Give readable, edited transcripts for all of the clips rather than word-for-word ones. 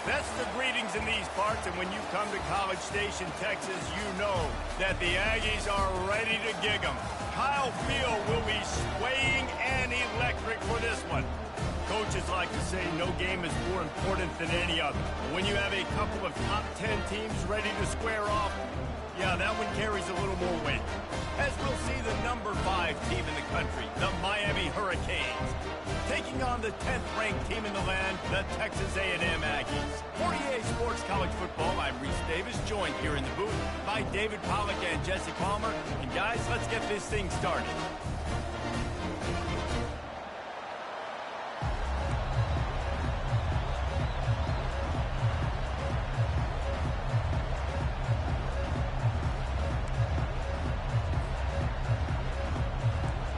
That's the greetings in these parts, and when you come to College Station, Texas, you know that the Aggies are ready to gig 'em. Kyle Field will be swaying and electric for this one. Coaches like to say no game is more important than any other. When you have a couple of top 10 teams ready to square off, yeah, that one carries a little more weight. As we'll see the number 5 team in the country, the Miami Hurricanes, taking on the 10th-ranked team in the land, the Texas A&M Aggies. For EA Sports College Football, I'm Reese Davis, joined here in the booth by David Pollack and Jesse Palmer. And guys, let's get this thing started.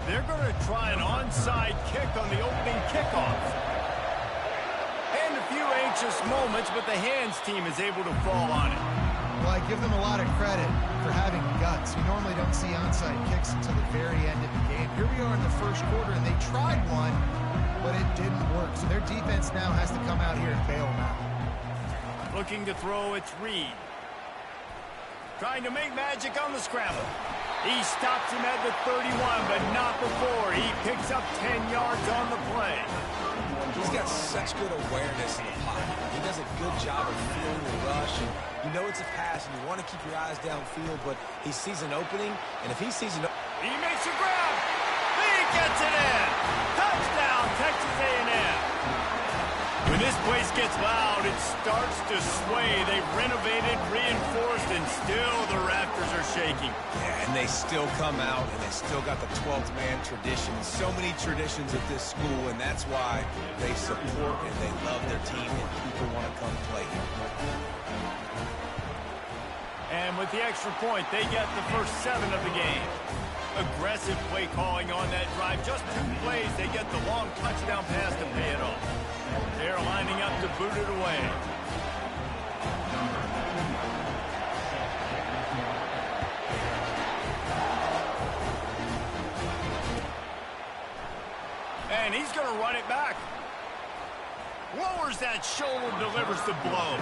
They're going to try an onside kick on the opening kickoff. And a few anxious moments, but the hands team is able to fall on it. Well, I give them a lot of credit for having guts. You normally don't see onside kicks until the very end of the game. Here we are in the first quarter, and they tried one, but it didn't work. So their defense now has to come out here and bail them out. Looking to throw, it's Reed. Trying to make magic on the scramble. He stops him at the 31, but not before he picks up 10 yards on the play. He's got such good awareness in the pocket. He does a good job of feeling the rush, and you know it's a pass, and you want to keep your eyes downfield, but he sees an opening, and if he sees an he makes a grab. He gets it in. Touchdown, Texas A&M. When this place gets loud, it starts to sway. They've renovated, reinforced, and still the rafters are shaking. Yeah, and they still come out, and they still got the 12th man tradition. So many traditions at this school, and that's why they support and they love their team, and people want to come play here. And with the extra point, they get the first 7 of the game. Aggressive play calling on that drive. Just 2 plays, they get the long touchdown pass to pay it off. They're lining up to boot it away. And he's going to run it back. Lowers that shoulder, delivers the blow.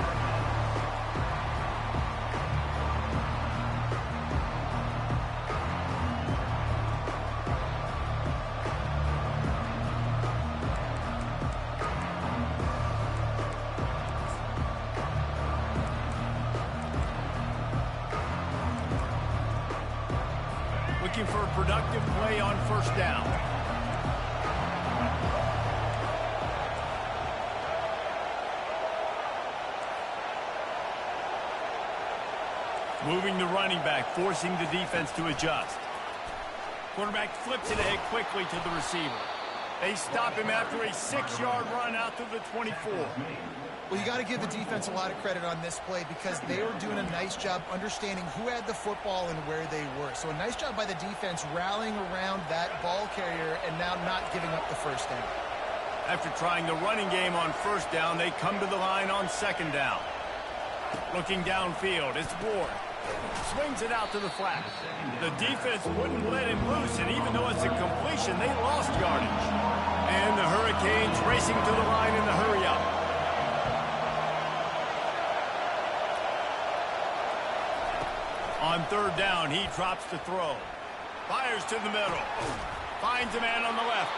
Looking for a productive play on first down. Moving the running back, forcing the defense to adjust. Quarterback flips it ahead quickly to the receiver. They stop him after a 6-yard run out to the 24. Well, you got to give the defense a lot of credit on this play because they were doing a nice job understanding who had the football and where they were. So a nice job by the defense rallying around that ball carrier and now not giving up the first down. After trying the running game on first down, they come to the line on second down. Looking downfield, it's Ward. Swings it out to the flat. The defense wouldn't let him loose, and even though it's a completion, they lost yardage. And the Hurricanes racing to the line in the hurry-up. On third down, he drops to throw. Fires to the middle. Finds a man on the left.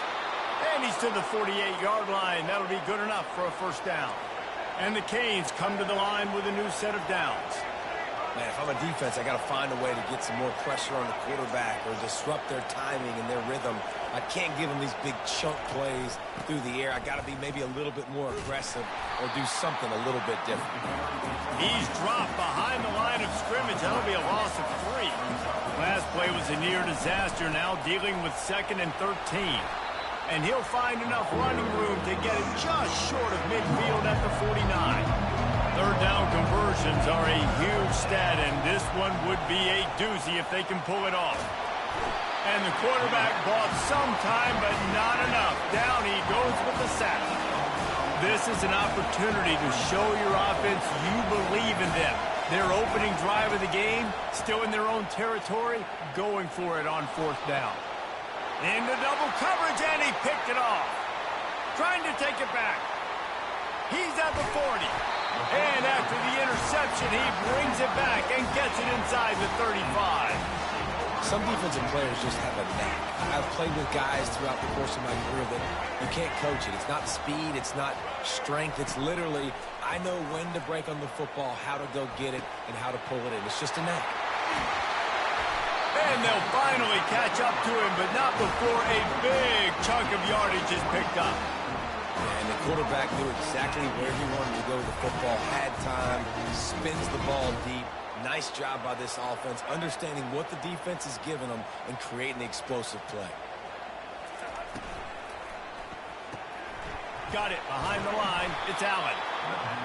And he's to the 48-yard line. That'll be good enough for a first down. And the Canes come to the line with a new set of downs. Man, if I'm a defense, I got to find a way to get some more pressure on the quarterback or disrupt their timing and their rhythm. I can't give them these big chunk plays through the air. I got to be maybe a little bit more aggressive or do something a little bit different. He's dropped behind the line of scrimmage. That'll be a loss of 3. Last play was a near disaster, now dealing with 2nd and 13. And he'll find enough running room to get it just short of midfield at the 49. Third down conversions are a huge stat, and this one would be a doozy if they can pull it off. And the quarterback bought some time, but not enough. Down he goes with the sack. This is an opportunity to show your offense you believe in them. Their opening drive of the game, still in their own territory, going for it on fourth down. Into double coverage, and he picked it off. Trying to take it back. He's at the 40. And after the interception, he brings it back and gets it inside the 35. Some defensive players just have a knack. I've played with guys throughout the course of my career that you can't coach it. It's not speed, it's not strength. It's literally, I know when to break on the football, how to go get it, and how to pull it in. It's just a knack. And they'll finally catch up to him, but not before a big chunk of yardage is picked up. And the quarterback knew exactly where he wanted to go with the football, had time, spins the ball deep. Nice job by this offense, understanding what the defense is giving them and creating the explosive play. Got it behind the line. It's Allen.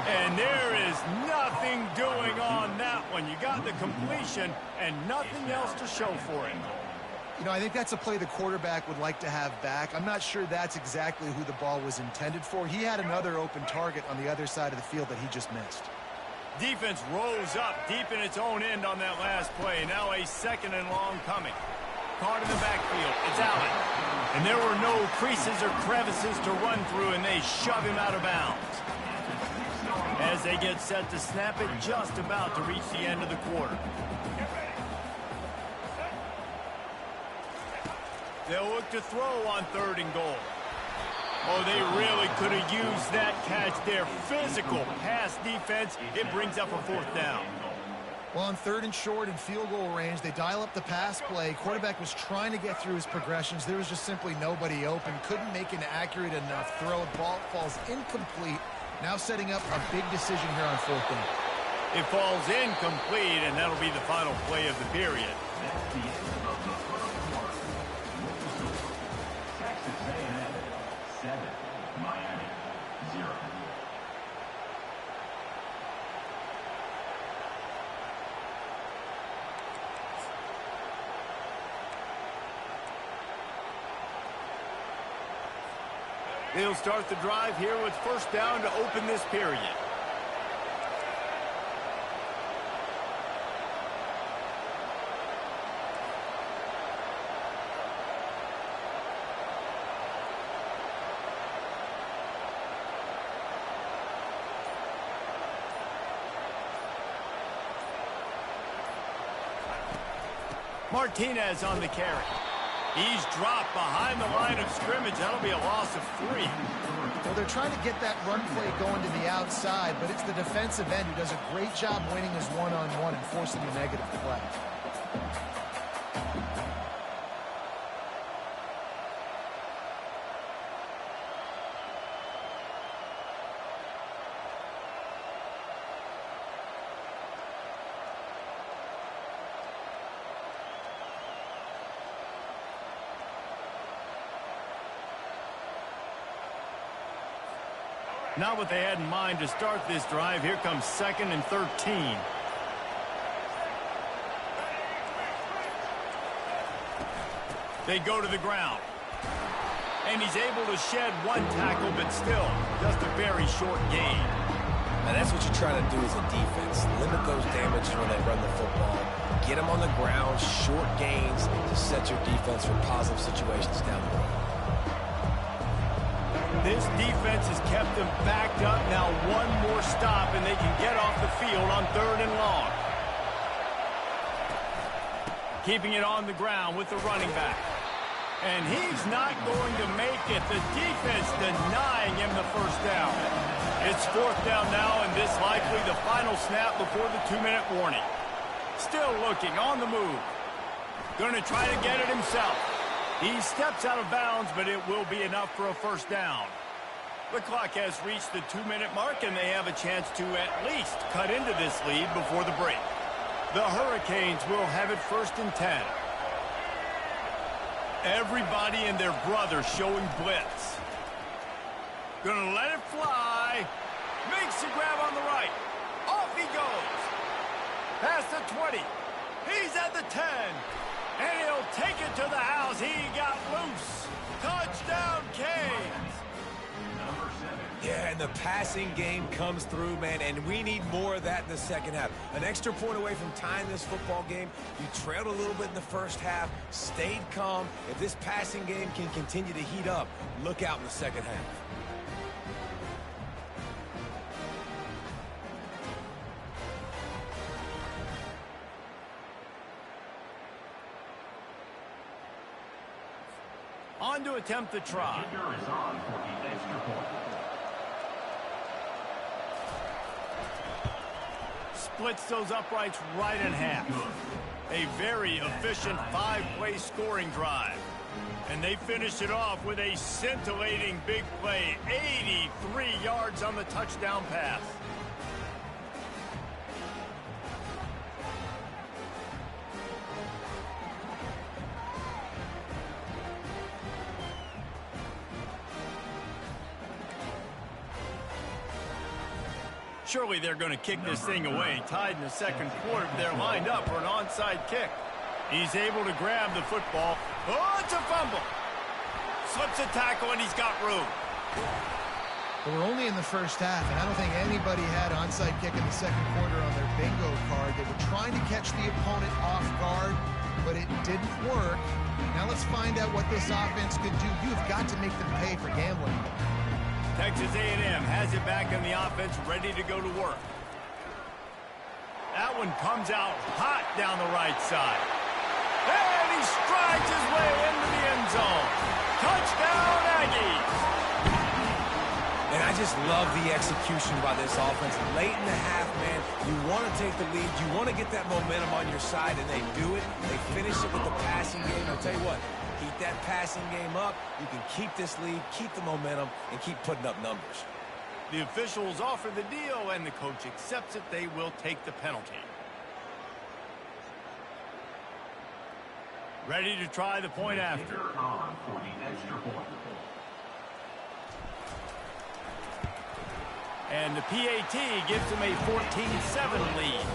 And there is nothing doing on that one. You got the completion and nothing else to show for it. You know, I think that's a play the quarterback would like to have back. I'm not sure that's exactly who the ball was intended for. He had another open target on the other side of the field that he just missed. Defense rolls up deep in its own end on that last play. Now a 2nd and long coming. Caught in the backfield. It's Allen. And there were no creases or crevices to run through, and they shove him out of bounds. As they get set to snap it, just about to reach the end of the quarter. They'll look to throw on 3rd and goal. Oh, they really could have used that catch there. Physical pass defense. It brings up a 4th down. Well, on 3rd and short and field goal range, they dial up the pass play. Quarterback was trying to get through his progressions. There was just simply nobody open. Couldn't make an accurate enough throw. Ball falls incomplete. Now setting up a big decision here on 4th down. It falls incomplete, and that'll be the final play of the period. They'll start the drive here with 1st down to open this period. Martinez on the carry. He's dropped behind the line of scrimmage. That'll be a loss of 3. Well, they're trying to get that run play going to the outside, but it's the defensive end who does a great job winning his one-on-one and forcing a negative play. Not what they had in mind to start this drive. Here comes 2nd and 13. They go to the ground. And he's able to shed 1 tackle, but still just a very short gain. Now that's what you're trying to do as a defense. Limit those damages when they run the football. Get them on the ground, short gains to set your defense for positive situations down the road. This defense has kept them backed up. Now 1 more stop, and they can get off the field on 3rd and long. Keeping it on the ground with the running back. And he's not going to make it. The defense denying him the 1st down. It's 4th down now, and this likely the final snap before the 2-minute warning. Still looking on the move. Going to try to get it himself. He steps out of bounds, but it will be enough for a 1st down. The clock has reached the 2-minute mark, and they have a chance to at least cut into this lead before the break. The Hurricanes will have it 1st and 10. Everybody and their brother showing blitz. Gonna let it fly. Makes the grab on the right. Off he goes. Past the 20. He's at the 10. And he'll take it to the house. He got loose. Touchdown, Canes. Yeah, and the passing game comes through, man, and we need more of that in the 2nd half. An extra point away from tying this football game. You trailed a little bit in the 1st half, stayed calm. If this passing game can continue to heat up, look out in the 2nd half. On to attempt the try. Splits those uprights right in half. A very efficient 5-play scoring drive. And they finish it off with a scintillating big play. 83 yards on the touchdown pass. Surely they're going to kick this thing away. Tied in the second quarter. They're lined up for an onside kick. He's able to grab the football. Oh, it's a fumble. Slips a tackle, and he's got room. But we're only in the first half, and I don't think anybody had onside kick in the second quarter on their bingo card. They were trying to catch the opponent off guard, but it didn't work. Now let's find out what this offense could do. You've got to make them pay for gambling. Texas A&M has it back in the offense, ready to go to work. That one comes out hot down the right side. And he strides his way into the end zone. Touchdown, Aggies! And I just love the execution by this offense. Late in the half, man, you want to take the lead. You want to get that momentum on your side, and they do it. They finish it with the passing game. I'll tell you what, keep that passing game up. You can keep this lead, keep the momentum, and keep putting up numbers. The officials offer the deal, and the coach accepts it. They will take the penalty. Ready to try the point after. And the PAT gives them a 14-7 lead.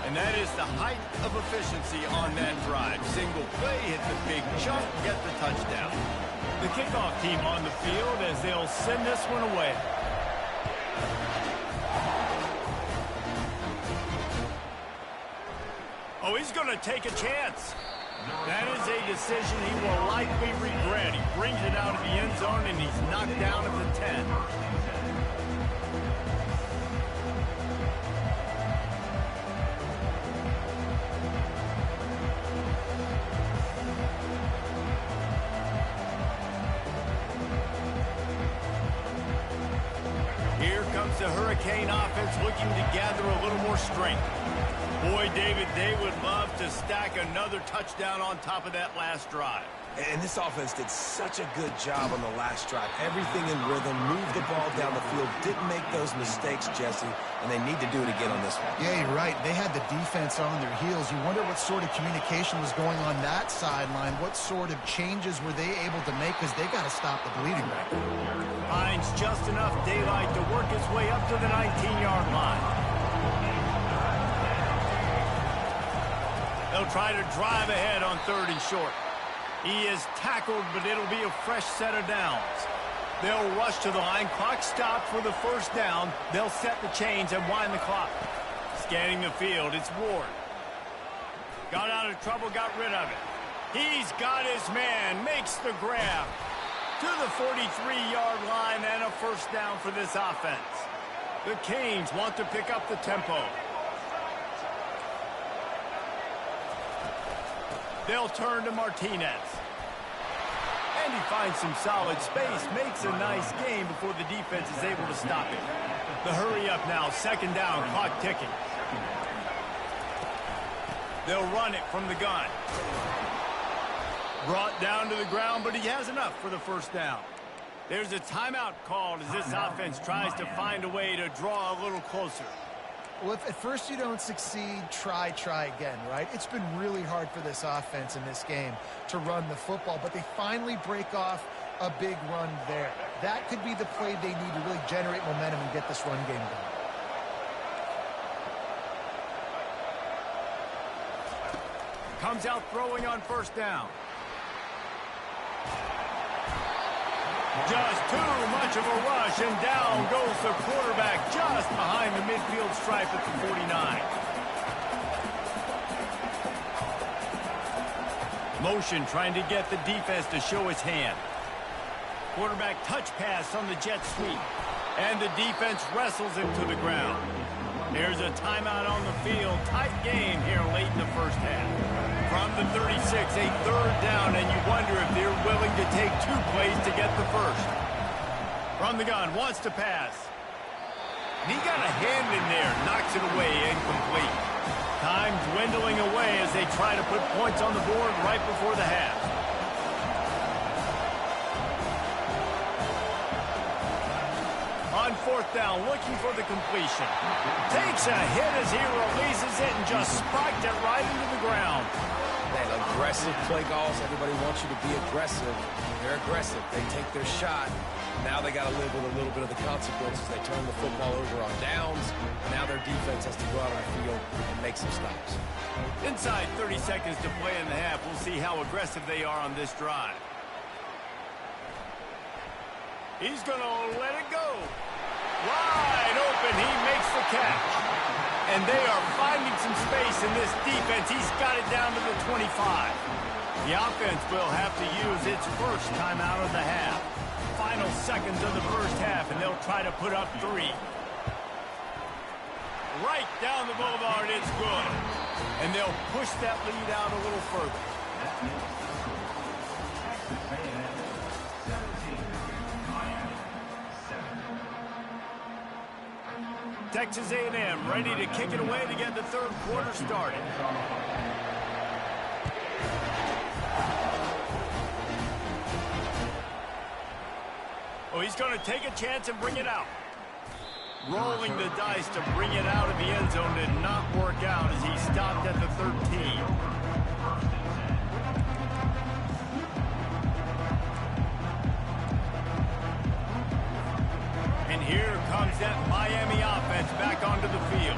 And that is the height of efficiency on that drive. Single play, hit the big chunk, get the touchdown. The kickoff team on the field as they'll send this one away. Oh, he's going to take a chance. That is a decision he will likely regret. He brings it out of the end zone, and he's knocked down at the 10. Here comes the Hurricane offense looking to gather a little more strength. Boy, David, they would love to stack another touchdown on top of that last drive. And this offense did such a good job on the last drive. Everything in rhythm, moved the ball down the field, didn't make those mistakes, Jesse, and they need to do it again on this one. Yeah, you're right. They had the defense on their heels. You wonder what sort of communication was going on that sideline. What sort of changes were they able to make, because they got to stop the bleeding right now. Finds just enough daylight to work his way up to the 19-yard line. They'll try to drive ahead on 3rd and short. He is tackled, but it'll be a fresh set of downs. They'll rush to the line. Clock stopped for the first down. They'll set the chains and wind the clock. Scanning the field, it's Ward. Got out of trouble, got rid of it. He's got his man, makes the grab. To the 43-yard line and a first down for this offense. The Canes want to pick up the tempo. They'll turn to Martinez. And he finds some solid space, makes a nice game before the defense is able to stop it. The hurry up now, 2nd down, clock ticking. They'll run it from the gun. Brought down to the ground, but he has enough for the first down. There's a timeout called as this offense tries to find a way to draw a little closer. Well, if at first you don't succeed, try again, right? It's been really hard for this offense in this game to run the football, but they finally break off a big run there. That could be the play they need to really generate momentum and get this run game going. Comes out throwing on first down. Just too much of a rush, and down goes the quarterback just behind the midfield stripe at the 49. Motion trying to get the defense to show his hand. Quarterback touch pass on the jet sweep, and the defense wrestles him to the ground. There's a timeout on the field. Tight game here late in the first half. From the 36, a third down, and you wonder if they're willing to take 2 plays to get the first. From the gun, wants to pass. And he got a hand in there, knocks it away, incomplete. Time dwindling away as they try to put points on the board right before the half. On 4th down, looking for the completion. Takes a hit as he releases it and just spiked it right into the ground. Man, aggressive play calls. Everybody wants you to be aggressive. They're aggressive. They take their shot. Now they got to live with a little bit of the consequences. They turn the football over on downs. Now their defense has to go out on the field and make some stops. Inside 30 seconds to play in the half. We'll see how aggressive they are on this drive. He's going to let it go. Wide open. He makes the catch. And they are finding some space in this defense. He's got it down to the 25. The offense will have to use its first time out of the half. Final seconds of the first half, and they'll try to put up 3. Right down the boulevard, it's good. And they'll push that lead out a little further. Texas A&M ready to kick it away to get the third quarter started. Oh, he's going to take a chance and bring it out. Rolling the dice to bring it out of the end zone did not work out as he stopped at the 13. And here comes that Miami offense back onto the field.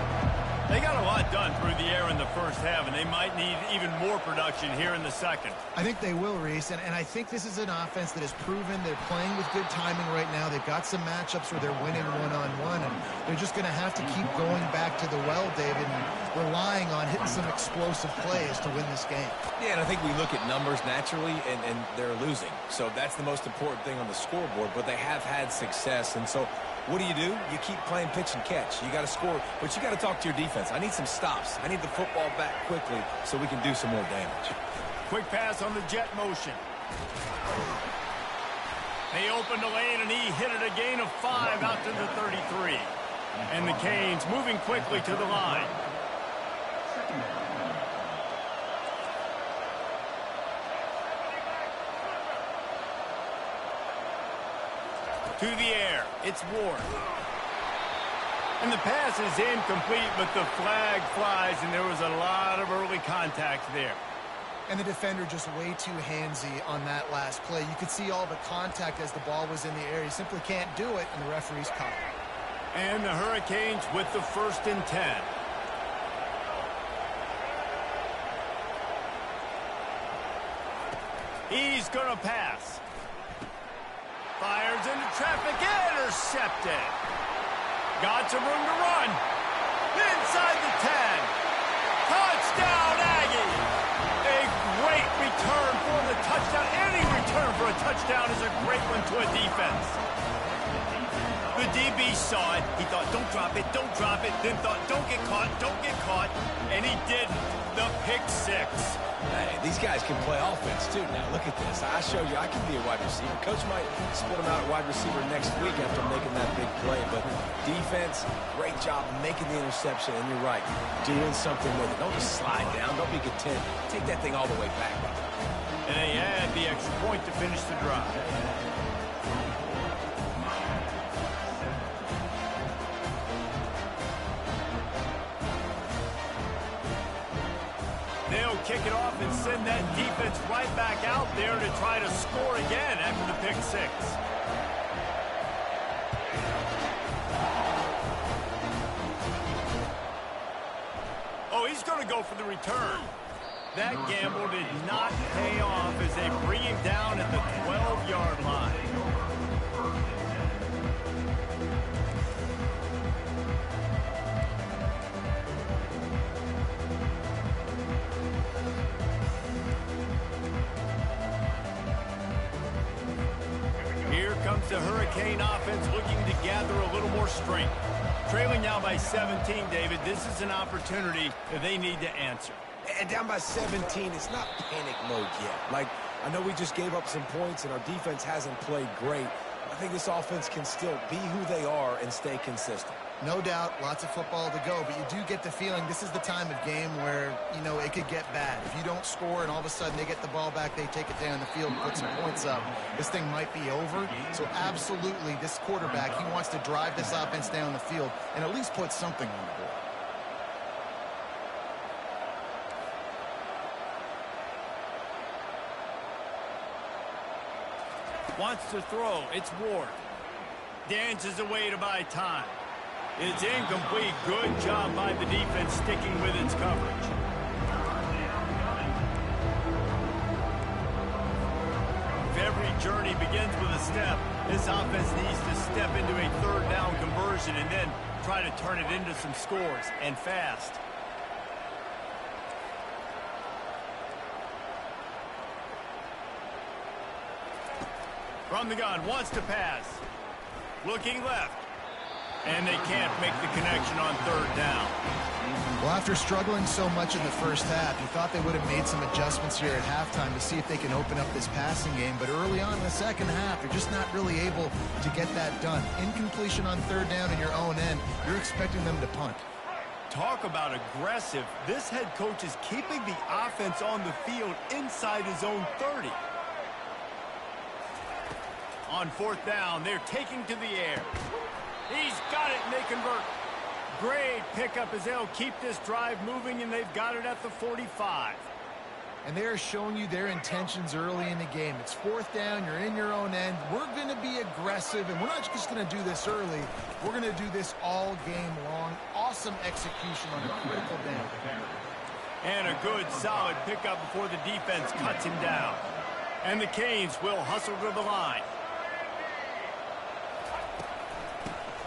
They got a lot done through the air in the first half, and they might need even more production here in the second. I think they will, Reese, and I think this is an offense that has proven they're playing with good timing right now. They've got some matchups where they're winning one-on-one, and they're just going to have to keep going back to the well, David, and relying on hitting some explosive plays to win this game. Yeah, and I think we look at numbers naturally, and they're losing. So that's the most important thing on the scoreboard, but they have had success, and so what do? You keep playing pitch and catch. You got to score, but you got to talk to your defense. I need some stops. I need the football back quickly so we can do some more damage. Quick pass on the jet motion. They opened the lane, and he hit it a gain of 5 out to the 33. And the Canes moving quickly to the line. To the air, it's Ward. And the pass is incomplete, but the flag flies, and there was a lot of early contact there. And the defender just way too handsy on that last play. You could see all the contact as the ball was in the air. He simply can't do it, and the referee's caught it. And the Hurricanes with the 1st and 10. He's going to pass. Fires into traffic, intercepted. Got some room to run. Inside the 10. Touchdown, Aggie. A great return for the touchdown. Any return for a touchdown is a great one to a defense. The DB saw it. He thought, don't drop it, don't drop it. Then thought, don't get caught, don't get caught. And he did the pick 6. Hey, these guys can play offense, too. Now, look at this. I showed you I can be a wide receiver. Coach might split him out at wide receiver next week after making that big play. But defense, great job making the interception. And you're right, doing something with it. Don't just slide down. Don't be content. Take that thing all the way back. And they add the extra point to finish the drive. They'll kick it off and send that defense right back out there to try to score again after the pick 6. Oh, he's going to go for the return. That gamble did not pay off as they bring him down at the 12-yard line. Comes the Hurricane offense looking to gather a little more strength. Trailing now by 17, David, this is an opportunity that they need to answer. And down by 17, it's not panic mode yet. Like, I know we just gave up some points and our defense hasn't played great. I think this offense can still be who they are and stay consistent. No doubt, lots of football to go, but you do get the feeling this is the time of game where, you know, it could get bad. If you don't score and all of a sudden they get the ball back, they take it down the field and put some points up, this thing might be over. So absolutely, this quarterback, he wants to drive this offense down the field and at least put something on the board. Wants to throw. It's Ward. Dances away to buy time. It's incomplete. Good job by the defense sticking with its coverage. If every journey begins with a step, this offense needs to step into a third down conversion and then try to turn it into some scores, and fast. From the gun, wants to pass. Looking left. And they can't make the connection on third down. Well, after struggling so much in the first half, you thought they would have made some adjustments here at halftime to see if they can open up this passing game. But early on in the second half, they're just not really able to get that done. Incompletion on third down in your own end, you're expecting them to punt. Talk about aggressive. This head coach is keeping the offense on the field inside his own 30. On fourth down, they're taking to the air. He's got it, and they convert. Great pickup as they'll keep this drive moving, and they've got it at the 45. And they're showing you their intentions early in the game. It's fourth down, you're in your own end. We're going to be aggressive, and we're not just going to do this early. We're going to do this all game long. Awesome execution on a critical down. And a good, solid pickup before the defense cuts him down. And the Canes will hustle to the line.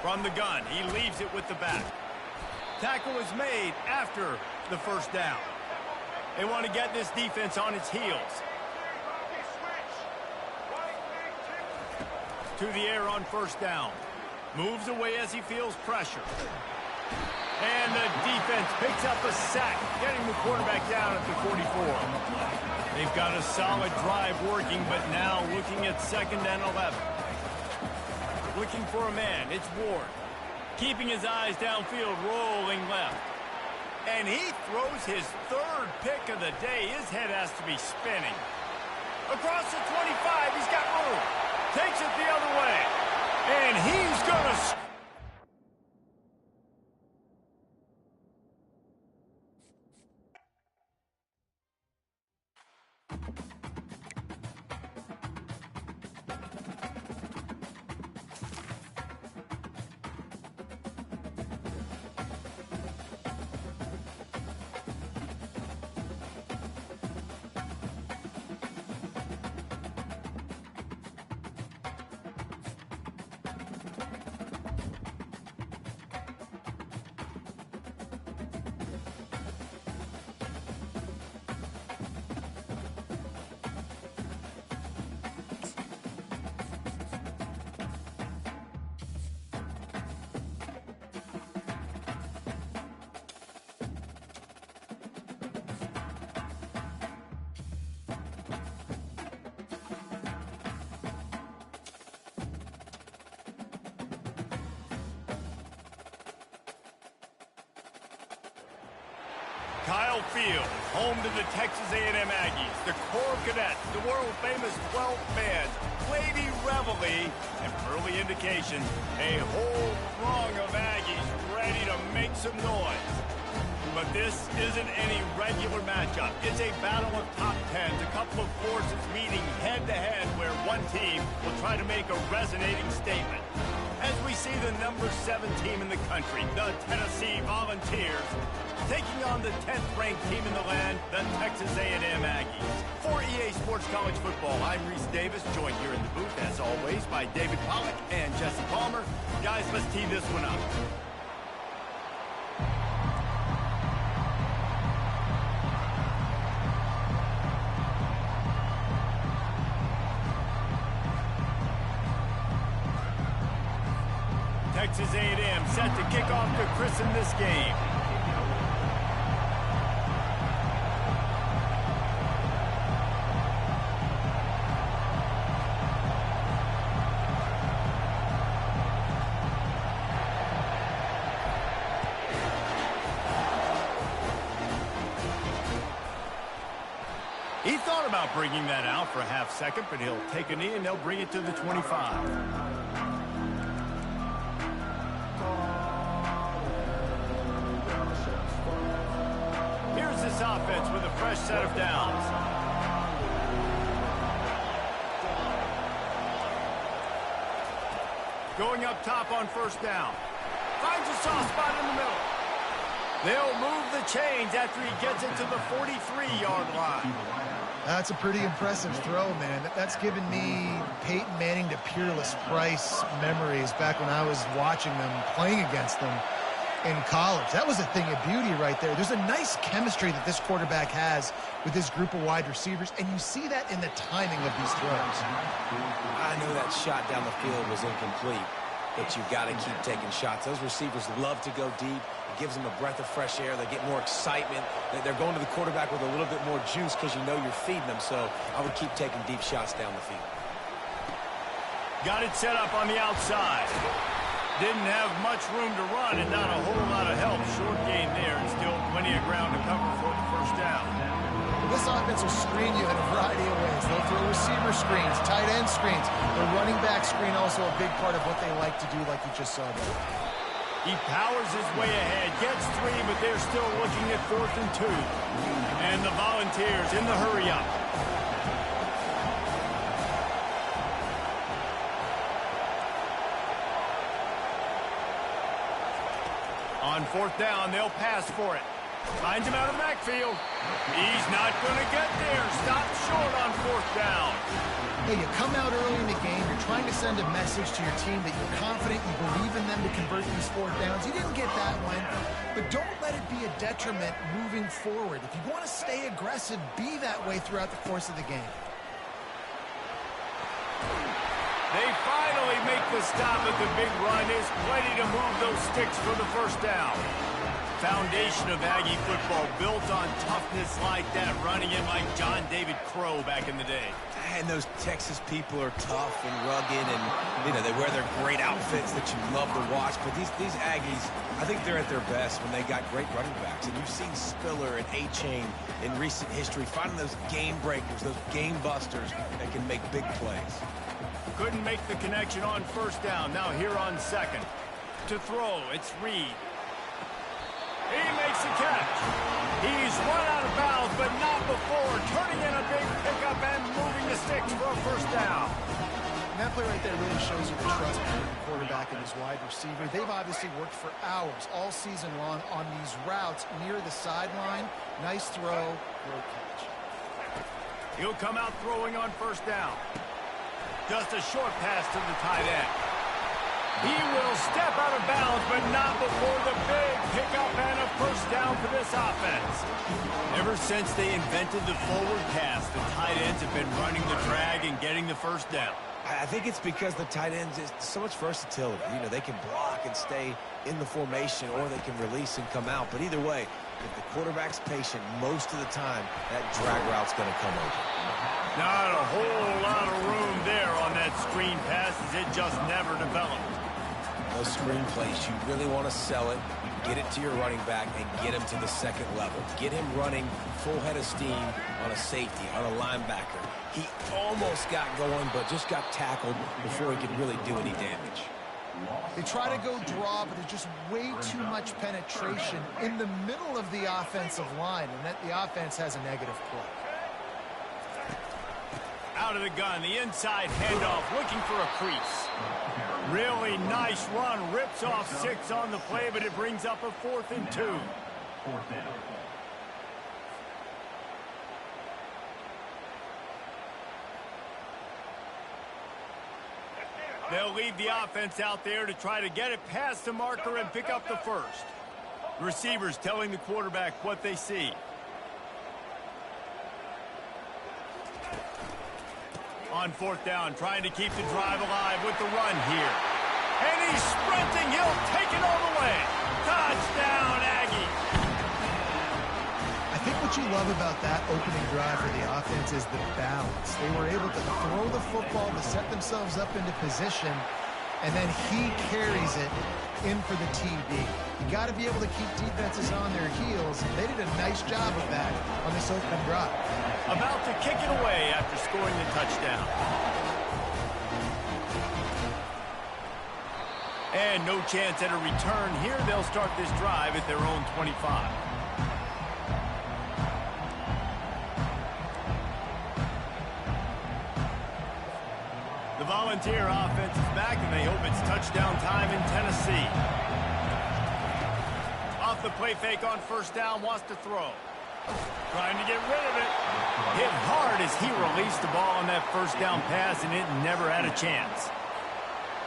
From the gun, he leaves it with the back. Tackle is made after the first down. They want to get this defense on its heels. To the air on first down. Moves away as he feels pressure. And the defense picks up a sack, getting the quarterback down at the 44. They've got a solid drive working, but now looking at 2nd and 11. Looking for a man, it's Ward. Keeping his eyes downfield, rolling left. And he throws his third pick of the day. His head has to be spinning. Across the 25, he's got room. Takes it the other way. And he's going to... Kyle Field, home to the Texas A&M Aggies, the Corps Cadets, the world-famous 12th band, Lady Reveille, and early indication, a whole throng of Aggies ready to make some noise. But this isn't any regular matchup. It's a battle of top tens, a couple of forces meeting head-to-head where one team will try to make a resonating statement. As we see the number 7 team in the country, the Tennessee Volunteers, taking on the 10th-ranked team in the land, the Texas A&M Aggies. For EA Sports College Football, I'm Reese Davis, joined here in the booth, as always, by David Pollack and Jesse Palmer. Guys, let's tee this one up. Texas A&M set to kick off to christen this game. about bringing that out for a half second, but he'll take a knee and they'll bring it to the 25. Here's this offense with a fresh set of downs. Going up top on first down. Finds a soft spot in the middle. They'll move the chains after he gets it to the 43-yard line. That's a pretty impressive throw, man. That's given me Peyton Manning to Peerless Price memories back when I was watching them, playing against them in college. That was a thing of beauty right there. There's a nice chemistry that this quarterback has with his group of wide receivers, and you see that in the timing of these throws. I know that shot down the field was incomplete, but you've got to keep taking shots. Those receivers love to go deep. It gives them a breath of fresh air. They get more excitement. They're going to the quarterback with a little bit more juice because you know you're feeding them. So I would keep taking deep shots down the field. Got it set up on the outside. Didn't have much room to run and not a whole lot of help. Short gain there and still plenty of ground to cover for the first down. This offense will screen you in a variety of ways. They'll throw receiver screens, tight end screens. The running back screen also a big part of what they like to do, like you just saw there. He powers his way ahead, gets 3, but they're still looking at 4th and 2. And the Volunteers in the hurry-up. On 4th down, they'll pass for it. Finds him out of the backfield. He's not going to get there. Stopped short on 4th down. Hey, you come out early in the game, you're trying to send a message to your team that you're confident, you believe in them to convert these 4th downs. You didn't get that one, but don't let it be a detriment moving forward. If you want to stay aggressive, be that way throughout the course of the game. They finally make the stop at the big run. Is plenty to move those sticks for the first down. Foundation of Aggie football built on toughness like that, running it like John David Crow back in the day. And those Texas people are tough and rugged, and you know they wear their great outfits that you love to watch. But these Aggies, I think they're at their best when they got great running backs. And you've seen Spiller and A-Chain in recent history finding those game breakers, those game busters that can make big plays. Couldn't make the connection on first down. Now here on 2nd. To throw, it's Reed. He makes the catch. He's run out of bounds, but not before. Turning in a big pickup and moving the sticks for a first down. And that play right there really shows you the trust between the quarterback and his wide receiver. They've obviously worked for hours all season long on these routes near the sideline. Nice throw, great catch. He'll come out throwing on first down. Just a short pass to the tight end. He will step out of bounds, but not before the big pickup and a first down for this offense. Ever since they invented the forward pass, the tight ends have been running the drag and getting the first down. I think it's because the tight ends is so much versatility. You know, they can block and stay in the formation, or they can release and come out. But either way, if the quarterback's patient, most of the time, that drag route's going to come over. Not a whole lot of room there on that screen pass, as it just never developed. Those screen plays, you really want to sell it, get it to your running back, and get him to the second level. Get him running full head of steam on a safety, on a linebacker. He almost got going, but just got tackled before he could really do any damage. They try to go draw, but there's just way too much penetration in the middle of the offensive line, and that the offense has a negative play. Out of the gun, the inside handoff, looking for a crease. Really nice run, rips off 6 on the play, but it brings up a 4th and 2. They'll leave the offense out there to try to get it past the marker and pick up the first. Receivers telling the quarterback what they see. On 4th down, trying to keep the drive alive with the run here. And he's sprinting. He'll take it all the way. Touchdown, Aggie. I think what you love about that opening drive for the offense is the balance. They were able to throw the football to set themselves up into position, and then he carries it in for the TD. You got to be able to keep defenses on their heels. They did a nice job of that on this opening drive. About to kick it away after scoring the touchdown. And no chance at a return here. They'll start this drive at their own 25. The Volunteer offense is back, and they hope it's touchdown time in Tennessee. Off the play fake on first down, wants to throw. Trying to get rid of it. Hit hard as he released the ball on that first down pass, and it never had a chance.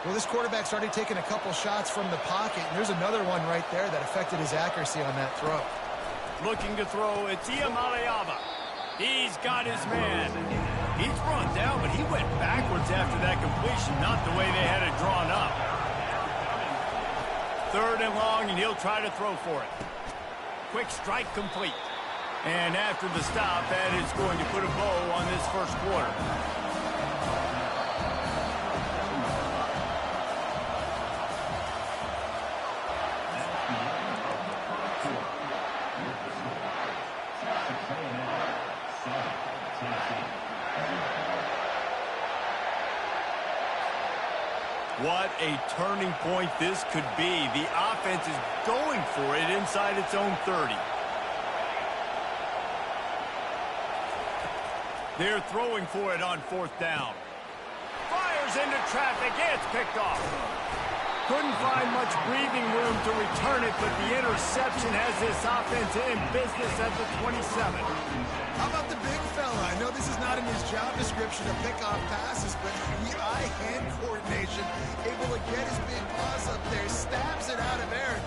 Well, this quarterback's already taken a couple shots from the pocket, and there's another one right there that affected his accuracy on that throw. Looking to throw, it's Iamaleava. He's got his man. He's brought down, but he went backwards after that completion, not the way they had it drawn up. 3rd and long, and he'll try to throw for it. Quick strike complete. And after the stop, that is going to put a bow on this first quarter. What a turning point this could be. The offense is going for it inside its own 30. They're throwing for it on 4th down. Fires into traffic. It's picked off. Couldn't find much breathing room to return it, but the interception has this offense in business at the 27. How about the big fella? I know this is not in his job description to pick off passes, but the eye-hand coordination, able to get his big paws up there, stabs it out of there.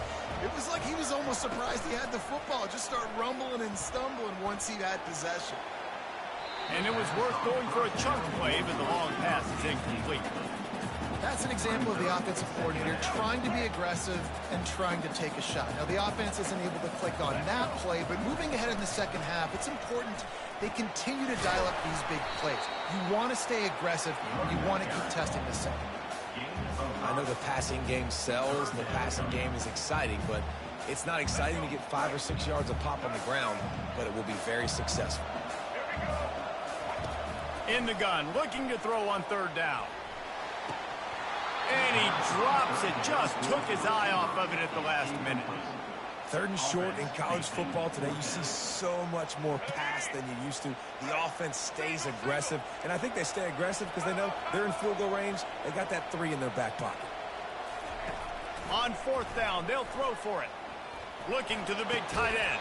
It was like he was almost surprised he had the football. Just start rumbling and stumbling once he had possession. And it was worth going for a chunk play, but the long pass is incomplete. That's an example of the offensive coordinator trying to be aggressive and trying to take a shot. Now, the offense isn't able to click on that play, but moving ahead in the second half, it's important they continue to dial up these big plays. You want to stay aggressive, and you want to keep testing the second. I know the passing game sells, and the passing game is exciting, but it's not exciting to get 5 or 6 yards of pop on the ground, but it will be very successful. In the gun, looking to throw on 3rd down. And he drops it, just took his eye off of it at the last minute. 3rd and short in college football today, you see so much more pass than you used to. The offense stays aggressive, and I think they stay aggressive because they know they're in field goal range. They got that 3 in their back pocket. On 4th down, they'll throw for it. Looking to the big tight end.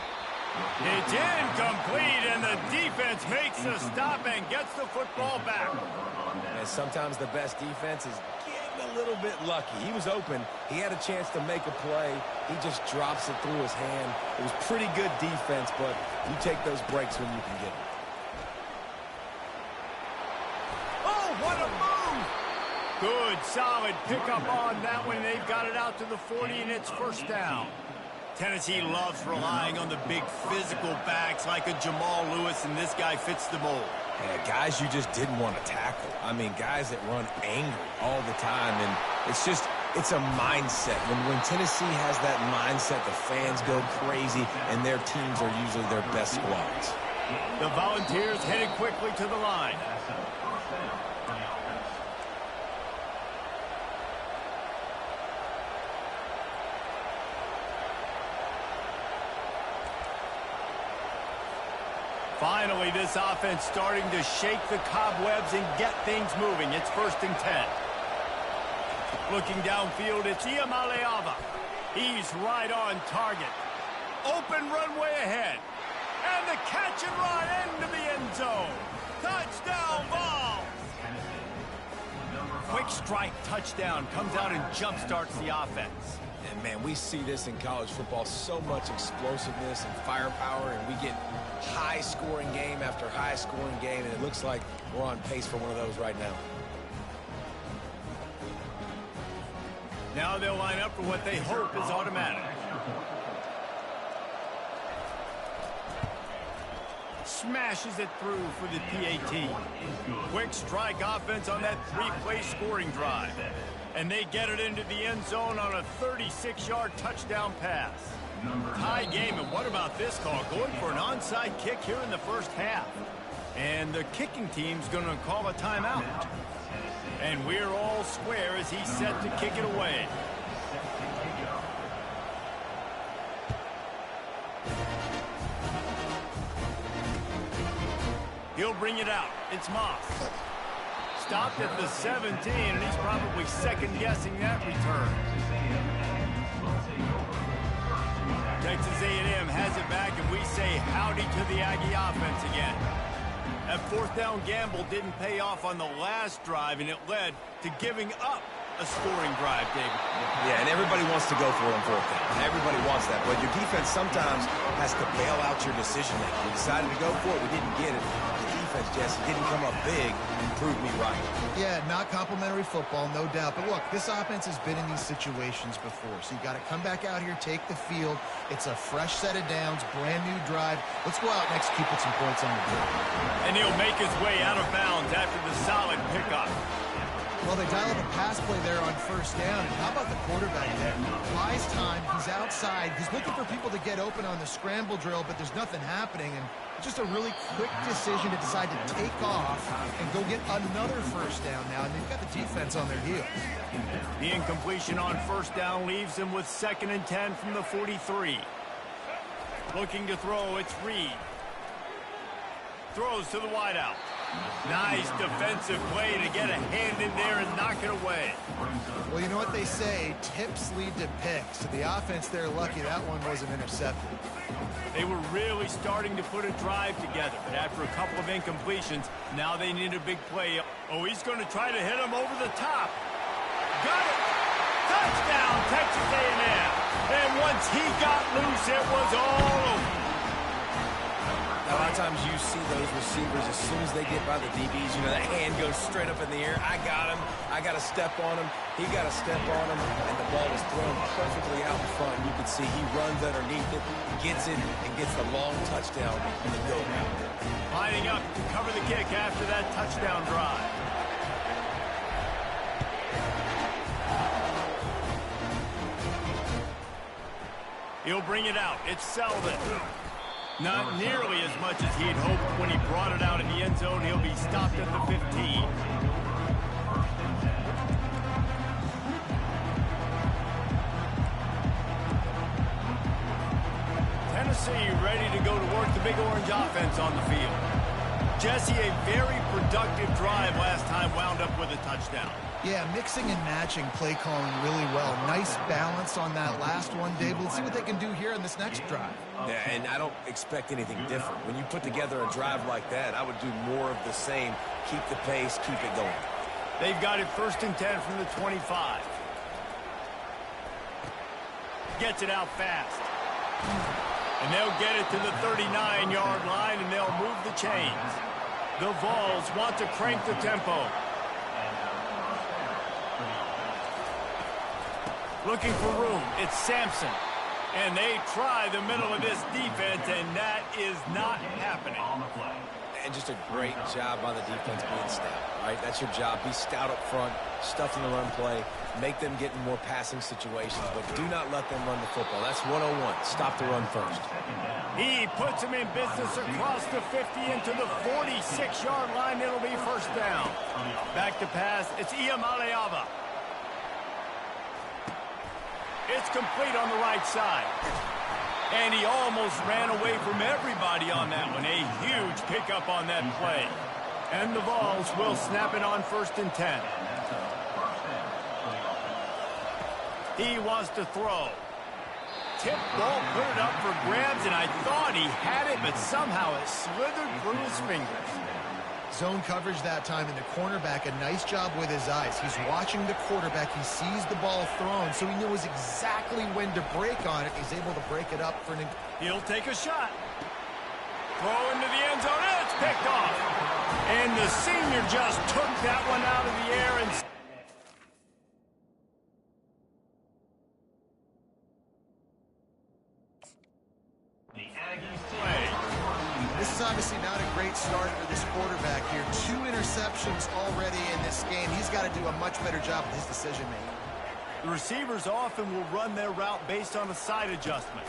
It's incomplete, and the defense makes the stop and gets the football back. And sometimes the best defense is getting a little bit lucky. He was open. He had a chance to make a play. He just drops it through his hand. It was pretty good defense, but you take those breaks when you can get them. Oh, what a move! Good, solid pickup on that one. They've got it out to the 40, and it's 1st down. Tennessee loves relying on the big physical backs like a Jamal Lewis, and this guy fits the mold. Yeah, guys you just didn't want to tackle. I mean, guys that run angry all the time, and it's a mindset. When Tennessee has that mindset, the fans go crazy, and their teams are usually their best squads. The Volunteers headed quickly to the line. Finally, this offense starting to shake the cobwebs and get things moving. It's 1st and 10. Looking downfield, it's Iamaleava. He's right on target. Open runway ahead. And the catch and run into the end zone. Touchdown, Vols! Quick strike touchdown comes out and jumpstarts the offense. And, man, we see this in college football, so much explosiveness and firepower, and we get high-scoring game after high-scoring game, and it looks like we're on pace for one of those right now. Now they'll line up for what they hope is automatic. Smashes it through for the PAT. Quick strike offense on that 3-play scoring drive. And they get it into the end zone on a 36-yard touchdown pass. Tie game, and what about this call? Going for an onside kick here in the first half. And the kicking team's going to call a timeout. And we're all square as he's set to kick it away. He'll bring it out. It's Moss. Stopped at the 17, and he's probably second-guessing that return. Texas A&M has it back, and we say howdy to the Aggie offense again. That fourth down gamble didn't pay off on the last drive, and it led to giving up a scoring drive, David. Yeah, and everybody wants to go for it on fourth down. Everybody wants that, but your defense sometimes has to bail out your decision-making. We decided to go for it. We didn't get it. Jesse didn't come up big and prove me right. Yeah, not complimentary football, no doubt. But look, this offense has been in these situations before, so you got to come back out here, take the field. It's a fresh set of downs, brand new drive. Let's go out and execute with some points on the board. And he'll make his way out of bounds after the solid pickup. Well, they dial up a pass play there on first down. And how about the quarterback there? Buys time. He's outside. He's looking for people to get open on the scramble drill, but there's nothing happening. And just a really quick decision to decide to take off and go get another first down now. And they've got the defense on their heels. The incompletion on first down leaves him with 2nd and 10 from the 43. Looking to throw, it's Reed. Throws to the wideout. Nice defensive play to get a hand in there and knock it away. Well, you know what they say, tips lead to picks. So the offense, they're lucky that one wasn't intercepted. They were really starting to put a drive together, but after a couple of incompletions, now they need a big play. Oh, he's going to try to hit him over the top. Got it! Touchdown, Texas A&M! And once he got loose, it was all over. A lot of times you see those receivers, as soon as they get by the DBs, you know, that hand goes straight up in the air. I got him. I got to step on him. He got to step on him. And the ball is thrown perfectly out in front. You can see he runs underneath it, gets it, and gets the long touchdown on the go route. Lining up to cover the kick after that touchdown drive. He'll bring it out. It's Selvin. Not nearly as much as he'd hoped when he brought it out in the end zone. He'll be stopped at the 15. Tennessee ready to go to work the Big Orange offense on the field. Jesse, a very productive drive last time wound up with a touchdown. Yeah, mixing and matching play calling really well. Nice balance on that last one, Dave. Let's see what they can do here in this next drive. Yeah, and I don't expect anything different. When you put together a drive like that, I would do more of the same. Keep the pace, keep it going. They've got it 1st and 10 from the 25. Gets it out fast. And they'll get it to the 39-yard line, and they'll move the chains. The Vols want to crank the tempo. Looking for room. It's Sampson. And they try the middle of this defense, and that is not happening. And just a great job by the defense being stout, right? That's your job. Be stout up front, stuff in the run play, make them get in more passing situations, but do not let them run the football. That's 101. Stop the run first. He puts him in business across the 50 into the 46-yard line. It'll be first down. Back to pass. It's Iamaleava. It's complete on the right side. And he almost ran away from everybody on that one. A huge pickup on that play. And the Vols will snap it on 1st and 10. He wants to throw. Tip ball, put it up for grabs, and I thought he had it, but somehow it slithered through his fingers. Zone coverage that time, and the cornerback, a nice job with his eyes. He's watching the quarterback. He sees the ball thrown, so he knows exactly when to break on it. He's able to break it up for an... He'll take a shot. Throw into the end zone, and it's picked off. And the senior just took that one out of the air and... This is obviously not a great start for this quarterback here. 2 interceptions already in this game. He's got to do a much better job with his decision-making. The receivers often will run their route based on a side adjustment.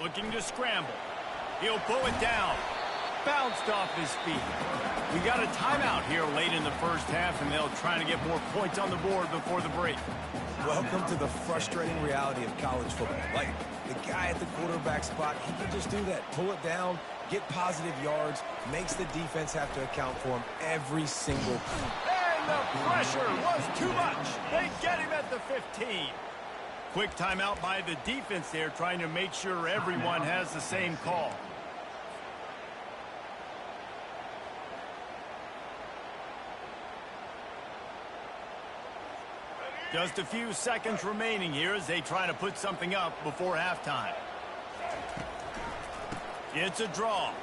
Looking to scramble. He'll pull it down. Bounced off his feet. We got a timeout here late in the first half, and they'll try to get more points on the board before the break. Welcome to the frustrating reality of college football. Like, the guy at the quarterback spot, he can just do that. Pull it down, get positive yards, makes the defense have to account for him every single time. And the pressure was too much. They get him at the 15. Quick timeout by the defense there, trying to make sure everyone has the same call. Just a few seconds remaining here as they try to put something up before halftime. It's a draw.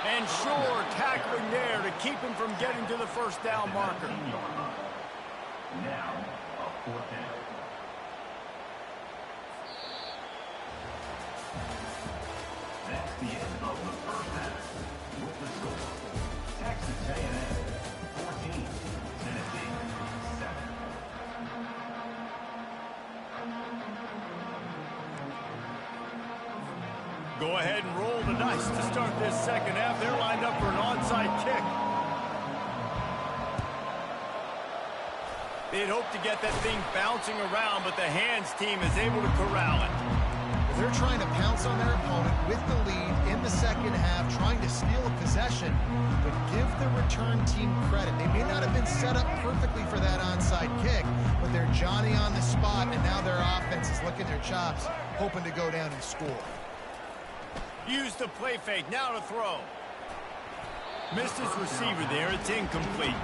And sure, tackling there to keep him from getting to the first down marker. Now, a 4th down. That's the end of the first half. With the score, Texas A&M 14, Tennessee 7. Go ahead and roll the dice to start this second half. They're lined up for an onside kick. They'd hope to get that thing bouncing around, but the hands team is able to corral it. They're trying to pounce on their opponent with the lead in the second half, trying to steal a possession, but give the return team credit. They may not have been set up perfectly for that onside kick, but they're Johnny on the spot, and now their offense is licking their chops, hoping to go down and score. Use the play fake, now to throw. Missed his receiver there, it's incomplete.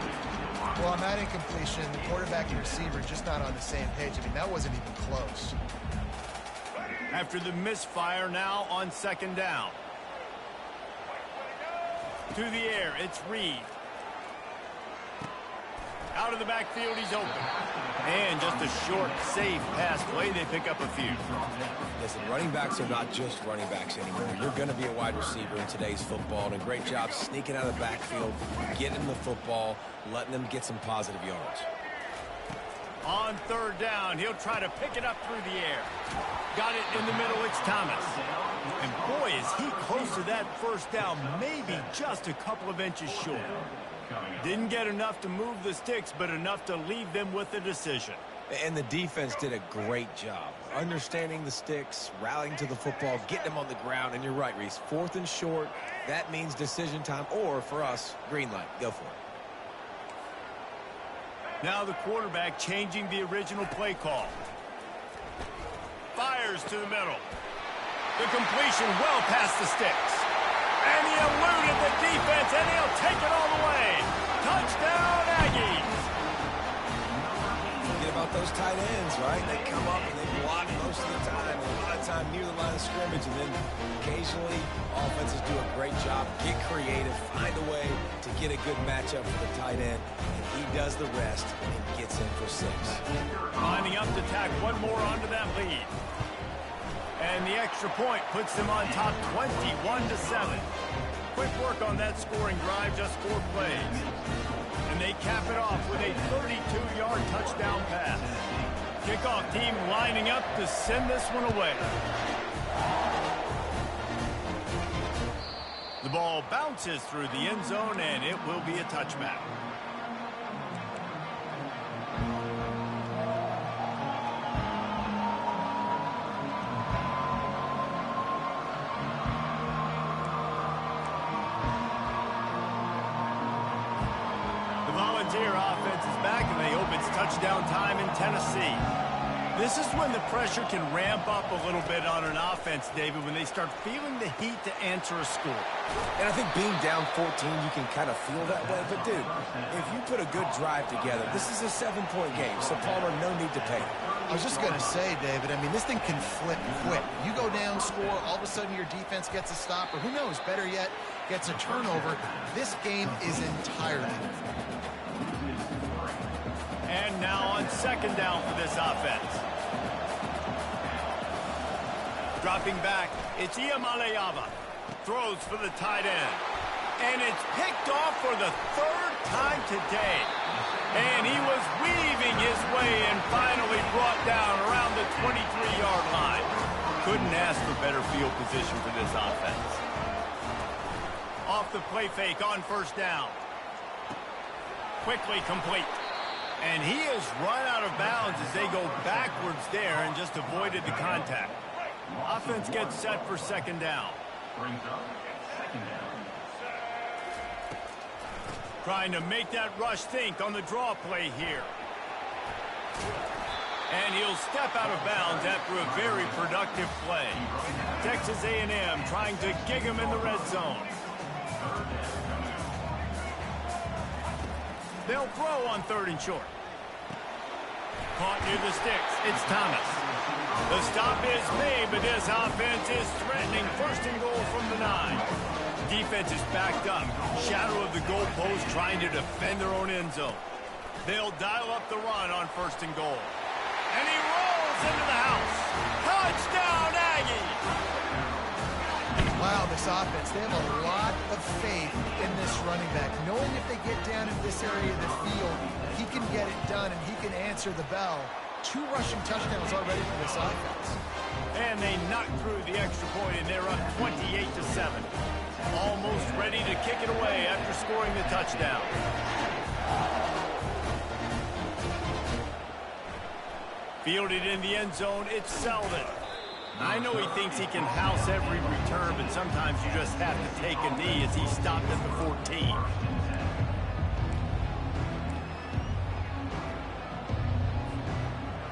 Well, on that incompletion, the quarterback and receiver just not on the same page. I mean, that wasn't even close. After the misfire, now on second down. To the air, it's Reed. Out of the backfield, he's open. And just a short, safe pass play, they pick up a few. Listen, running backs are not just running backs anymore. You're going to be a wide receiver in today's football, and a great job sneaking out of the backfield, getting the football, letting them get some positive yards. On third down, he'll try to pick it up through the air. Got it in the middle, it's Thomas. And boy, is he close to that first down, maybe just a couple of inches short. Didn't get enough to move the sticks, but enough to leave them with a decision. And the defense did a great job. Understanding the sticks, rallying to the football, getting them on the ground. And you're right, Reese, 4th and short, that means decision time, or for us, green light. Go for it. Now the quarterback changing the original play call. Fires to the middle. The completion well past the sticks. And he eluded the defense, and he'll take it all the way. Touchdown, Aggies. Forget about those tight ends, right? They come up and they block most of the time, and a lot of time near the line of scrimmage, and then occasionally offenses do a great job, get creative, find a way to get a good matchup for the tight end, and he does the rest and gets in for 6. Lining up to tack one more onto that lead. And the extra point puts them on top 21-7. Quick work on that scoring drive, just 4 plays. And they cap it off with a 32-yard touchdown pass. Kickoff team lining up to send this one away. The ball bounces through the end zone, and it will be a touchback. Volunteer offense is back, and they hope it's touchdown time in Tennessee. This is when the pressure can ramp up a little bit on an offense, David, when they start feeling the heat to answer a score. And I think being down 14, you can kind of feel that way. But, dude, if you put a good drive together, this is a 7-point game, so Palmer, no need to pay. I was just going to say, David, I mean, this thing can flip quick. You go down, score, all of a sudden your defense gets a stop, or who knows, better yet, gets a turnover. This game is entirely different. And now on second down for this offense. Dropping back, it's Iamaleava. Throws for the tight end. And it's picked off for the third time today. And he was weaving his way and finally brought down around the 23-yard line. Couldn't ask for better field position for this offense. Off the play fake on first down. Quickly complete. And he has run out of bounds as they go backwards there and just avoided the contact. Offense gets set for second down. Trying to make that rush think on the draw play here. And he'll step out of bounds after a very productive play. Texas A&M trying to gig him in the red zone. They'll throw on 3rd and short. Caught near the sticks. It's Thomas. The stop is made, but this offense is threatening 1st and goal from the 9. Defense is backed up. Shadow of the goalpost trying to defend their own end zone. They'll dial up the run on 1st and goal. And he rolls into the house. Touchdown, Aggie! Wow, this offense, they have a lot of faith in this running back. Knowing if they get down in this area of the field, he can get it done and he can answer the bell. 2 rushing touchdowns already for this offense. And they knock through the extra point, and they're up 28-7. Almost ready to kick it away after scoring the touchdown. Fielded in the end zone, it's Selden. I know he thinks he can house every return, but sometimes you just have to take a knee as he stopped at the 14.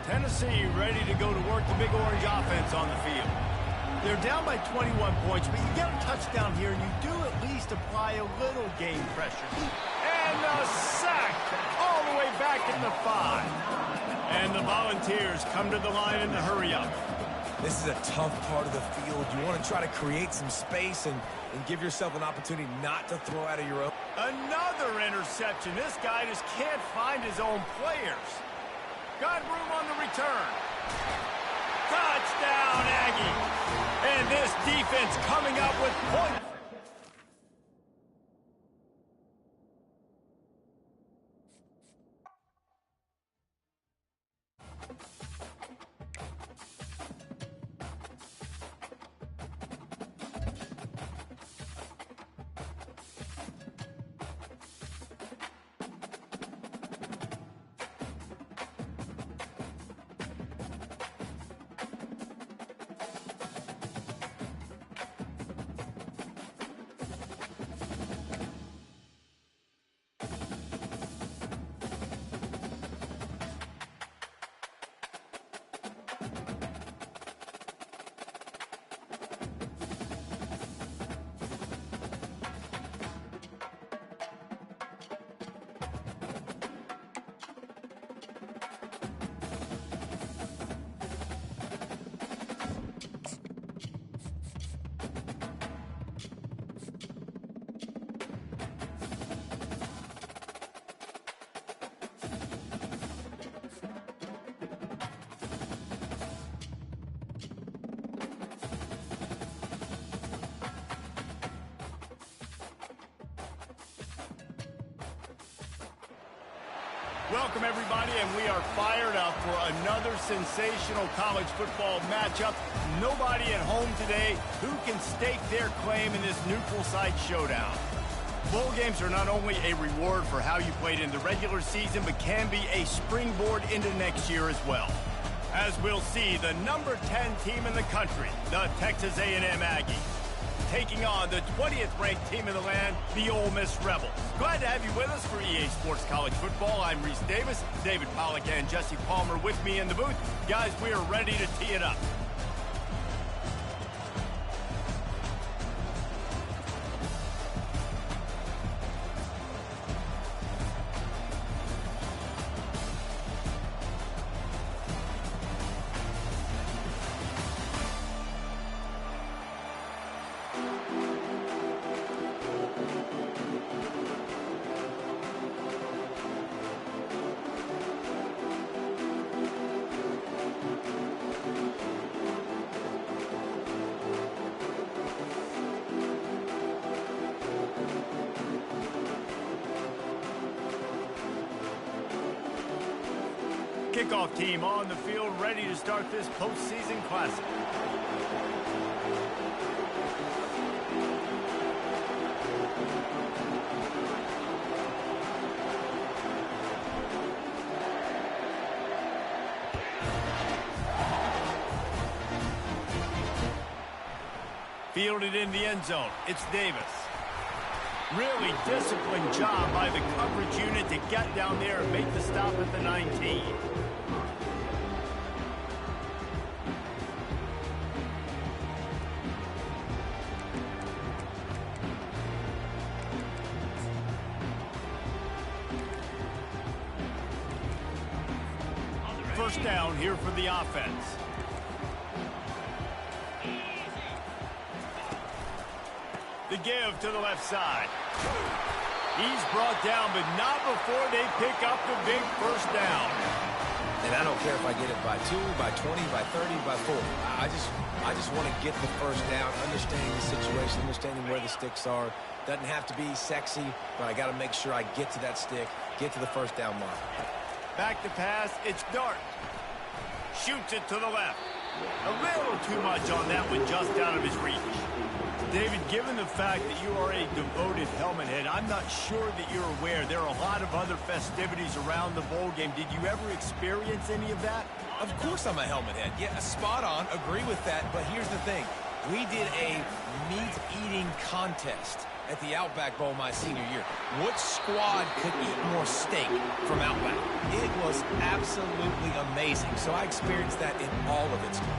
Tennessee ready to go to work the Big Orange offense on the field. They're down by 21 points, but you get a touchdown here, and you do at least apply a little game pressure. And a sack all the way back in the 5. And the Volunteers come to the line in the hurry-up. This is a tough part of the field. You want to try to create some space and give yourself an opportunity not to throw out of your own. Another interception. This guy just can't find his own players. Got room on the return. Touchdown, Aggie. And this defense coming up with points. Welcome, everybody, and we are fired up for another sensational college football matchup. Nobody at home today who can stake their claim in this neutral site showdown. Bowl games are not only a reward for how you played in the regular season, but can be a springboard into next year as well. As we'll see, the number 10 team in the country, the Texas A&M Aggies, taking on the 20th ranked team in the land, the Ole Miss Rebels. Glad to have you with us for EA Sports College Football. I'm Reese Davis, David Pollack and Jesse Palmer with me in the booth. Guys, we are ready to tee it up. kickoff team on the field ready to start this postseason classic. Fielded in the end zone. It's Davis. Really disciplined job by the coverage unit to get down there and make the stop at the 19. First down here for the offense. The give to the left side. He's brought down, but not before they pick up the big first down. And I don't care if I get it by 2, by 20, by 30, by 40. I just want to get the first down, understanding the situation, understanding where the sticks are. Doesn't have to be sexy, but I got to make sure I get to that stick, get to the first down mark. Back to pass, it's Dart. Shoots it to the left. A little too much on that one, just out of his reach. David, given the fact that you are a devoted helmet head, I'm not sure that you're aware there are a lot of other festivities around the bowl game. Did you ever experience any of that? Of course I'm a helmet head. Yeah, spot on. Agree with that. But here's the thing. We did a meat-eating contest at the Outback Bowl my senior year. Which squad could eat more steak from Outback? It was absolutely amazing. So I experienced that in all of its glory.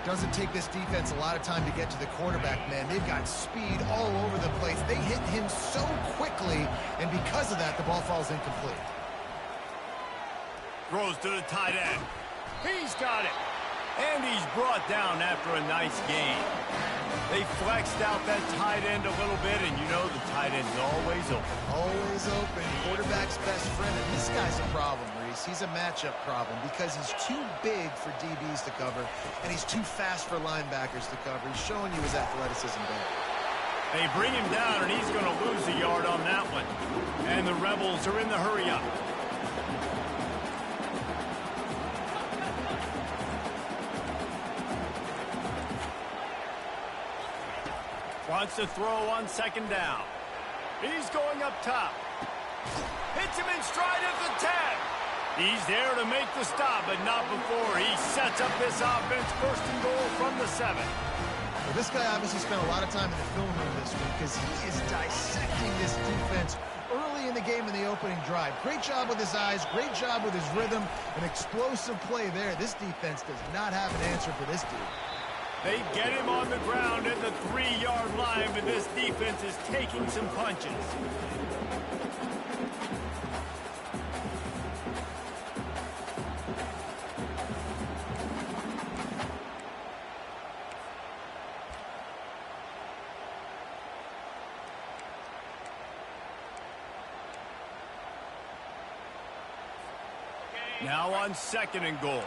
Doesn't take this defense a lot of time to get to the quarterback, man. They've got speed all over the place. They hit him so quickly, and because of that, the ball falls incomplete. Throws to the tight end. He's got it. And he's brought down after a nice gain. They flexed out that tight end a little bit, and you know the tight end's always open. Always open. Quarterback's best friend. And this guy's a problem, Reese. He's a matchup problem because he's too big for DBs to cover, and he's too fast for linebackers to cover. He's showing you his athleticism there. They bring him down, and he's going to lose a yard on that one. And the Rebels are in the hurry-up. Wants to throw on second down. He's going up top. Hits him in stride at the 10. He's there to make the stop, but not before he sets up this offense. First and goal from the 7. Well, this guy obviously spent a lot of time in the film room this week because he is dissecting this defense early in the game in the opening drive. Great job with his eyes, great job with his rhythm, an explosive play there. This defense does not have an answer for this dude. They get him on the ground at the 3-yard line, but this defense is taking some punches. Now on second and goal.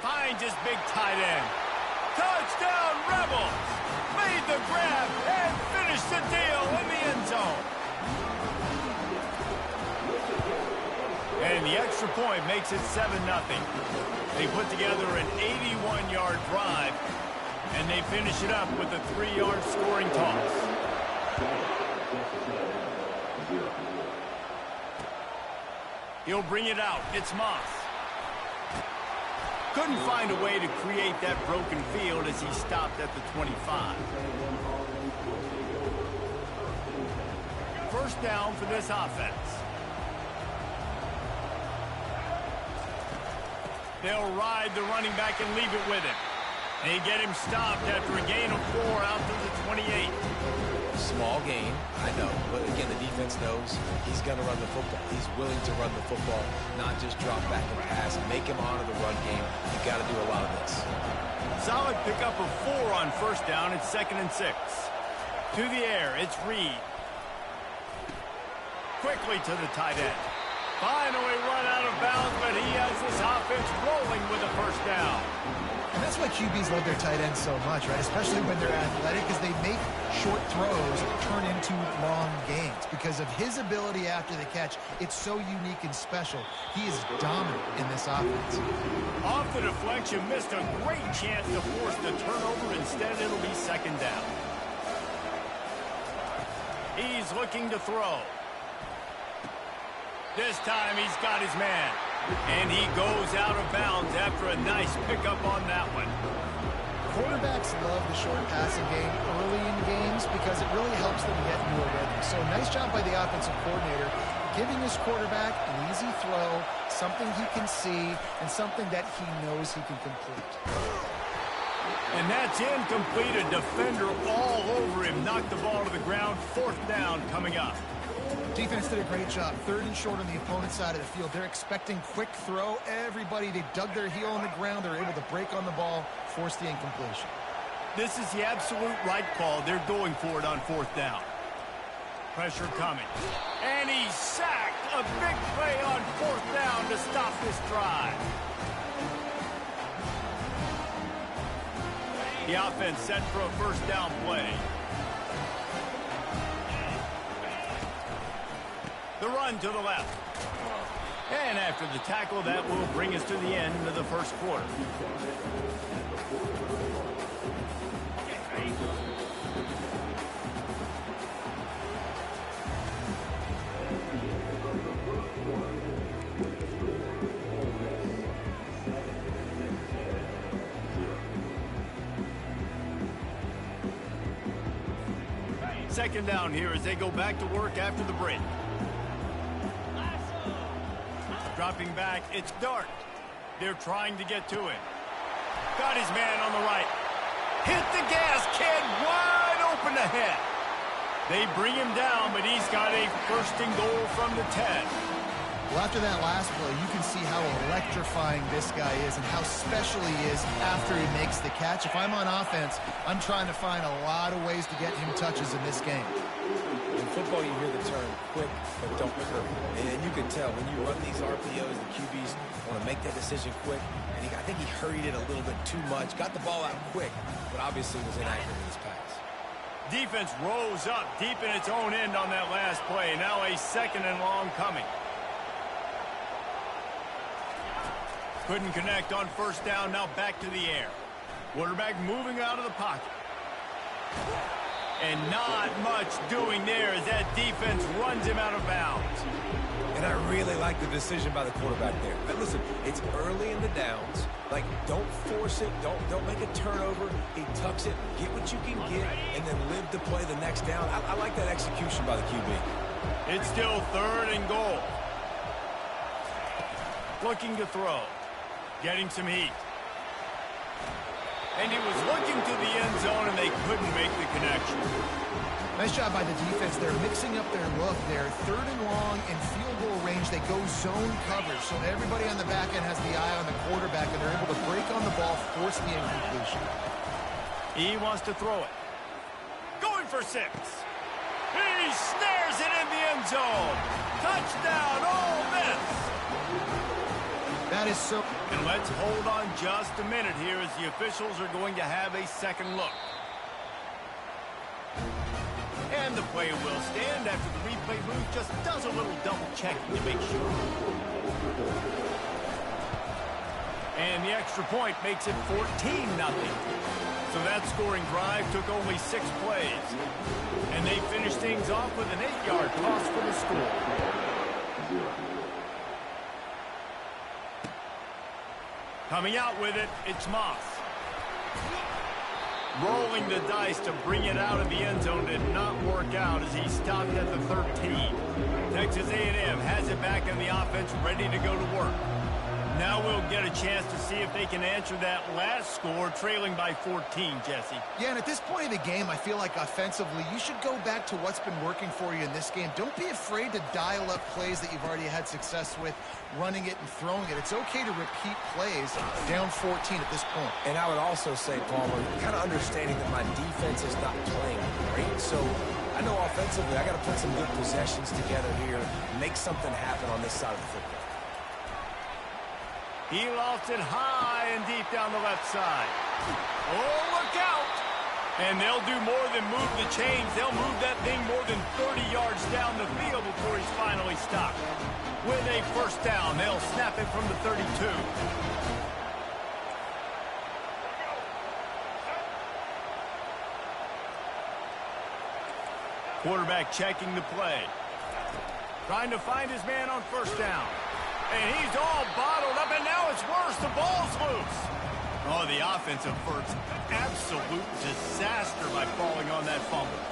Finds his big tight end. Touchdown, Rebels! Made the grab and finished the deal in the end zone. And the extra point makes it 7-0. They put together an 81-yard drive, and they finish it up with a 3-yard scoring toss. He'll bring it out. It's Moss. Couldn't find a way to create that broken field as he stopped at the 25. First down for this offense. They'll ride the running back and leave it with him. They get him stopped after a gain of 4 out to the 28. Small gain, I know, but again, the defense knows he's going to run the football. He's willing to run the football, not just drop back and pass, make him honor the run game. You got to do a lot of this. Solid pickup of 4 on first down. It's 2nd and 6. To the air, it's Reed. Quickly to the tight end. Finally run out of bounds, but he has this offense rolling with a first down. And that's why QBs love their tight ends so much, right? Especially when they're athletic, because they make short throws turn into long gains. Because of his ability after the catch, it's so unique and special. He is dominant in this offense. Off the deflection, missed a great chance to force the turnover. Instead, it'll be second down. He's looking to throw. This time he's got his man. And he goes out of bounds after a nice pickup on that one. Quarterbacks love the short passing game early in games because it really helps them get into a rhythm. So nice job by the offensive coordinator, giving his quarterback an easy throw, something he can see, and something that he knows he can complete. And that's incomplete. A defender all over him. Knocked the ball to the ground. Fourth down coming up. Defense did a great job. Third and short on the opponent's side of the field. They're expecting quick throw. Everybody, they dug their heel on the ground. They're able to break on the ball, force the incompletion. This is the absolute right call. They're going for it on fourth down. Pressure coming. And he's sacked. A big play on fourth down to stop this drive. The offense set for a first down play. The run to the left. And after the tackle, that will bring us to the end of the first quarter. Second down here as they go back to work after the break. Dropping back, it's Dart. They're trying to get to him. Got his man on the right. Hit the gas, kid, wide open ahead. They bring him down, but he's got a first and goal from the 10. Well, after that last play, you can see how electrifying this guy is and how special he is after he makes the catch. If I'm on offense, I'm trying to find a lot of ways to get him touches in this game. In football, you hear the term quick, but don't hurt. And you can tell when you run these RPOs, the QBs want to make that decision quick. And I think he hurried it a little bit too much. Got the ball out quick, but obviously was inaccurate in his pass. Defense rose up deep in its own end on that last play. Now a second and long coming. Couldn't connect on first down. Now back to the air. Quarterback moving out of the pocket. And not much doing there as that defense runs him out of bounds. And I really like the decision by the quarterback there. But listen, it's early in the downs. Like, don't force it. Don't make a turnover. He tucks it, get what you can get, and then live to play the next down. I like that execution by the QB. It's still third and goal. Looking to throw. Getting some heat. And he was looking to the end zone, and they couldn't make the connection. Nice job by the defense. They're mixing up their look. They're third and long in field goal range. They go zone coverage, so everybody on the back end has the eye on the quarterback, and they're able to break on the ball, force the incompletion. He wants to throw it. Going for 6. He snares it in the end zone. Touchdown, Ole Miss. That is so... And let's hold on just a minute here as the officials are going to have a second look. And the play will stand after the replay booth just does a little double checking to make sure. And the extra point makes it 14-0. So that scoring drive took only 6 plays. And they finished things off with an 8-yard toss for the score. Coming out with it, it's Moss. Rolling the dice to bring it out of the end zone did not work out as he stopped at the 13. Texas A&M has it back in the offense, ready to go to work. Now we'll get a chance to see if they can answer that last score, trailing by 14, Jesse. Yeah, and at this point of the game, I feel like offensively, you should go back to what's been working for you in this game. Don't be afraid to dial up plays that you've already had success with, running it and throwing it. It's okay to repeat plays down 14 at this point. And I would also say, Palmer, kind of understanding that my defense is not playing great, so I know offensively I got to put some good possessions together here, make something happen on this side of the football. He lofts it high and deep down the left side. Oh, look out! And they'll do more than move the chains. They'll move that thing more than 30 yards down the field before he's finally stopped. With a first down, they'll snap it from the 32. Quarterback checking the play. Trying to find his man on first down. And he's all bottled up, and now it's worse. The ball's loose. Oh, the offense averts absolute disaster by falling on that fumble.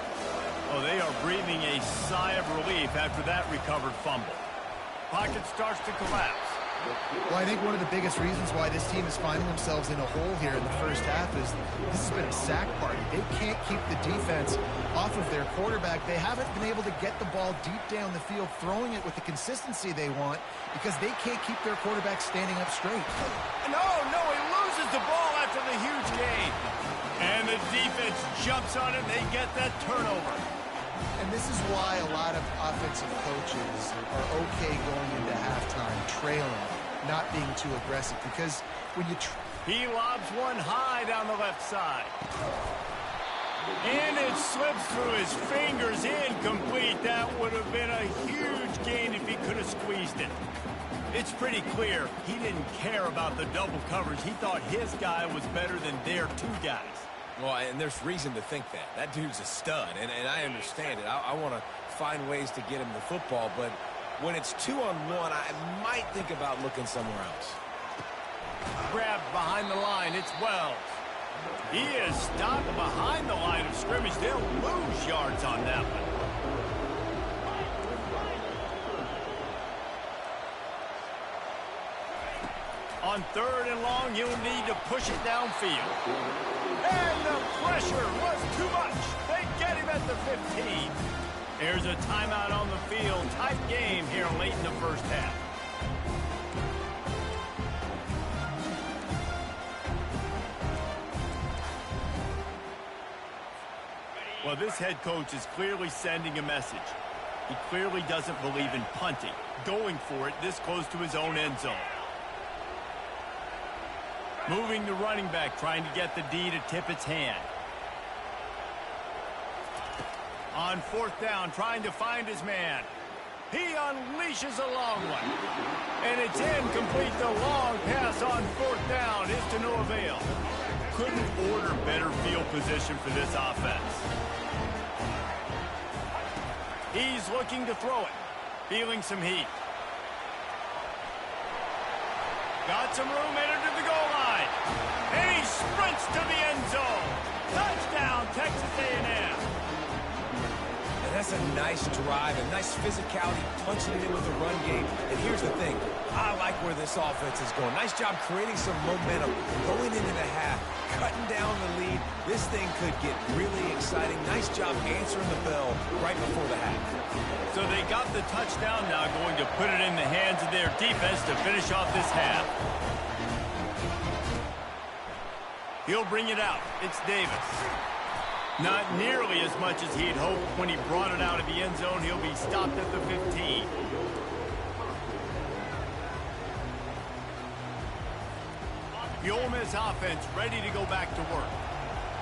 Oh, they are breathing a sigh of relief after that recovered fumble. Pocket starts to collapse. Well, I think one of the biggest reasons why this team is finding themselves in a hole here in the first half is this has been a sack party. They can't keep the defense off of their quarterback. They haven't been able to get the ball deep down the field, throwing it with the consistency they want because they can't keep their quarterback standing up straight. No, he loses the ball after the huge gain. And the defense jumps on it. They get that turnover. And this is why a lot of offensive coaches are okay going into halftime trailing, not being too aggressive, because when you... He lobs one high down the left side. And it slips through his fingers, incomplete. That would have been a huge gain if he could have squeezed it. It's pretty clear he didn't care about the double coverage. He thought his guy was better than their two guys. Well, and there's reason to think that. That dude's a stud, and I understand it. I want to find ways to get him the football, but when it's 2-on-1, I might think about looking somewhere else. Grabbed behind the line, it's Wells. He is stopped behind the line of scrimmage. They'll lose yards on that one. On 3rd and long, you'll need to push it downfield. And the pressure was too much. They get him at the 15. There's a timeout on the field. Tight game here late in the first half. Well, this head coach is clearly sending a message. He clearly doesn't believe in punting, going for it this close to his own end zone. Moving the running back, trying to get the D to tip its hand. On 4th down, trying to find his man. He unleashes a long one. And it's incomplete. The long pass on 4th down is to no avail. Couldn't order better field position for this offense. He's looking to throw it. Feeling some heat. Got some room, entered to the goal line. And he sprints to the end zone. Touchdown, Texas A&M. And that's a nice drive, a nice physicality, punching it in with the run game. And here's the thing. I like where this offense is going. Nice job creating some momentum, going into the half, cutting down the lead. This thing could get really exciting. Nice job answering the bell right before the half. So they got the touchdown, now going to put it in the hands of their defense to finish off this half. He'll bring it out. It's Davis. Not nearly as much as he had hoped when he brought it out of the end zone. He'll be stopped at the 15. The Ole Miss offense ready to go back to work.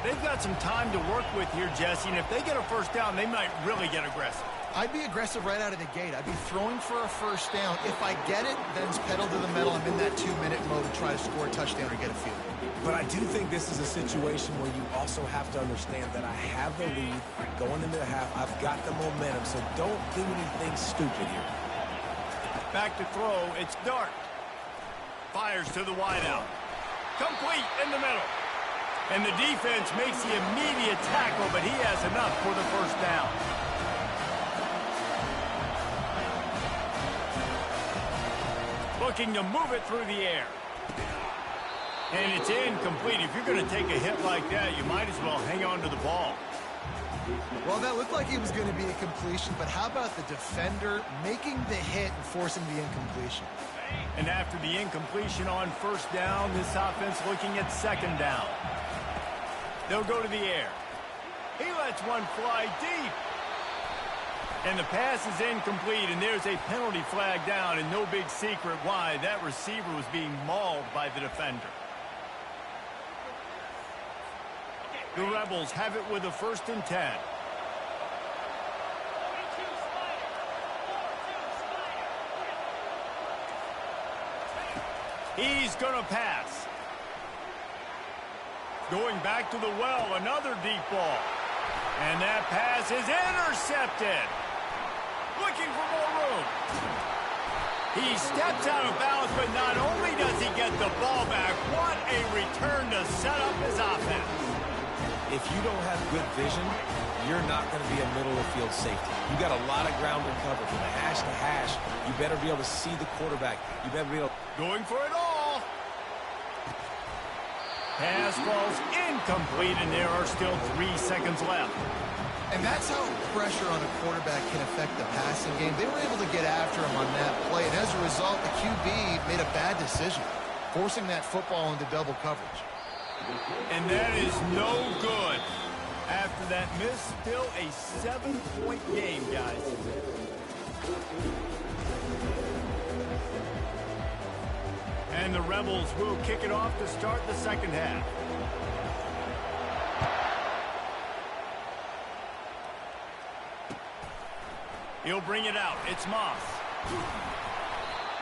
They've got some time to work with here, Jesse, and if they get a first down, they might really get aggressive. I'd be aggressive right out of the gate. I'd be throwing for a first down. If I get it, then it's pedal to the metal. I'm in that 2-minute mode to try to score a touchdown or get a field. But I do think this is a situation where you also have to understand that I have the lead going into the half. I've got the momentum, so don't do anything stupid here. Back to throw, it's Dart. Fires to the wideout. Complete in the middle. And the defense makes the immediate tackle, but he has enough for the first down. Looking to move it through the air. And it's incomplete. If you're going to take a hit like that, you might as well hang on to the ball. Well, that looked like it was going to be a completion, but how about the defender making the hit and forcing the incompletion? And after the incompletion on first down, this offense looking at second down. They'll go to the air. He lets one fly deep. And the pass is incomplete, and there's a penalty flag down, and no big secret why. That receiver was being mauled by the defender. The Rebels have it with a 1st and 10. He's going to pass. Going back to the well, another deep ball. And that pass is intercepted. Looking for more room. He steps out of bounds, but not only does he get the ball back, what a return to set up his offense. If you don't have good vision, you're not going to be a middle-of-the-field safety. You got a lot of ground to cover from hash to hash. You better be able to see the quarterback. You better be able. Going for it all. Pass falls incomplete, and there are still 3 seconds left. And that's how pressure on a quarterback can affect the passing game. They were able to get after him on that play, and as a result, the QB made a bad decision, forcing that football into double coverage. And that is no good. After that miss, still a 7-point game, guys. And the Rebels will kick it off to start the second half. He'll bring it out. It's Moss.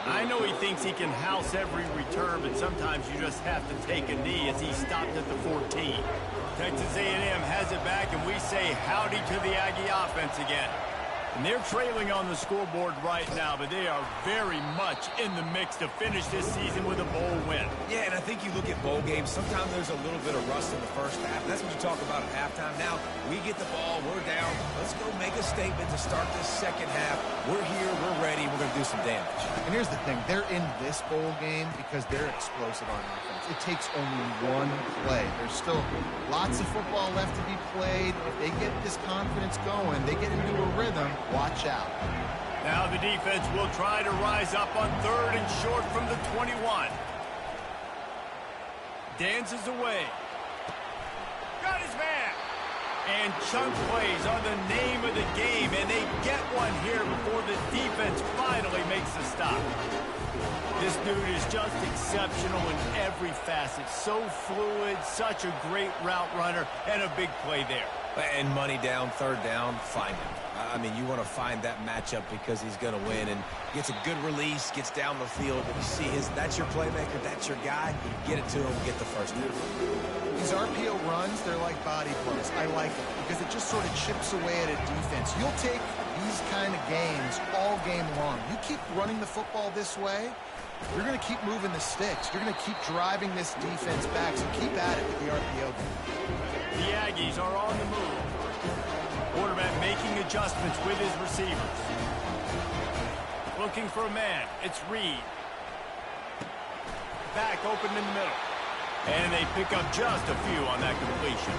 I know he thinks he can house every return, but sometimes you just have to take a knee as he stopped at the 14. Texas A&M has it back, and we say howdy to the Aggie offense again. And they're trailing on the scoreboard right now, but they are very much in the mix to finish this season with a bowl win. Yeah, and I think you look at bowl games, sometimes there's a little bit of rust in the first half. That's what you talk about at halftime. Now, we get the ball, we're down. Let's go make a statement to start this second half. We're here, we're ready, we're going to do some damage. And here's the thing. They're in this bowl game because they're explosive on offense. It takes only one play. There's still lots of football left to be played. If they get this confidence going, they get into a rhythm, watch out. Now the defense will try to rise up on 3rd and short from the 21. Dances away. Got his man. And chunk plays are the name of the game, and they get one here before the defense finally makes a stop. This dude is just exceptional in every facet. So fluid, such a great route runner, and a big play there. And money down, 3rd down, find him. I mean, you want to find that matchup because he's going to win and gets a good release, gets down the field. And you see that's your playmaker, that's your guy. Get it to him, get the first down. These RPO runs, they're like body blows. I like it because it just sort of chips away at a defense. You'll take these kind of games all game long. You keep running the football this way, you're going to keep moving the sticks. You're going to keep driving this defense back, so keep at it with the RPO game. The Aggies are on the move. Quarterback making adjustments with his receivers. Looking for a man. It's Reed. Back open in the middle. And they pick up just a few on that completion.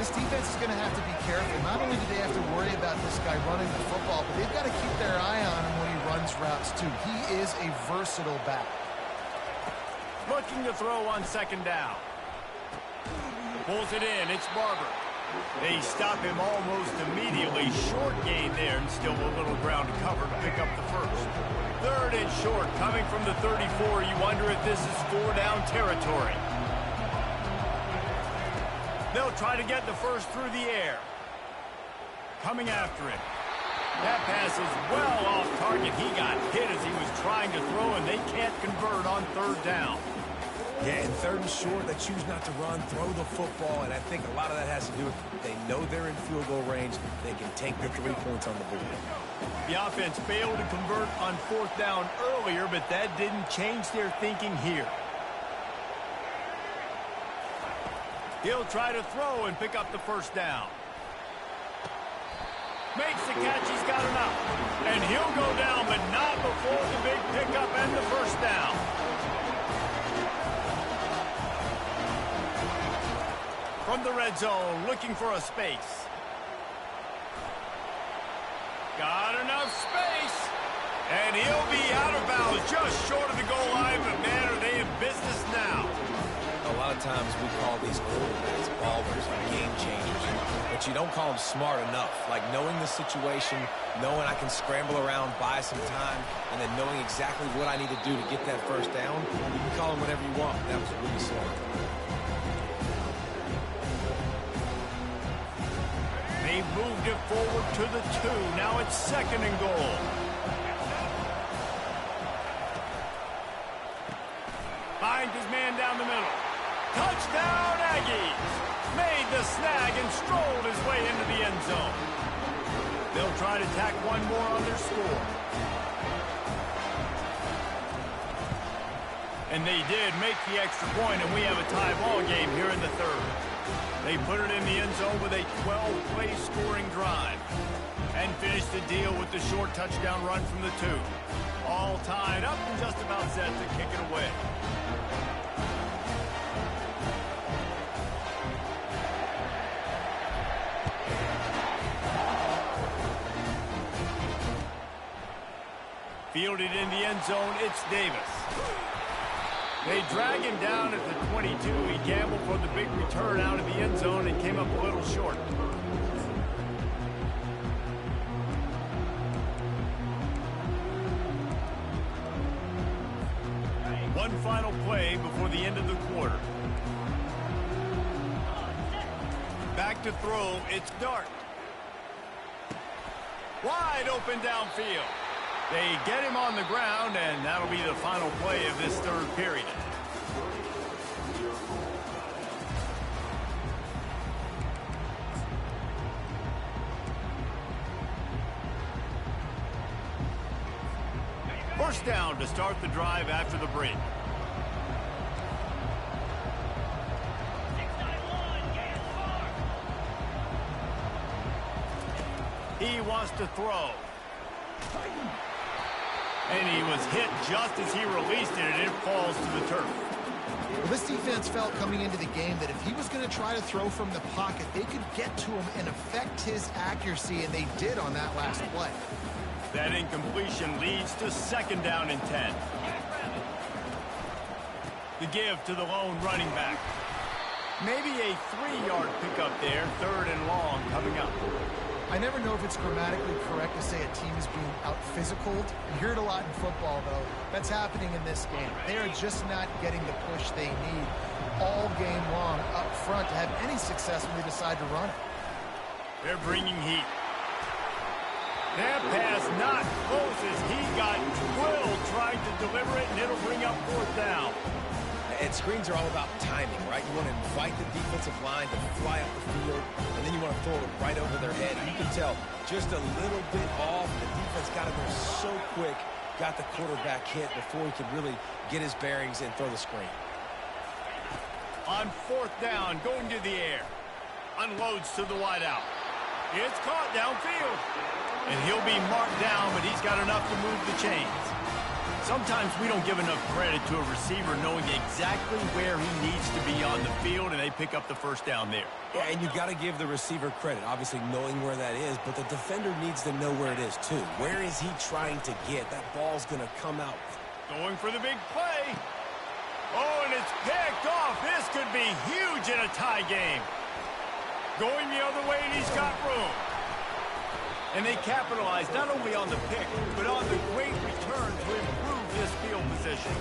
This defense is going to have to be careful. Not only do they have to worry about this guy running the football, but they've got to keep their eye on him when he runs routes too. He is a versatile back. Looking to throw on 2nd down. Pulls it in. It's Barber. They stop him almost immediately. Short gain there, and still a little ground to cover to pick up the first. 3rd and short, coming from the 34. You wonder if this is 4-down territory. They'll try to get the first through the air. Coming after it. That pass is well off target. He got hit as he was trying to throw, and they can't convert on 3rd down. Yeah, and 3rd and short, they choose not to run, throw the football, and I think a lot of that has to do with they know they're in field goal range. They can take the 3 points on the board. The offense failed to convert on 4th down earlier, but that didn't change their thinking here. He'll try to throw and pick up the first down. Makes the catch, he's got enough. And he'll go down, but not before the big pickup and the first down. From the red zone, looking for a space. Got enough space. And he'll be out of bounds just short of the goal line, but man, are they in business now. A lot of of times we call these quarterbacks ballers or game changers, but you don't call them smart enough. Like knowing the situation, knowing I can scramble around, buy some time, and then knowing exactly what I need to do to get that first down. You can call them whatever you want, but that was really smart. They moved it forward to the 2. Now it's 2nd and goal. Finds his man down the middle. Touchdown, Aggies! Made the snag and strolled his way into the end zone. They'll try to tack one more on their score. And they did make the extra point, and we have a tie ball game here in the 3rd. They put it in the end zone with a 12-play scoring drive and finished the deal with the short touchdown run from the 2. All tied up and just about set to kick it away. Fielded in the end zone, it's Davis. They drag him down at the 22. He gambled for the big return out of the end zone and came up a little short. One final play before the end of the quarter. Back to throw, it's Dart. Wide open downfield. They get him on the ground, and that'll be the final play of this 3rd period. First down to start the drive after the break. He wants to throw. And he was hit just as he released it, and it falls to the turf. Well, this defense felt coming into the game that if he was going to try to throw from the pocket, they could get to him and affect his accuracy, and they did on that last play. That incompletion leads to 2nd down and 10. The give to the lone running back. Maybe a 3-yard pickup there, 3rd and long coming up. I never know if it's grammatically correct to say a team is being out-physicaled. You hear it a lot in football, though. That's happening in this game. They are just not getting the push they need all game long up front to have any success when they decide to run it. They're bringing heat. That pass not close as he got drilled trying to deliver it, and it'll bring up 4th down. And screens are all about timing, right? You want to invite the defensive line to fly up the field, and then you want to throw it right over their head. And you can tell just a little bit off. The defense got in there so quick, got the quarterback hit before he could really get his bearings and throw the screen. On 4th down, going to the air. Unloads to the wideout. It's caught downfield. And he'll be marked down, but he's got enough to move the chains. Sometimes we don't give enough credit to a receiver knowing exactly where he needs to be on the field, and they pick up the 1st down there. Yeah, and you've got to give the receiver credit, obviously knowing where that is, but the defender needs to know where it is too. Where is he trying to get? That ball's going to come out. Going for the big play. Oh, and it's picked off. This could be huge in a tie game. Going the other way, and he's got room. And they capitalize not only on the pick, but on the great return to improve this field position.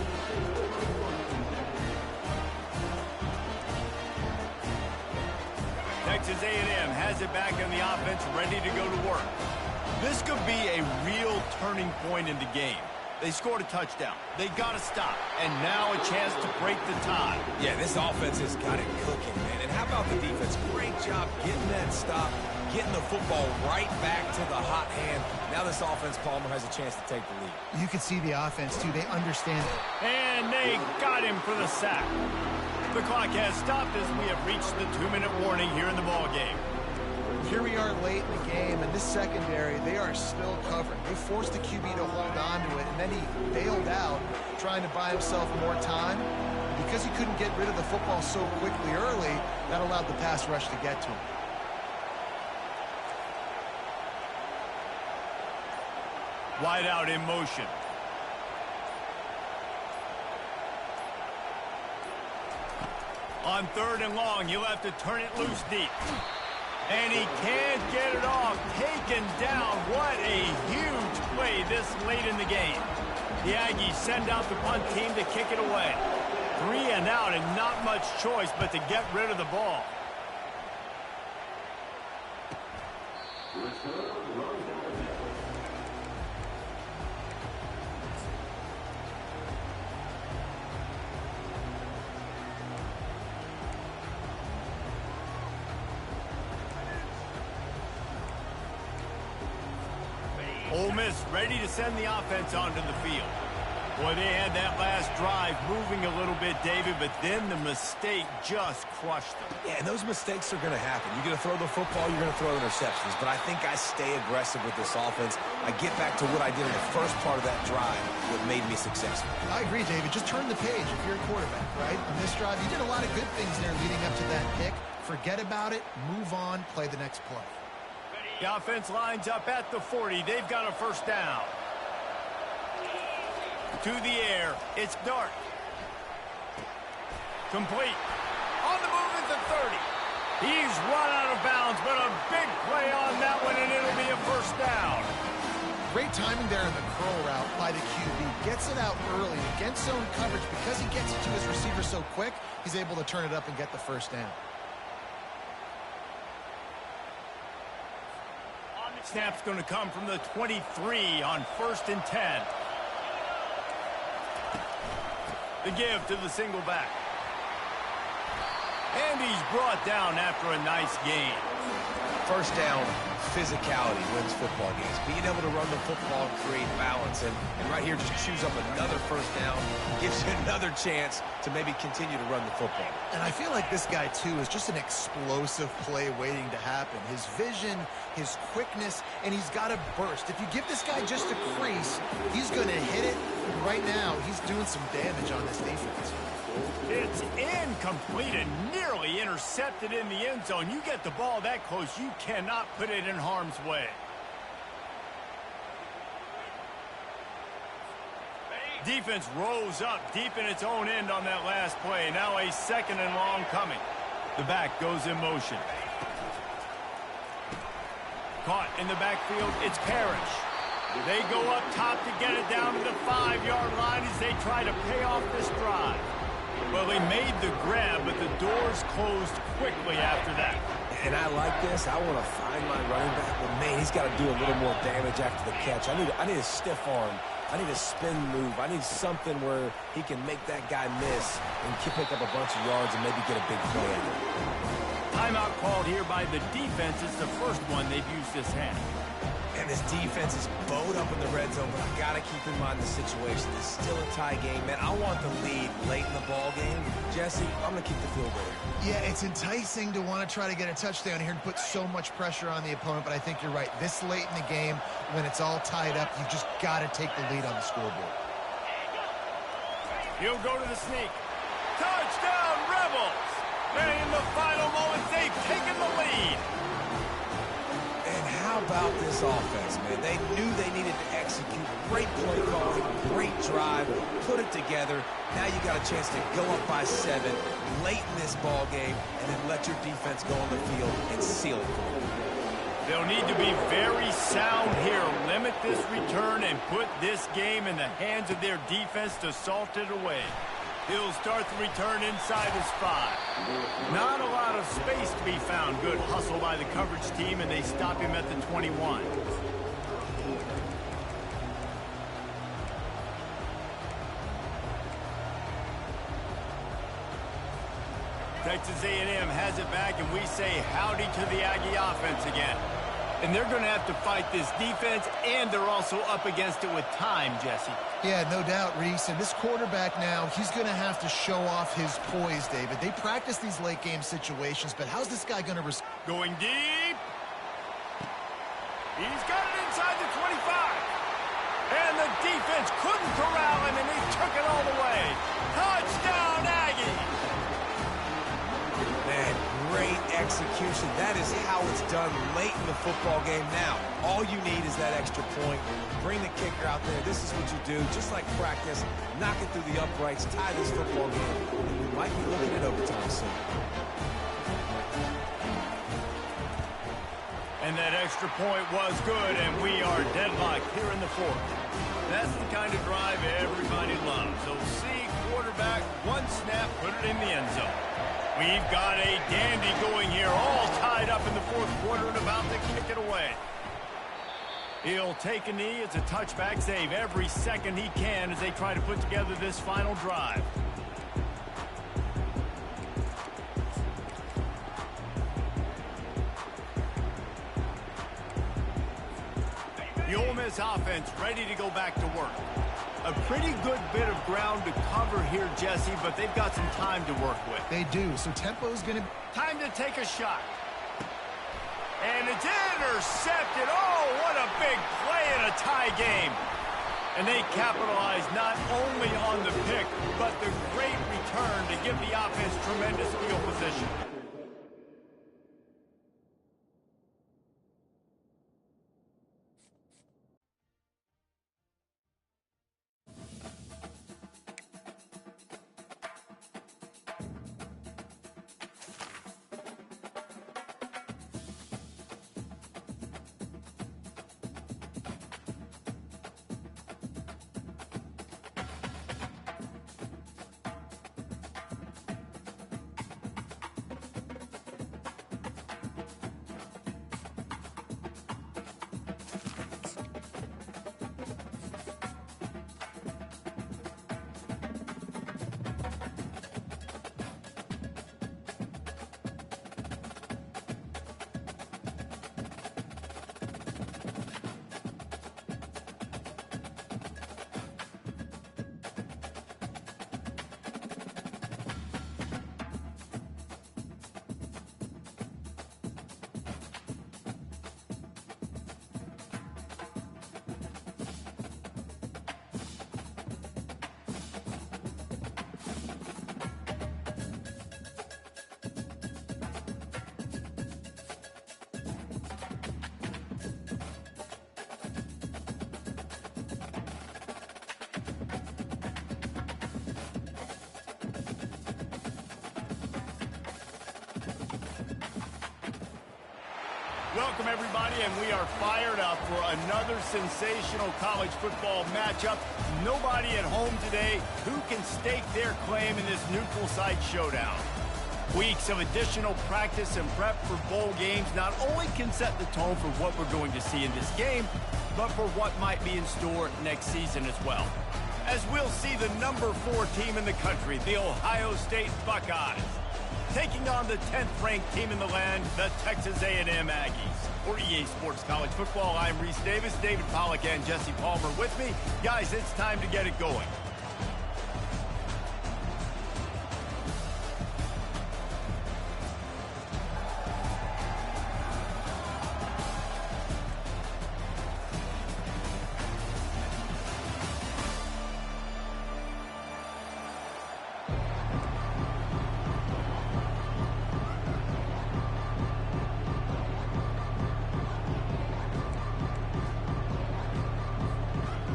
Texas A&M has it back in the offense, ready to go to work. This could be a real turning point in the game. They scored a touchdown. They got to stop. And now a chance to break the tie. Yeah, this offense has got it cooking, man. And how about the defense? Great job getting that stop, getting the football right back to the hot hand. Now this offense, Palmer, has a chance to take the lead. You can see the offense, too. They understand it. And they got him for the sack. The clock has stopped as we have reached the 2-minute warning here in the ballgame. Here we are late in the game, and this secondary, they are still covering. They forced the QB to hold on to it, and then he bailed out, trying to buy himself more time. Because he couldn't get rid of the football so quickly early, that allowed the pass rush to get to him. Wide out in motion. On 3rd and long, he'll have to turn it loose deep. And he can't get it off. Taken down. What a huge play this late in the game. The Aggies send out the punt team to kick it away. 3 and out and not much choice but to get rid of the ball. Ole Miss ready to send the offense onto the field. Boy, they had that last drive moving a little bit, David, but then the mistake just crushed them. Yeah, and those mistakes are going to happen. You're going to throw the football, you're going to throw interceptions. But I think I stay aggressive with this offense. I get back to what I did in the first part of that drive, what made me successful. I agree, David. Just turn the page if you're a quarterback, right? On this drive, you did a lot of good things there leading up to that pick. Forget about it, move on, play the next play. The offense lines up at the 40. They've got a first down. To the air. It's Dart. Complete. On the move at the 30. He's run out of bounds, but a big play on that one, and it'll be a first down. Great timing there in the curl route by the QB. Gets it out early against zone coverage. Because he gets it to his receiver so quick, he's able to turn it up and get the first down. Snap's going to come from the 23 on 1st and 10. The give to the single back. And he's brought down after a nice gain. First down, physicality wins football games. Being able to run the football and create balance. And right here, just chews up another first down. Gives you another chance to maybe continue to run the football. And I feel like this guy, too, is just an explosive play waiting to happen. His vision, his quickness, and he's got a burst. If you give this guy just a crease, he's going to hit it. Right now, he's doing some damage on this defense. It's incomplete and nearly intercepted in the end zone. You get the ball that close, you cannot put it in harm's way. Defense rose up deep in its own end on that last play. Now a 2nd and long coming. The back goes in motion. Caught in the backfield, it's Parrish. They go up top to get it down to the 5-yard line as they try to pay off this drive. Well, he made the grab, but the doors closed quickly after that. And I like this. I want to find my running back, but man, he's got to do a little more damage after the catch. I need a stiff arm. I need a spin move. I need something where he can make that guy miss and pick up a bunch of yards and maybe get a big play out of it. Timeout called here by the defense. It's the first one they've used this half. And this defense is bowed up in the red zone, but I got to keep in mind the situation. It's still a tie game, man. I want the lead late in the ball game. Jesse, I'm going to keep the field goal. Yeah, it's enticing to want to try to get a touchdown here and put so much pressure on the opponent, but I think you're right. This late in the game, when it's all tied up, you've just got to take the lead on the scoreboard. He'll go to the sneak. Touchdown, Rebels! And in the final moments, they've taken the lead. And how about this offense, man? They knew they needed to execute. Great play calling, great drive, put it together. Now you got a chance to go up by 7 late in this ball game and then let your defense go on the field and seal it for them. They'll need to be very sound here. Limit this return and put this game in the hands of their defense to salt it away. He'll start the return inside his 5. Not a lot of space to be found. Good hustle by the coverage team, and they stop him at the 21. Texas A&M has it back, and we say howdy to the Aggie offense again. And they're going to have to fight this defense, and they're also up against it with time, Jesse. Yeah, no doubt, Reese. And this quarterback now, he's going to have to show off his poise, David. They practice these late-game situations, but how's this guy going to respond? Going deep. He's got it inside the 25. And the defense couldn't corral him, and he took it all the way. Touchdown, Aggie! Man, great execution. That is how it's done late in the football game. Now, all you need is that extra point. Bring the kicker out there. This is what you do. Just like practice, knock it through the uprights, tie this football game. We might be looking at overtime soon. And that extra point was good, and we are deadlocked here in the fourth. That's the kind of drive everybody loves. So see quarterback, one snap, put it in the end zone. We've got a dandy going here, all tied up in the fourth quarter and about to kick it away. He'll take a knee. It's a touchback save every second he can as they try to put together this final drive. The Ole Miss offense ready to go back to work. A pretty good bit of ground to cover here, Jesse, but they've got some time to work with. They do, so tempo's going to... Time to take a shot. And it's intercepted. Oh, what a big play in a tie game. And they capitalize not only on the pick, but the great return to give the offense tremendous field position. Welcome, everybody, and we are fired up for another sensational college football matchup. Nobody at home today who can stake their claim in this neutral site showdown. Weeks of additional practice and prep for bowl games not only can set the tone for what we're going to see in this game, but for what might be in store next season as well. As we'll see the number 4 team in the country, the Ohio State Buckeyes, taking on the 10th-ranked team in the land, the Texas A&M Aggies. For EA Sports College Football, I'm Reese Davis, David Pollack, and Jesse Palmer with me. Guys, it's time to get it going.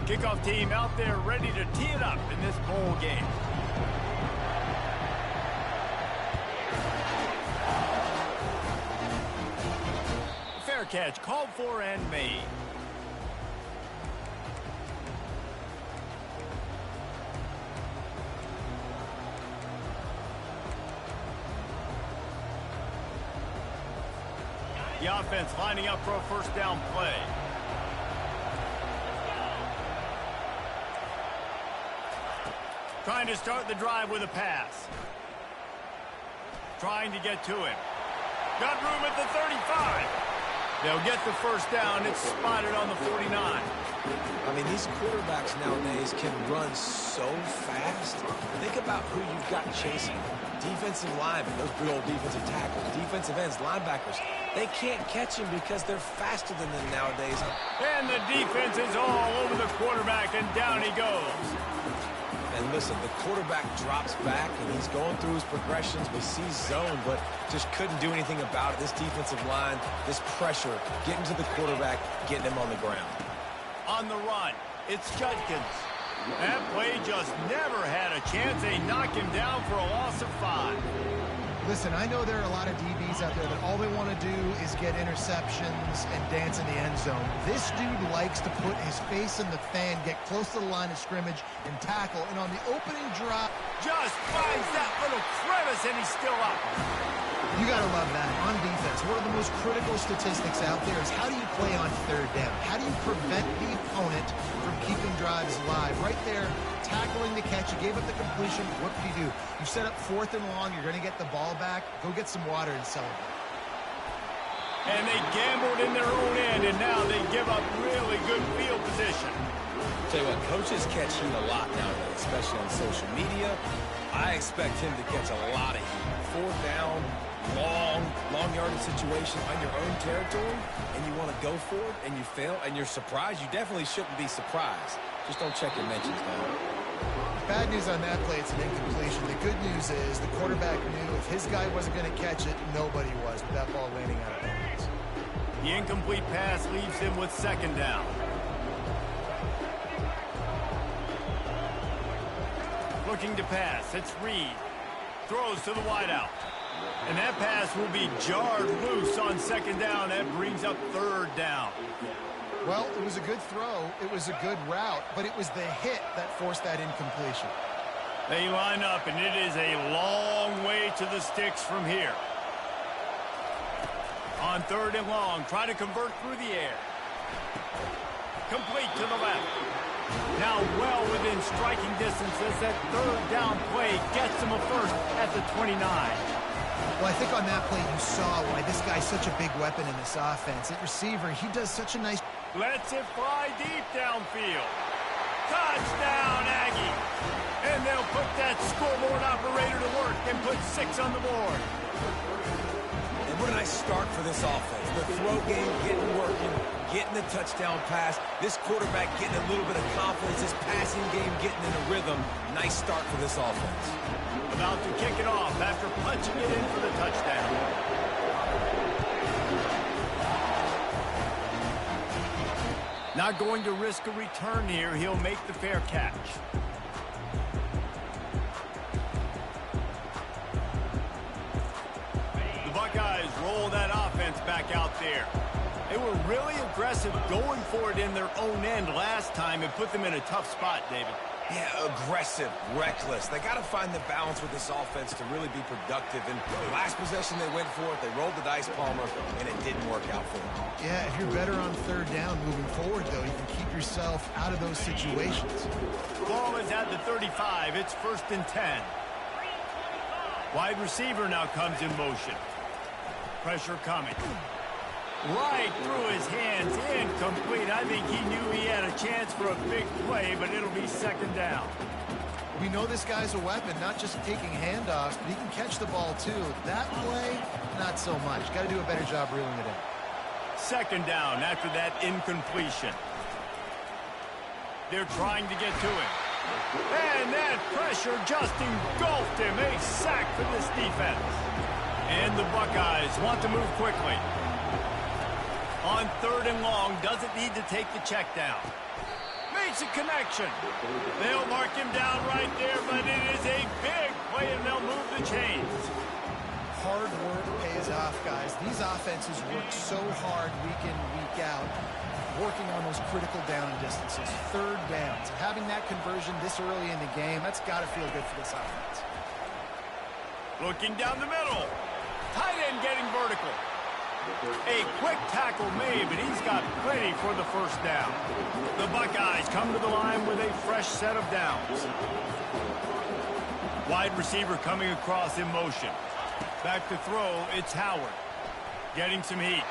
Kickoff team out there ready to tee it up in this bowl game. Fair catch called for and made. The offense lining up for a first down play. Trying to start the drive with a pass. Trying to get to him. Got room at the 35. They'll get the first down. It's spotted on the 49. I mean, these quarterbacks nowadays can run so fast. Think about who you've got chasing. Defensive linemen, those big old defensive tackles, defensive ends, linebackers. They can't catch him because they're faster than them nowadays. And the defense is all over the quarterback, and down he goes. And And listen, the quarterback drops back, and he's going through his progressions. We see zone, but just couldn't do anything about it. This defensive line, this pressure, getting to the quarterback, getting him on the ground. On the run, it's Judkins. That play just never had a chance. They knock him down for a loss of 5. Listen, I know there are a lot of DBs out there that all they want to do is get interceptions and dance in the end zone. This dude likes to put his face in the fan, get close to the line of scrimmage, and tackle. And on the opening drop, just finds that little crevice, and he's still up. You got to love that. On defense, one of the most critical statistics out there is how do you play on third down? How do you prevent the opponent from keeping drives alive? Right there, tackling the catch. You gave up the completion. What do? You set up 4th and long. You're going to get the ball back. Go get some water and celebrate. And they gambled in their own end, and now they give up really good field position. Tell you what, coaches catch heat a lot nowadays, especially on social media. I expect him to catch a lot of heat. 4th down, long yardage situation on your own territory, and you want to go for it, and you fail, and you're surprised. You definitely shouldn't be surprised. Just don't check your mentions down. Bad news on that play, it's an incompletion. The good news is the quarterback knew if his guy wasn't going to catch it, nobody was with that ball landing out of bounds. The incomplete pass leaves him with 2nd down. Looking to pass, it's Reed. Throws to the wideout. And that pass will be jarred loose on 2nd down. That brings up 3rd down. Well, it was a good throw. It was a good route, but it was the hit that forced that incompletion. They line up, and it is a long way to the sticks from here. On 3rd and long, try to convert through the air. Complete to the left. Now well within striking distance as that 3rd down play gets him a first at the 29. Well, I think on that play you saw why this guy's such a big weapon in this offense. At receiver, he does such a nice... Lets it fly deep downfield. Touchdown, Aggie. And they'll put that scoreboard operator to work and put 6 on the board. And what a nice start for this offense. The throw game getting working, getting the touchdown pass. This quarterback getting a little bit of confidence. This passing game getting in a rhythm. Nice start for this offense. About to kick it off after punching it in for the touchdown. Not going to risk a return here. He'll make the fair catch. The Buckeyes roll that offense back out there. They were really aggressive going for it in their own end last time and put them in a tough spot, David. Yeah, aggressive, reckless. They got to find the balance with this offense to really be productive. And last possession they went for it. They rolled the dice, Palmer, and it didn't work out for them. Yeah, if you're better on 3rd down moving forward, though, you can keep yourself out of those situations. Ball is at the 35. It's 1st and 10. Wide receiver now comes in motion. Pressure coming. Right through his hands, incomplete. I think he knew he had a chance for a big play, but it'll be 2nd down. We know this guy's a weapon, not just taking handoffs, but he can catch the ball too. That play, not so much. Got to do a better job reeling it in. 2nd down after that incompletion. They're trying to get to him. And that pressure just engulfed him. A sack for this defense. And the Buckeyes want to move quickly. On 3rd and long, doesn't need to take the check down. Makes a connection. They'll mark him down right there, but it is a big play, and they'll move the chains. Hard work pays off, guys. These offenses work so hard week in, week out, working on those critical down distances, 3rd downs. And having that conversion this early in the game, that's got to feel good for this offense. Looking down the middle. Tight end getting vertical. A quick tackle made, but he's got plenty for the 1st down. The Buckeyes come to the line with a fresh set of downs. Wide receiver coming across in motion. Back to throw, it's Howard. Getting some heat.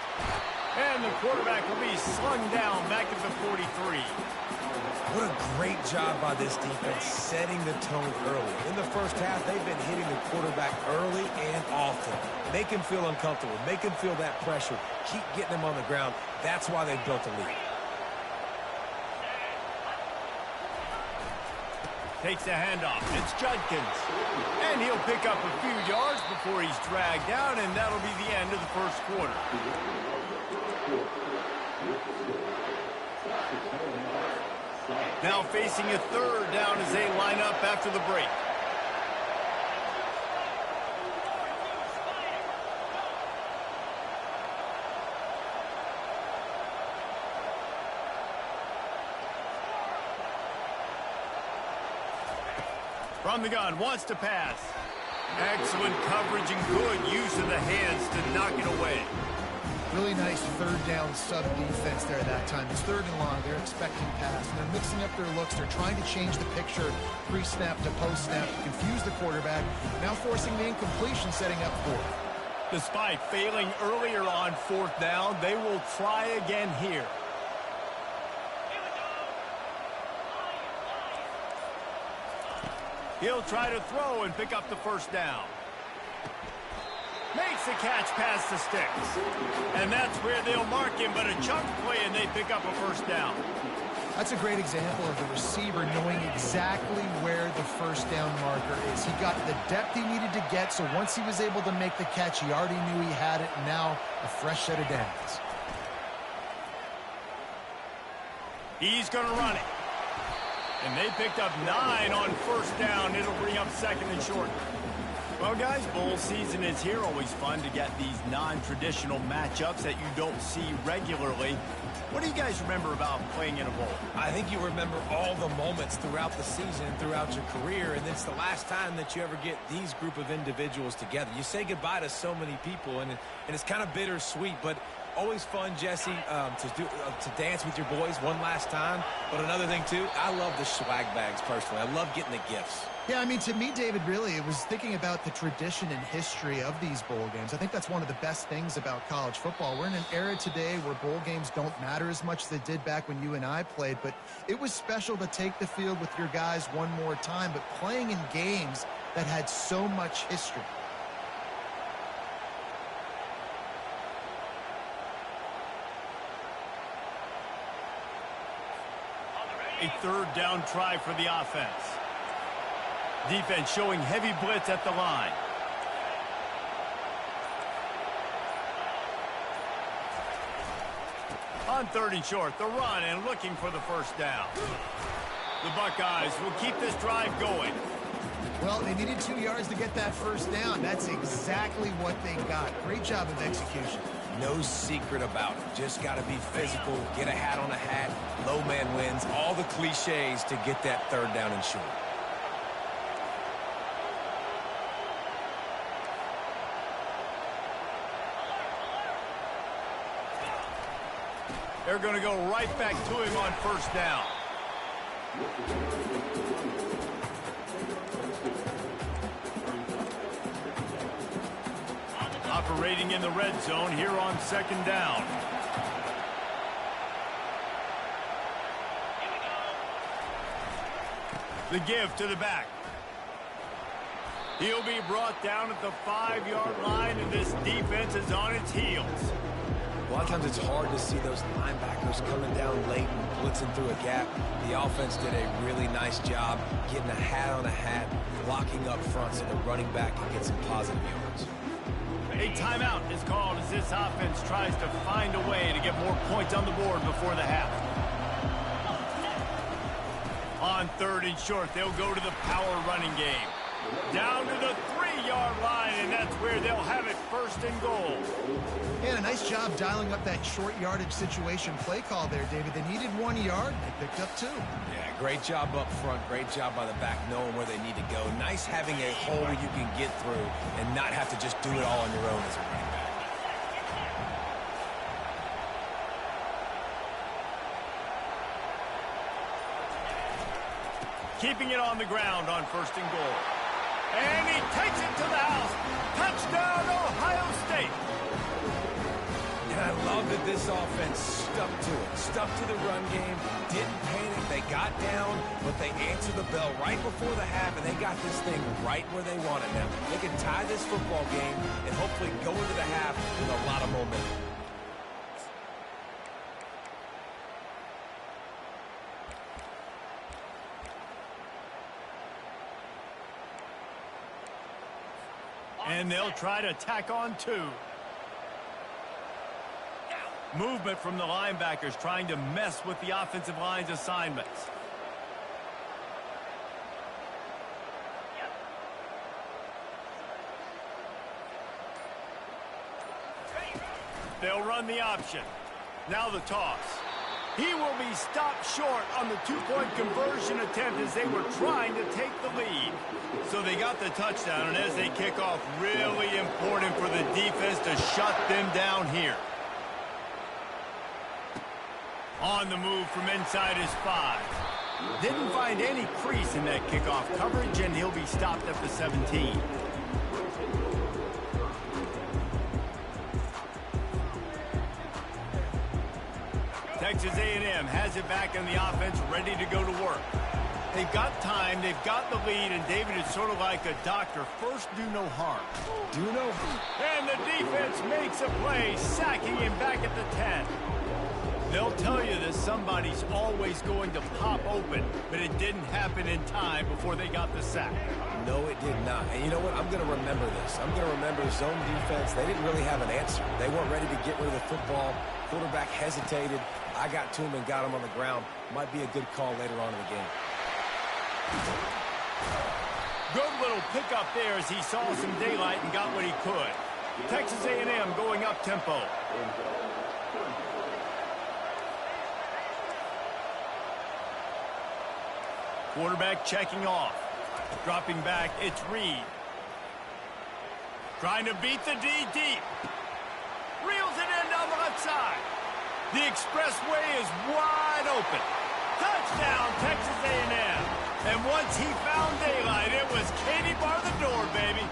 And the quarterback will be slung down back at the 43. What a great job by this defense setting the tone early. In the first half, they've been hitting the quarterback early and often. Make him feel uncomfortable. Make him feel that pressure. Keep getting him on the ground. That's why they've built a lead. Takes a handoff. It's Judkins. And he'll pick up a few yards before he's dragged down, and that'll be the end of the first quarter. Now facing a third down as they line up after the break. From the gun, wants to pass. Excellent coverage and good use of the hands to knock it away. Really nice third down sub defense there that time. It's third and long. They're expecting pass, and they're mixing up their looks. They're trying to change the picture pre-snap to post-snap to confuse the quarterback. Now forcing the incompletion, setting up fourth. Despite failing earlier on fourth down, they will try again here. He'll try to throw and pick up the first down. Makes the catch past the sticks. And that's where they'll mark him, but a chunk play and they pick up a first down. That's a great example of the receiver knowing exactly where the first down marker is. He got the depth he needed to get, so once he was able to make the catch, he already knew he had it, and now a fresh set of downs. He's going to run it. And they picked up 9 on first down. It'll bring up second and short. Well, guys, bowl season is here. Always fun to get these non-traditional matchups that you don't see regularly. What do you guys remember about playing in a bowl? I think you remember all the moments throughout the season and throughout your career, and it's the last time that you ever get these group of individuals together. You say goodbye to so many people, and it's kind of bittersweet, but always fun, Jesse, to dance with your boys one last time. But another thing, too, I love the swag bags, personally. I love getting the gifts. Yeah, I mean, to me, David, really, it was thinking about the tradition and history of these bowl games. I think that's one of the best things about college football. We're in an era today where bowl games don't matter as much as they did back when you and I played, but it was special to take the field with your guys one more time, but playing in games that had so much history. A third down try for the offense. Defense showing heavy blitz at the line. On third and short, the run and looking for the first down. The Buckeyes will keep this drive going. Well, they needed 2 yards to get that first down. That's exactly what they got. Great job of execution. No secret about it. Just got to be physical, get a hat on a hat, low man wins, all the cliches to get that third down and short. They're going to go right back to him on first down. Operating in the red zone here on second down. The give to the back. He'll be brought down at the 5-yard line, and this defense is on its heels. A lot of times it's hard to see those linebackers coming down late and blitzing through a gap. The offense did a really nice job getting a hat on a hat, blocking up front so the running back can get some positive yards. A timeout is called as this offense tries to find a way to get more points on the board before the half. On third and short, they'll go to the power running game. Down to the 3-yard line, and that's where they'll have it first and goal. And a nice job dialing up that short yardage situation play call there, David. They needed 1 yard. They picked up 2. Yeah, great job up front. Great job by the back knowing where they need to go. Nice having a hole you can get through and not have to just do it all on your own as a running back. Keeping it on the ground on first and goal. And he takes it to the house. Touchdown, Ohio State. And I love that this offense stuck to it, stuck to the run game, didn't panic. They got down, but they answered the bell right before the half, and they got this thing right where they want it now. They can tie this football game and hopefully go into the half with a lot of momentum. And they'll try to tack on 2. Movement from the linebackers trying to mess with the offensive line's assignments. They'll run the option. Now the toss. He will be stopped short on the 2-point conversion attempt as they were trying to take the lead. So they got the touchdown, and as they kick off, really important for the defense to shut them down here. On the move from inside his 5. Didn't find any crease in that kickoff coverage, and he'll be stopped at the 17. Texas A&M has it back in the offense, ready to go to work. They've got time, they've got the lead, and David is sort of like a doctor. First, do no harm. Do no harm. And the defense makes a play, sacking him back at the 10. They'll tell you that somebody's always going to pop open, but it didn't happen in time before they got the sack. No, it did not. And you know what? I'm going to remember this. I'm going to remember zone defense. They didn't really have an answer. They weren't ready to get rid of the football. Quarterback hesitated. I got to him and got him on the ground. Might be a good call later on in the game. Good little pickup there as he saw some daylight and got what he could. Texas A&M going up tempo. Quarterback checking off. Dropping back, it's Reed. Trying to beat the D deep. Reels it in down the left side. The expressway is wide open. Touchdown, Texas A&M. And once he found daylight, it was Katie bar the door, baby.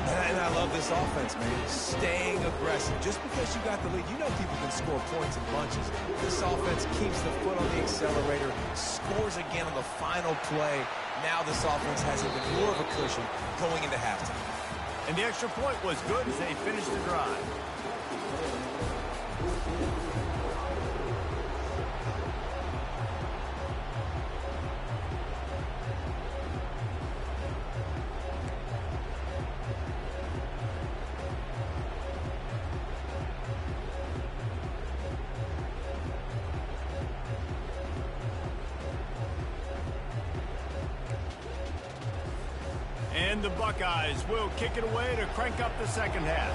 And I love this offense, man. Staying aggressive. Just because you got the lead, you know people can score points in bunches. This offense keeps the foot on the accelerator, scores again on the final play. Now this offense has even more of a cushion going into halftime. And the extra point was good as they finished the drive. And the Buckeyes will kick it away to crank up the second half.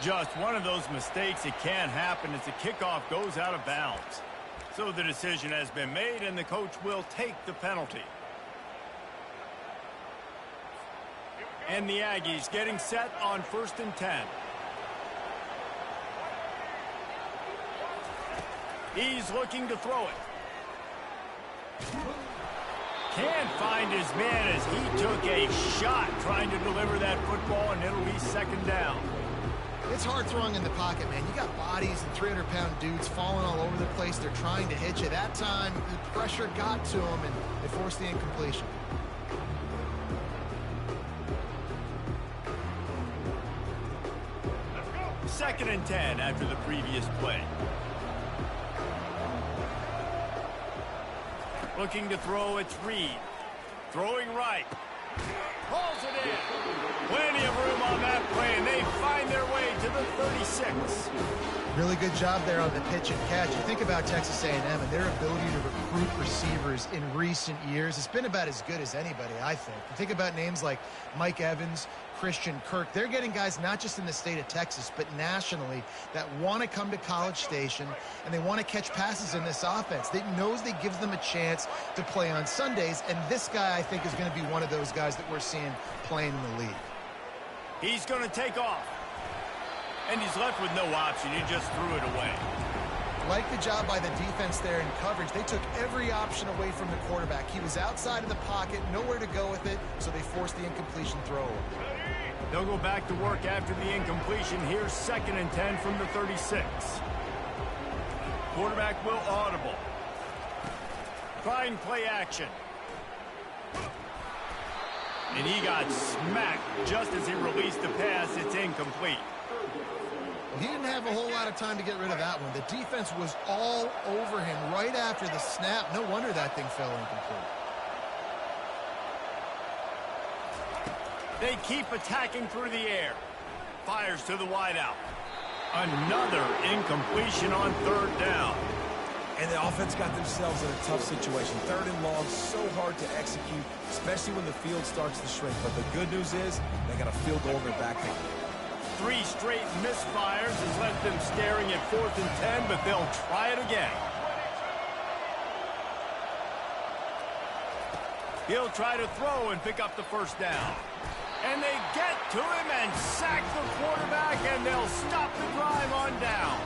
Just one of those mistakes that can happen as the kickoff goes out of bounds. So the decision has been made, and the coach will take the penalty. And the Aggies getting set on 1st and 10. He's looking to throw it. Can't find his man as he took a shot trying to deliver that football, and it'll be 2nd down. It's hard throwing in the pocket, man. You got bodies and 300-pound dudes falling all over the place. They're trying to hit you. That time, the pressure got to them, and they forced the incompletion. Second and 10 after the previous play. Looking to throw, it's Reed. Throwing right. Pulls it in. Plenty of room on that play, and they find their way to the 36. Really good job there on the pitch and catch. You think about Texas A&M and their ability to recruit receivers in recent years. It's been about as good as anybody, I think. You think about names like Mike Evans, Christian Kirk. They're getting guys not just in the state of Texas, but nationally that want to come to College Station and they want to catch passes in this offense. They knows they gives them a chance to play on Sundays, and this guy, I think, is going to be one of those guys that we're seeing playing in the league. He's going to take off. And he's left with no option. He just threw it away. Like the job by the defense there in coverage. They took every option away from the quarterback. He was outside of the pocket, nowhere to go with it, so they forced the incompletion throw. They'll go back to work after the incompletion. Here's 2nd and 10 from the 36. Quarterback will audible. Trying play action. And he got smacked just as he released the pass. It's incomplete. Well, he didn't have a whole lot of time to get rid of that one. The defense was all over him right after the snap. No wonder that thing fell incomplete. They keep attacking through the air. Fires to the wideout. Another incompletion on third down. And the offense got themselves in a tough situation. Third and long, so hard to execute, especially when the field starts to shrink. But the good news is they got a field goal in their back end. 3 straight misfires has left them staring at 4th and 10, but they'll try it again. He'll try to throw and pick up the first down. And they get to him and sack the quarterback, and they'll stop the drive on downs.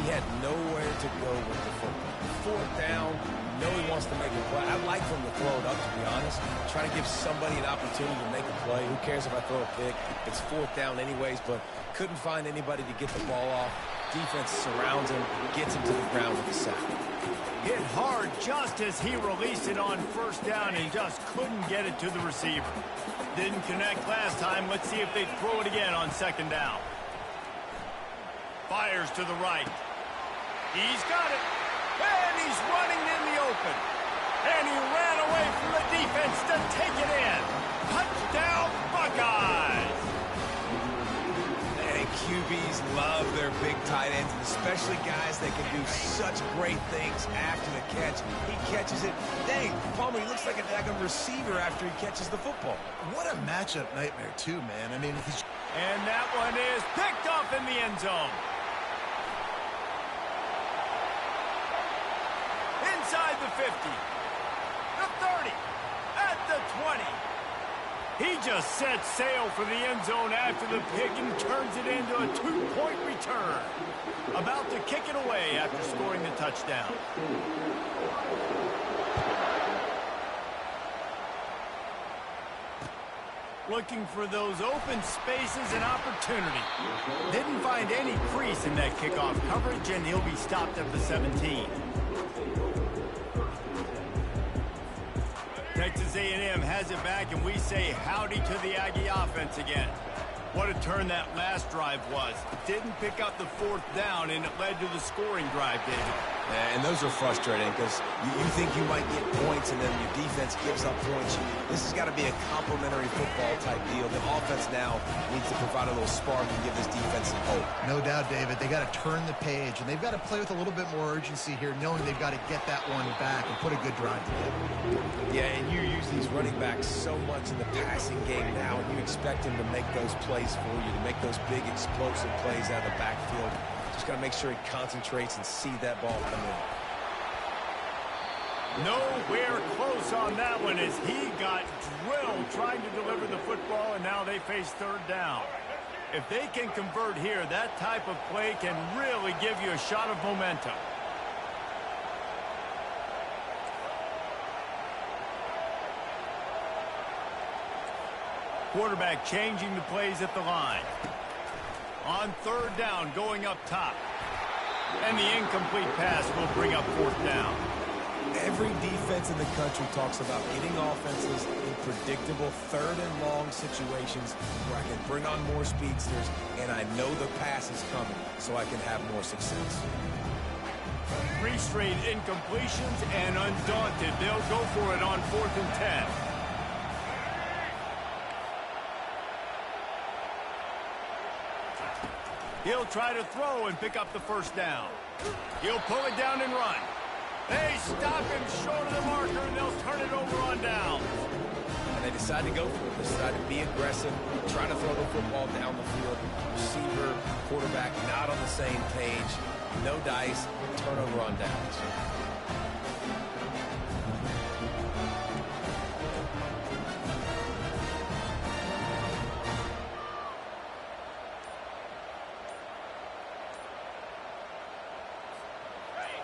He had nowhere to go with the football. 4th down, you know he wants to make a play. I'd like for him to throw it up, to be honest. Try to give somebody an opportunity to make a play. Who cares if I throw a pick? It's 4th down anyways, but couldn't find anybody to get the ball off. Defense surrounds him, gets him to the ground with the sack. Hit hard just as he released it on first down and just couldn't get it to the receiver. Didn't connect last time. Let's see if they throw it again on 2nd down. Fires to the right. He's got it. And he's running in the open. And he ran away from the defense to take it in. Touchdown, Buckeyes! And QBs love their big tight ends, and especially guys that can do such great things after the catch. He catches it. Dang, Palmer, he looks like a daggone receiver after he catches the football. What a matchup nightmare, too, man. I mean, he's... And that one is picked off in the end zone. Inside the 50, the 30, at the 20. He just sets sail for the end zone after the pick and turns it into a 2-point return. About to kick it away after scoring the touchdown. Looking for those open spaces and opportunity. Didn't find any crease in that kickoff coverage, and he'll be stopped at the 17. Texas A&M has it back, and we say howdy to the Aggie offense again. What a turn that last drive was. Didn't pick up the 4th down, and it led to the scoring drive, David. Yeah, and those are frustrating because you think you might get points, and then your defense gives up points. This has got to be a complementary football type deal. The offense now needs to provide a little spark and give this defense some hope. No doubt, David. They got to turn the page, and they've got to play with a little bit more urgency here, knowing they've got to get that one back and put a good drive together. Yeah, and you use these running backs so much in the passing game now, and you expect them to make those plays for you, to make those big explosive plays out of the backfield. Just got to make sure he concentrates and see that ball come in. Nowhere close on that one as he got drilled trying to deliver the football, and now they face 3rd down. If they can convert here, that type of play can really give you a shot of momentum. Quarterback changing the plays at the line. On 3rd down, going up top. And the incomplete pass will bring up 4th down. Every defense in the country talks about getting offenses in predictable 3rd and long situations where I can bring on more speedsters and I know the pass is coming so I can have more success. 3 straight incompletions, and undaunted, they'll go for it on 4th and 10. He'll try to throw and pick up the 1st down. He'll pull it down and run. They stop him short of the marker, and they'll turn it over on down. And they decide to go for it. They decide to be aggressive, try to throw the football down the field. Receiver, quarterback not on the same page. No dice, turnover on downs.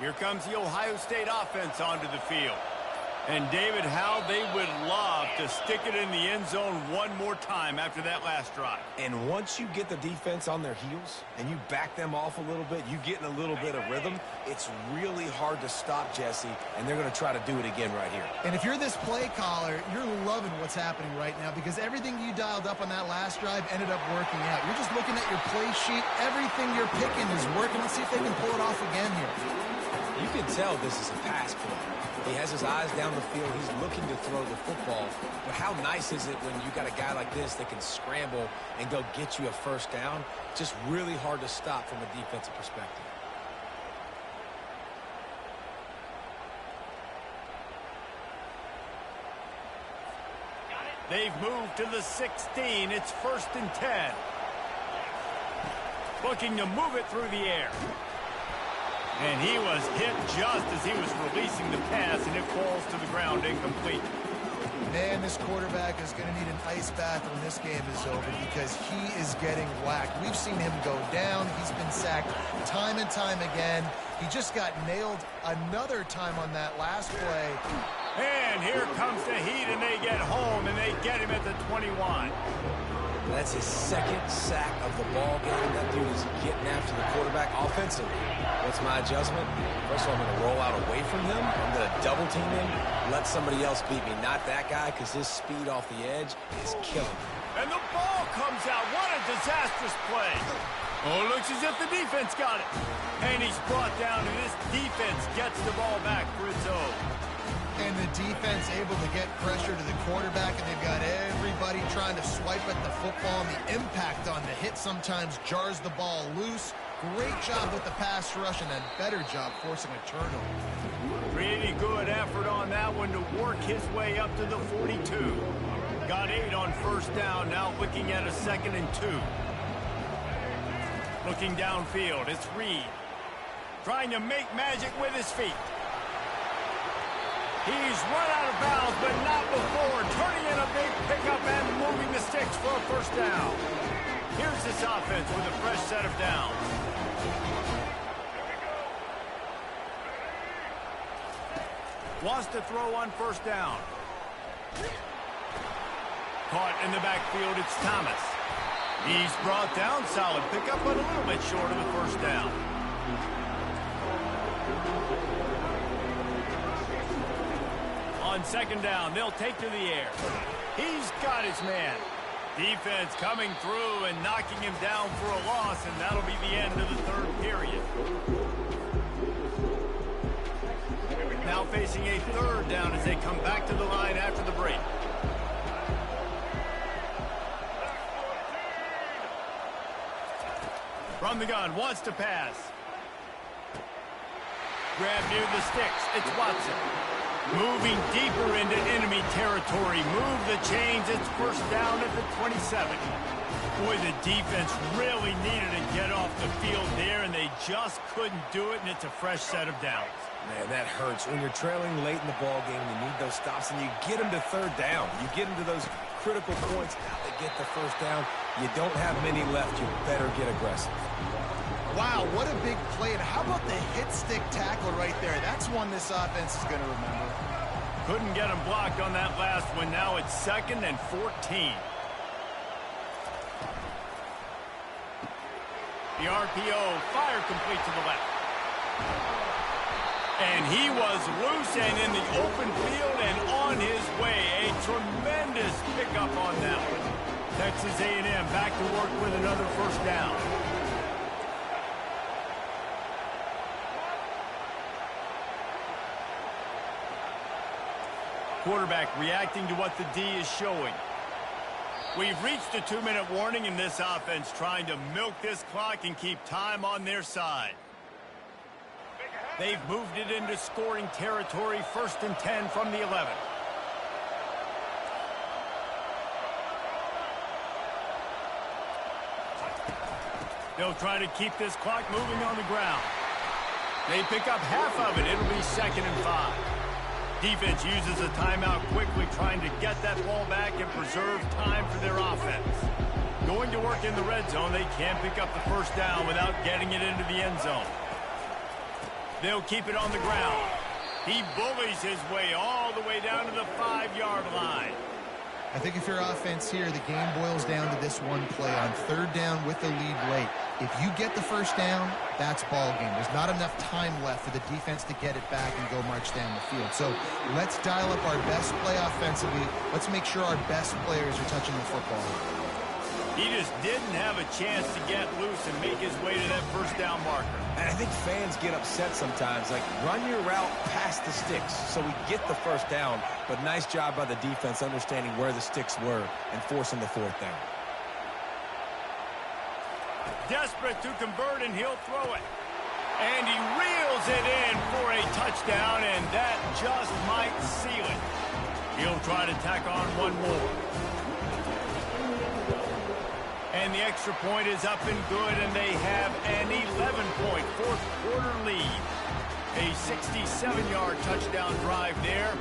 Here comes the Ohio State offense onto the field. And, David, how they would love to stick it in the end zone one more time after that last drive. And once you get the defense on their heels and you back them off a little bit, you get in a little bit of rhythm, it's really hard to stop, Jesse, and they're going to try to do it again right here. And if you're this play caller, you're loving what's happening right now because everything you dialed up on that last drive ended up working out. You're just looking at your play sheet. Everything you're picking is working. Let's see if they can pull it off again here. You can tell this is a pass play. He has his eyes down the field. He's looking to throw the football. But how nice is it when you got a guy like this that can scramble and go get you a first down? Just really hard to stop from a defensive perspective. They've moved to the 16. It's 1st and 10. Looking to move it through the air. And he was hit just as he was releasing the pass, and it falls to the ground incomplete. Man, this quarterback is going to need an ice bath when this game is over because he is getting whacked. We've seen him go down. He's been sacked time and time again. He just got nailed another time on that last play. And here comes the heat, and they get home, and they get him at the 21. That's his second sack of the ball game. That dude is getting after the quarterback offensively. What's my adjustment? First of all, I'm going to roll out away from him. I'm going to double team him, let somebody else beat me. Not that guy, because his speed off the edge is killing me. And the ball comes out. What a disastrous play. Oh, looks as if the defense got it. And he's brought down, and this defense gets the ball back for its own. And the defense able to get pressure to the quarterback, and they've got everybody trying to swipe at the football, and the impact on the hit sometimes jars the ball loose. Great job with the pass rush, and a better job forcing a turnover. Pretty good effort on that one to work his way up to the 42. Got 8 on 1st down, now looking at a 2nd and 2. Looking downfield, it's Reed. Trying to make magic with his feet. He's run out of bounds, but not before. Turning in a big pickup and moving the sticks for a 1st down. Here's this offense with a fresh set of downs. Wants to throw on 1st down. Caught in the backfield, it's Thomas. He's brought down, solid pickup, but a little bit short of the 1st down. On 2nd down, they'll take to the air. He's got his man. Defense coming through and knocking him down for a loss, and that'll be the end of the 3rd period. Now facing a 3rd down as they come back to the line after the break. From the gun, wants to pass. Grab near the sticks, it's Watson. Moving deeper into enemy territory. Move the chains. It's 1st down at the 27. Boy, the defense really needed to get off the field there, and they just couldn't do it, and it's a fresh set of downs. Man, that hurts. When you're trailing late in the ball game, you need those stops, and you get them to 3rd down. You get them to those critical points. Now they get the 1st down. You don't have many left. You better get aggressive. Wow, what a big play. And how about the hit stick tackle right there? That's one this offense is going to remember. Couldn't get him blocked on that last one. Now it's 2nd and 14. The RPO, fire complete to the left. And he was loose and in the open field and on his way. A tremendous pickup on that one. Texas A&M back to work with another 1st down. Quarterback reacting to what the D is showing. We've reached a 2-minute warning in this offense, trying to milk this clock and keep time on their side. They've moved it into scoring territory, 1st and 10 from the 11. They'll try to keep this clock moving on the ground. They pick up half of it. It'll be 2nd and 5. Defense uses a timeout quickly, trying to get that ball back and preserve time for their offense. Going to work in the red zone, they can't pick up the 1st down without getting it into the end zone. They'll keep it on the ground. He bullies his way all all the way down to the 5-yard line. I think if you're offense here, the game boils down to this one play on third down with the lead late. If you get the first down, that's ball game. There's not enough time left for the defense to get it back and go march down the field. So let's dial up our best play offensively. Let's make sure our best players are touching the football. He just didn't have a chance to get loose and make his way to that first down marker. And I think fans get upset sometimes. Like, run your route past the sticks so we get the first down. But nice job by the defense understanding where the sticks were and forcing the fourth down. Desperate to convert, and he'll throw it. And he reels it in for a touchdown, and that just might seal it. He'll try to tack on one more. And the extra point is up and good, and they have an 11-point fourth-quarter lead. A 67-yard touchdown drive there,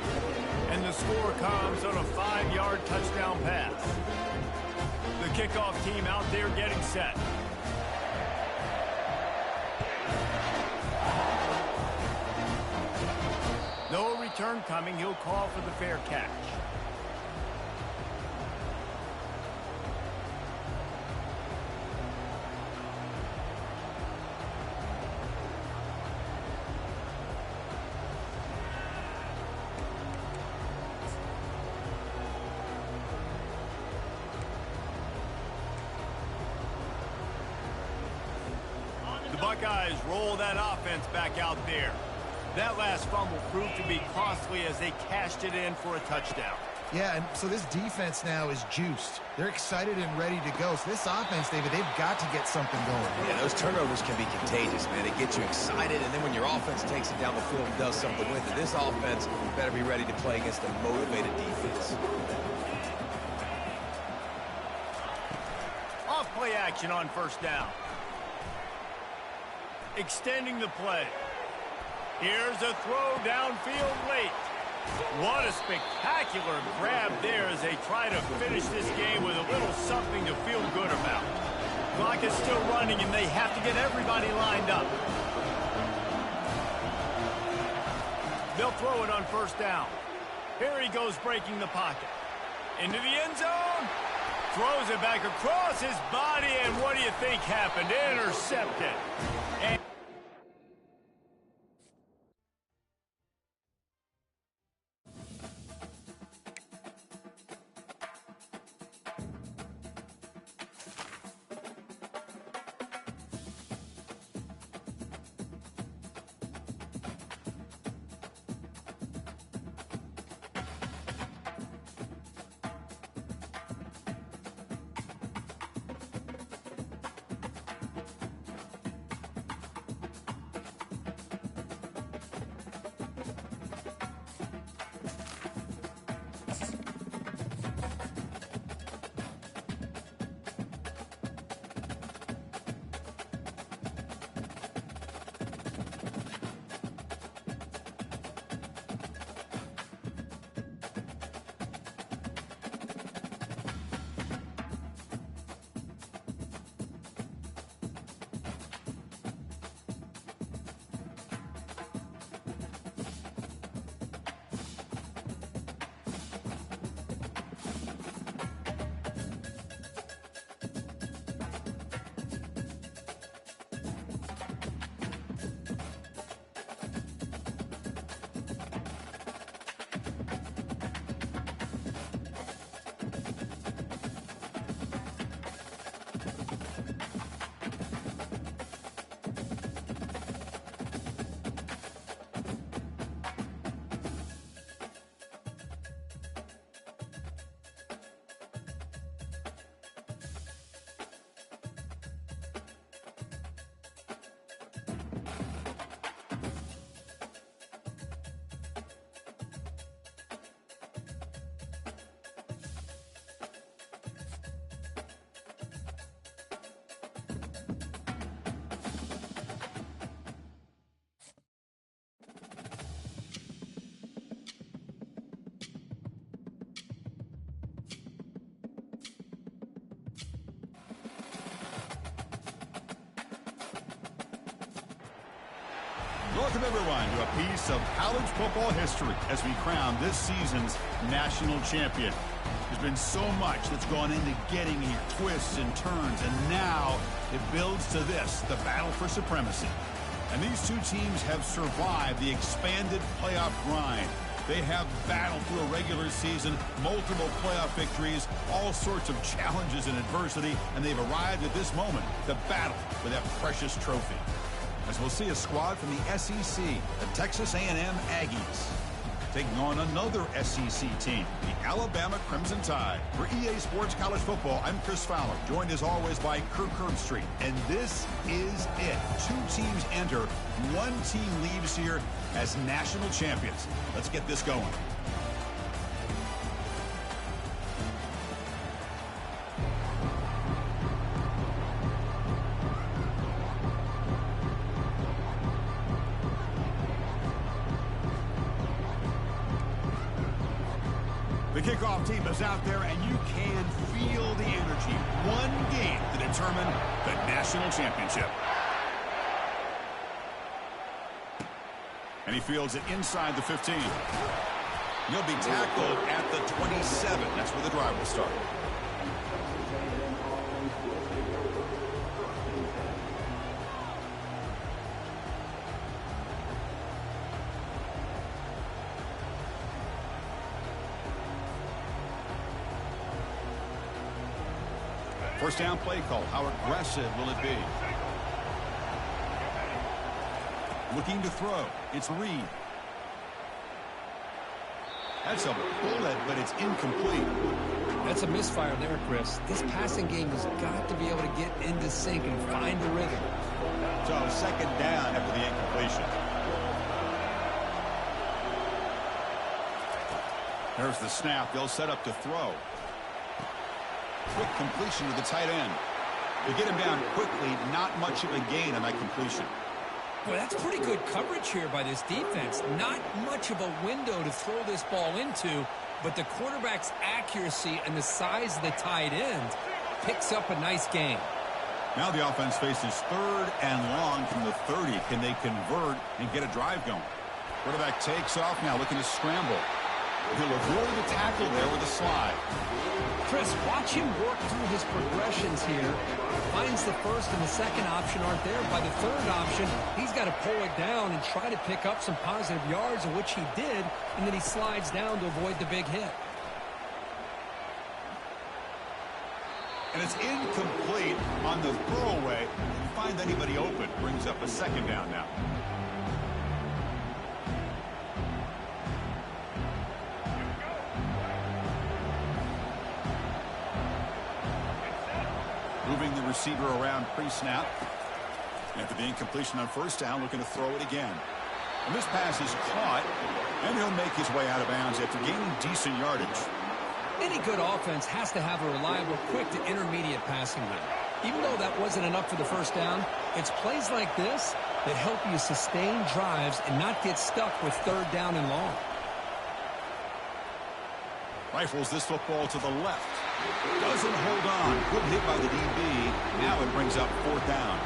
and the score comes on a 5-yard touchdown pass. The kickoff team out there getting set. No return coming. He'll call for the fair catch. The Buckeyes roll that offense back out there. That last fumble proved to be costly as they cashed it in for a touchdown. Yeah, and so this defense now is juiced. They're excited and ready to go. So this offense, David, they've got to get something going. Yeah, those turnovers can be contagious, man. They get you excited, and then when your offense takes it down the field and does something with it, this offense better be ready to play against a motivated defense. Off play action on first down. Extending the play. Here's a throw downfield late. What a spectacular grab there as they try to finish this game with a little something to feel good about. Clock is still running, and they have to get everybody lined up. They'll throw it on first down. Here he goes breaking the pocket. Into the end zone. Throws it back across his body, and what do you think happened? Intercepted. And Welcome, everyone, to a piece of college football history as we crown this season's national champion. There's been so much that's gone into getting here, twists and turns, and now it builds to this, the battle for supremacy. And these two teams have survived the expanded playoff grind. They have battled through a regular season, multiple playoff victories, all sorts of challenges and adversity, and they've arrived at this moment to battle for that precious trophy. As we'll see a squad from the SEC, the Texas A&M Aggies, taking on another SEC team, the Alabama Crimson Tide. For EA Sports College Football, I'm Chris Fowler, joined as always by Kirk Herbstreit. And this is it. Two teams enter, one team leaves here as national champions. Let's get this going. The kickoff team is out there, and you can feel the energy. One game to determine the national championship. And he fields it inside the 15. He'll be tackled at the 27. That's where the drive will start. First down play call. How aggressive will it be? Looking to throw. It's Reed. That's a bullet, but it's incomplete. That's a misfire there, Chris. This passing game has got to be able to get into sync and find the rhythm. So second down after the incompletion. There's the snap. They'll set up to throw. Quick completion to the tight end. To get him down quickly, not much of a gain on that completion. Boy, that's pretty good coverage here by this defense. Not much of a window to throw this ball into, but the quarterback's accuracy and the size of the tight end picks up a nice gain. Now the offense faces third and long from the 30. Can they convert and get a drive going? Quarterback takes off now, looking to scramble. He'll avoid the tackle there with a slide. Chris, watch him work through his progressions here. Finds the first and the second option aren't there. By the third option, he's got to pull it down and try to pick up some positive yards, of which he did, and then he slides down to avoid the big hit. And it's incomplete on the throwaway. Didn't find anybody open. Brings up a second down now. Moving the receiver around pre-snap. After the incompletion on first down, looking to throw it again. And this pass is caught, and he'll make his way out of bounds after gaining decent yardage. Any good offense has to have a reliable, quick to intermediate passing game. Even though that wasn't enough for the first down, it's plays like this that help you sustain drives and not get stuck with third down and long. Rifles this football to the left. Doesn't hold on. Good hit by the DB. Now it brings up fourth down.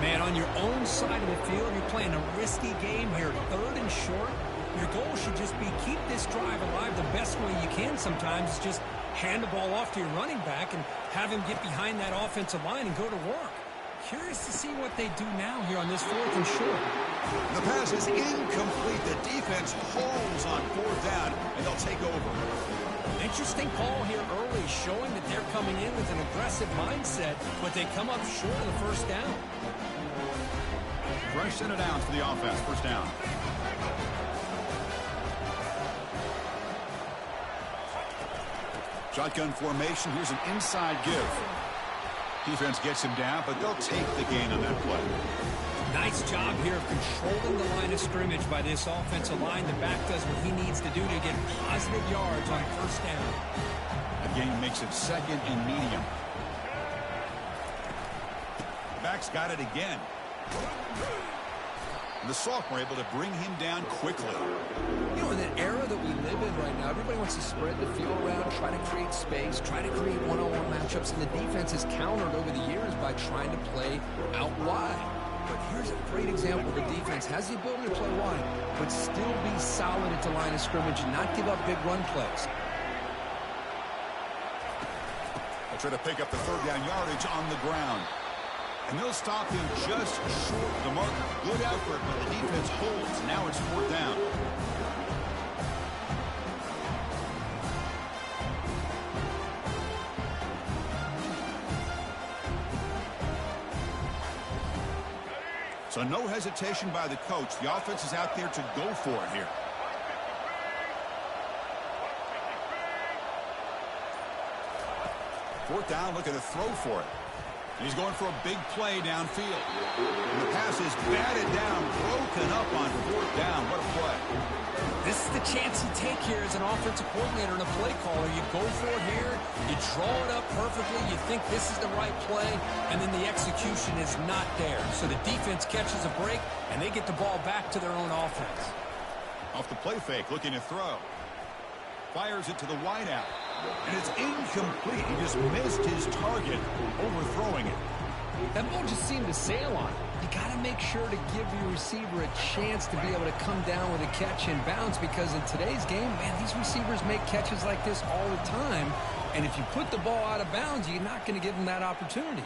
Man, on your own side of the field, you're playing a risky game here. Third and short. Your goal should just be keep this drive alive the best way you can sometimes. Is just hand the ball off to your running back and have him get behind that offensive line and go to work. Curious to see what they do now here on this fourth and short. The pass is incomplete. The defense holds on fourth down, and they'll take over. Interesting call here early, showing that they're coming in with an aggressive mindset, but they come up short of the first down. Fresh set it down for the offense. First down. Shotgun formation. Here's an inside give. Defense gets him down, but they'll take the gain on that play. Nice job here of controlling the line of scrimmage by this offensive line. The back does what he needs to do to get positive yards on first down. The gain makes it second and medium. Back's got it again. And the sophomore able to bring him down quickly. You know, in the era that we live in right now, everybody wants to spread the field around, try to create space, try to create one-on-one matchups, and the defense has countered over the years by trying to play out wide. but here's a great example. The defense has the ability to play wide, but still be solid at the line of scrimmage and not give up big run plays. They'll try to pick up the third down yardage on the ground. And they'll stop him just short of the marker. Good effort, but the defense holds. Now it's fourth down. So no hesitation by the coach. The offense is out there to go for it here. Fourth down, looking to throw for it. He's going for a big play downfield. And the pass is batted down, broken up on fourth down. What a play. This is the chance you take here as an offensive coordinator and a play caller. You go for it here, you draw it up perfectly, you think this is the right play, and then the execution is not there. So the defense catches a break, and they get the ball back to their own offense. Off the play fake, looking to throw. Fires it to the wideout. And it's incomplete. He just missed his target, overthrowing it. That ball just seemed to sail on it. You got to make sure to give your receiver a chance to be able to come down with a catch and bounce, because in today's game, man, these receivers make catches like this all the time. And if you put the ball out of bounds, you're not going to give them that opportunity.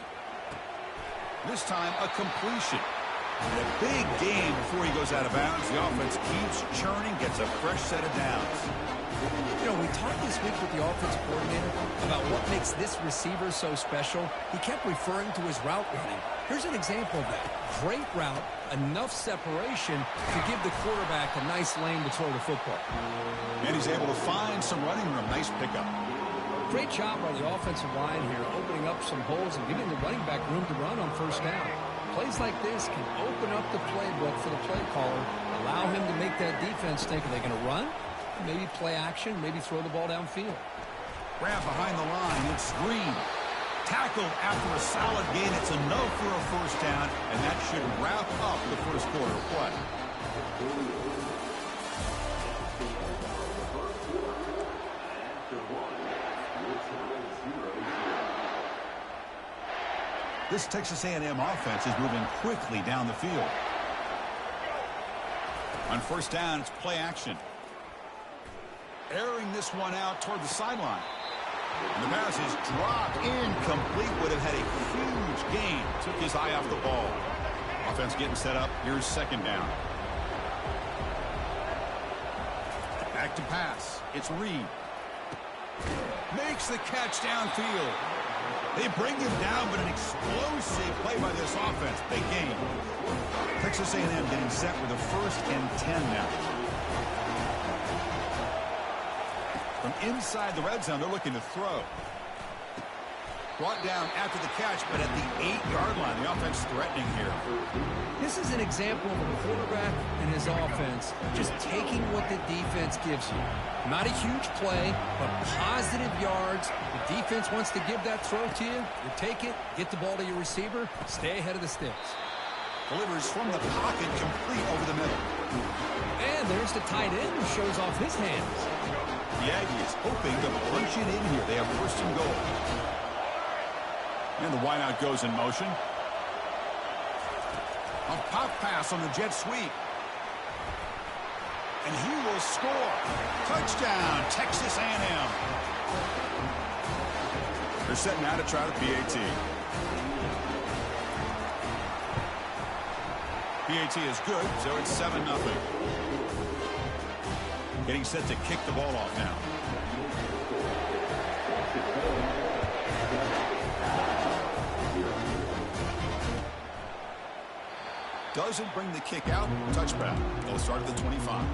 This time, a completion. And a big game before he goes out of bounds. The offense keeps churning, gets a fresh set of downs. You know, we talked this week with the offensive coordinator about what makes this receiver so special. He kept referring to his route running. Here's an example of that. Great route, enough separation to give the quarterback a nice lane to throw the football. And he's able to find some running room. Nice pickup. Great job by the offensive line here, opening up some holes and giving the running back room to run on first down. Plays like this can open up the playbook for the play caller, allow him to make that defense think, are they going to run? Maybe play action, maybe throw the ball downfield. Grab behind the line, it's Green. Tackled after a solid gain. It's enough for a first down, and that should wrap up the first quarter of play. This Texas A&M offense is moving quickly down the field. On first down, it's play action. Airing this one out toward the sideline. And the pass is dropped, incomplete. Would have had a huge gain. Took his eye off the ball. Offense getting set up. Here's second down. Back to pass. It's Reed. Makes the catch downfield. They bring him down, but an explosive play by this offense. Big game. Texas A&M getting set with a 1st and 10 now. From inside the red zone, they're looking to throw. Brought down after the catch, but at the 8-yard line, the offense threatening here. This is an example of a quarterback and his offense just taking what the defense gives you. Not a huge play, but positive yards. The defense wants to give that throw to you. You take it, get the ball to your receiver, stay ahead of the sticks. Delivers from the pocket, complete over the middle. And there's the tight end who shows off his hands. The Aggie is hoping to punch it in here. They have 1st and goal. And the wideout goes in motion. A pop pass on the jet sweep. And he will score. Touchdown, Texas A&M. They're set now to try the PAT. PAT is good, so it's 7-0. Getting set to kick the ball off now. Doesn't bring the kick out. Touchback. They'll start at the 25.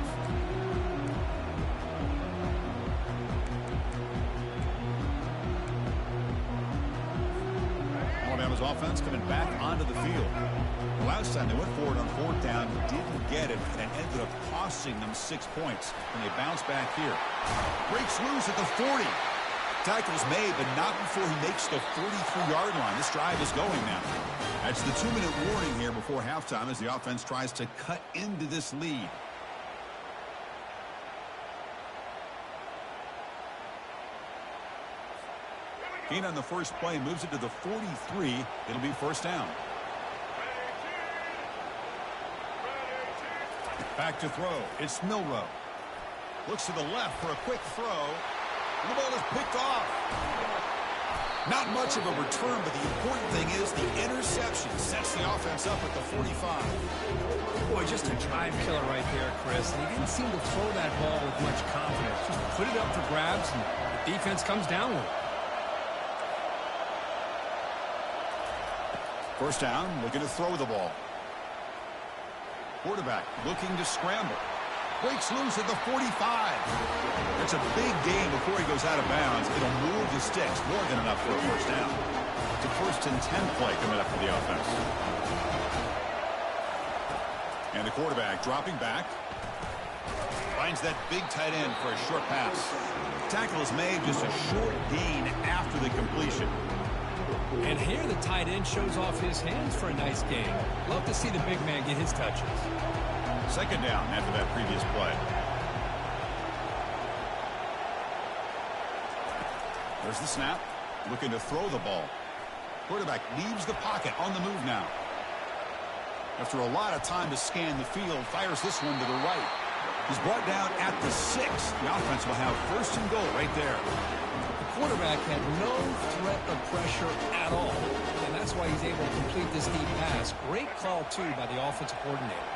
Alabama's offense coming back onto the field. The last time they went forward on 4th down, didn't get it, and ended up costing them 6 points. And they bounce back here. Breaks loose at the 40. Tackle's made, but not before he makes the 43-yard line. This drive is going now. That's the 2-minute warning here before halftime as the offense tries to cut into this lead. Gain on the first play, moves it to the 43. It'll be 1st down. Back to throw. It's Milroe. Looks to the left for a quick throw. And the ball is picked off. Not much of a return, but the important thing is the interception sets the offense up at the 45. Boy, just a drive killer right there, Chris. And he didn't seem to throw that ball with much confidence. Just put it up for grabs, and the defense comes down with it. First down, looking to throw the ball. Quarterback looking to scramble. Breaks loose at the 45. It's a big gain before he goes out of bounds. It'll move the sticks more than enough for a first down. It's a 1st and 10 play coming up for the offense. And the quarterback dropping back. Finds that big tight end for a short pass. Tackle is made, just a short gain after the completion. And here the tight end shows off his hands for a nice gain. Love to see the big man get his touches. Second down after that previous play. There's the snap. Looking to throw the ball. Quarterback leaves the pocket on the move now. After a lot of time to scan the field, fires this one to the right. He's brought down at the 6. The offense will have 1st and goal right there. The quarterback had no threat of pressure at all, and that's why he's able to complete this deep pass. Great call, too, by the offensive coordinator.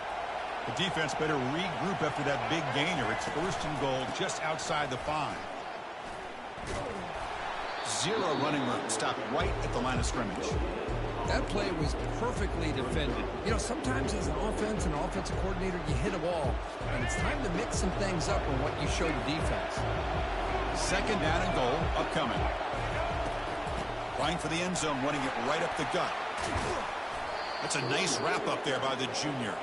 The defense better regroup after that big gainer. It's 1st and goal just outside the 5. 0 running room. Stopped right at the line of scrimmage. That play was perfectly defended. You know, sometimes as an offense and offensive coordinator, you hit a wall, and it's time to mix some things up on what you show the defense. Second down and goal upcoming. Trying for the end zone, running it right up the gut. That's a nice wrap up there by the junior.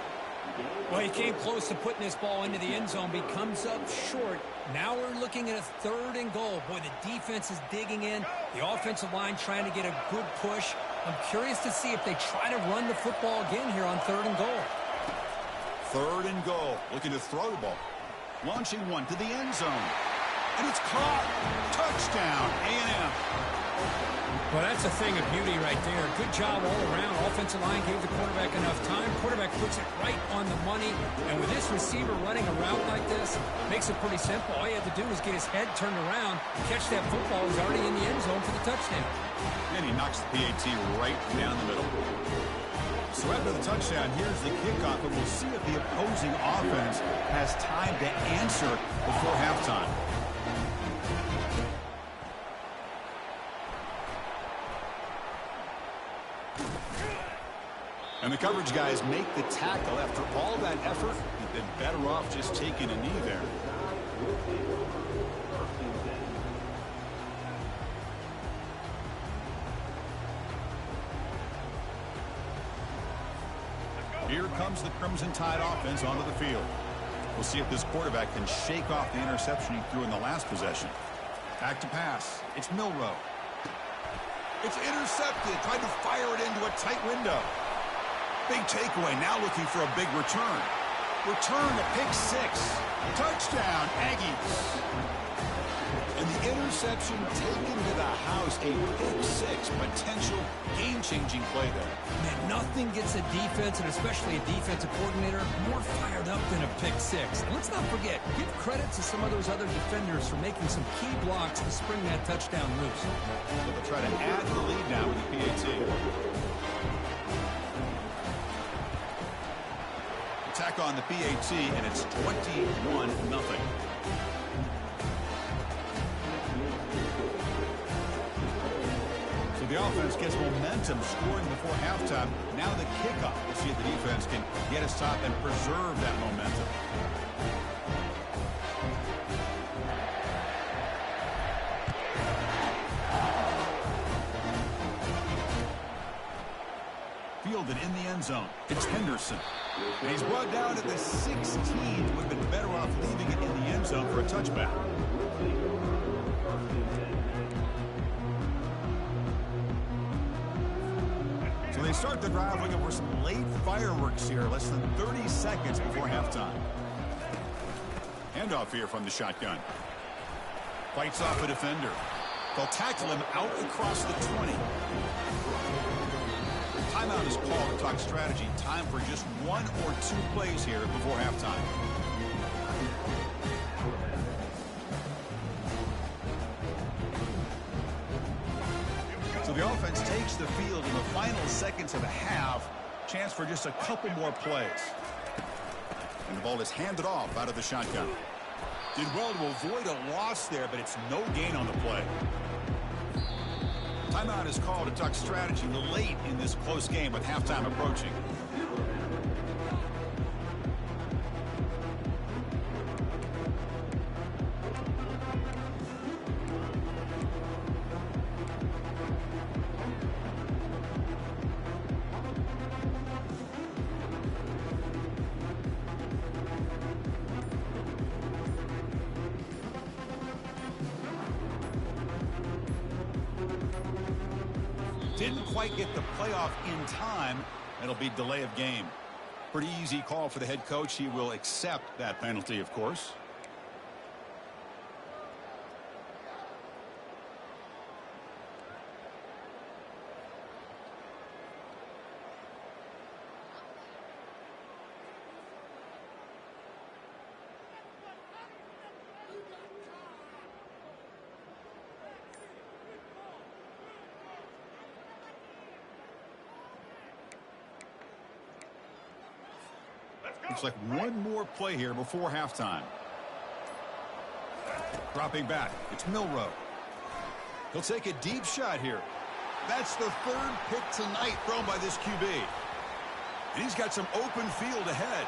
Well, he came close to putting this ball into the end zone, but he comes up short. Now we're looking at a 3rd and goal. Boy, the defense is digging in. The offensive line trying to get a good push. I'm curious to see if they try to run the football again here on 3rd and goal. 3rd and goal. Looking to throw the ball. Launching one to the end zone. And it's caught. Touchdown, A&M. Well, that's a thing of beauty right there. Good job all around. Offensive line gave the quarterback enough time. Quarterback puts it right on the money. And with this receiver running a route like this, makes it pretty simple. All you have to do is get his head turned around, catch that football. He's already in the end zone for the touchdown. And he knocks the PAT right down the middle. So after the touchdown, here's the kickoff, and we'll see if the opposing offense has time to answer before halftime. And the coverage guys make the tackle. After all that effort, they've been better off just taking a knee there. Here comes the Crimson Tide offense onto the field. We'll see if this quarterback can shake off the interception he threw in the last possession. Back to pass. It's Milroe. It's intercepted. Tried to fire it into a tight window. Big takeaway, now looking for a big return. Return to pick 6. Touchdown, Aggies. And the interception taken to the house, a pick 6, potential game-changing play there. Man, nothing gets a defense, and especially a defensive coordinator, more fired up than a pick 6. And let's not forget, give credit to some of those other defenders for making some key blocks to spring that touchdown loose. So they'll try to add to the lead now with the PAT. Attack on the PAT, and it's 21-0. So the offense gets momentum scoring before halftime. Now the kickoff. We'll see if the defense can get a stop and preserve that momentum. Fielded in the end zone. It's Henderson. And he's brought down at the 16. Would have been better off leaving it in the end zone for a touchback. So they start the drive looking for some late fireworks here. Less than 30 seconds before halftime. Handoff here from the shotgun. Fights off a defender. They'll tackle him out across the 20. Timeout Timeout is called to talk strategy. Time for just 1 or 2 plays here before halftime. So the offense takes the field in the final seconds of the half. Chance for just a couple more plays. And the ball is handed off out of the shotgun. Did well to avoid a loss there, but it's no gain on the play. Timeout is called to talk strategy late in this close game with halftime approaching. Didn't quite get the playoff in time. It'll be delay of game. Pretty easy call for the head coach. He will accept that penalty, of course. Looks like one more play here before halftime. Dropping back, it's Milrow. He'll take a deep shot here. That's the 3rd pick tonight thrown by this QB. And he's got some open field ahead.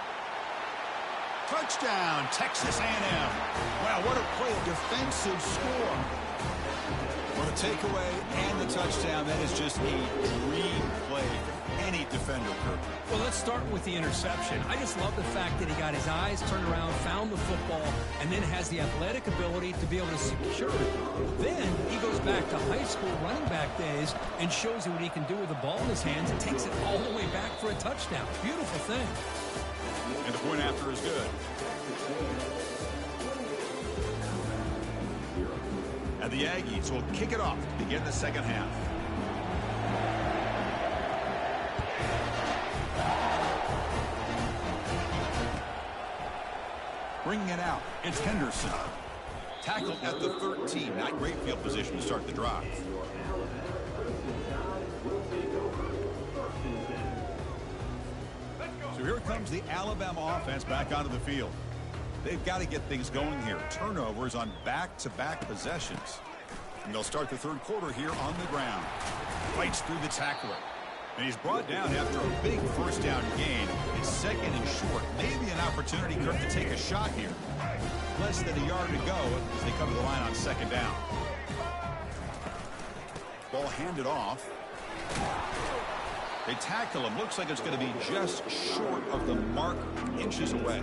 Touchdown, Texas A&M. Wow, what a play, a defensive score. For the takeaway and the touchdown, that is just a dream play for any defender, Kirk. Well, let's start with the interception. I just love the fact that he got his eyes turned around, found the football, and then has the athletic ability to be able to secure it. Then he goes back to high school running back days and shows you what he can do with the ball in his hands and takes it all the way back for a touchdown. Beautiful thing. And the point after is good. And the Aggies will kick it off to begin the second half. Bringing it out, it's Henderson. Tackled at the 13. Not great field position to start the drive. So here comes the Alabama offense back onto the field. They've got to get things going here. Turnovers on back-to-back possessions. And they'll start the 3rd quarter here on the ground. Fights through the tackler. And he's brought down after a big first down gain. It's 2nd and short. Maybe an opportunity, Kirk, to take a shot here. Less than a yard to go as they come to the line on 2nd down. Ball handed off. They tackle him. Looks like it's going to be just short of the mark, inches away.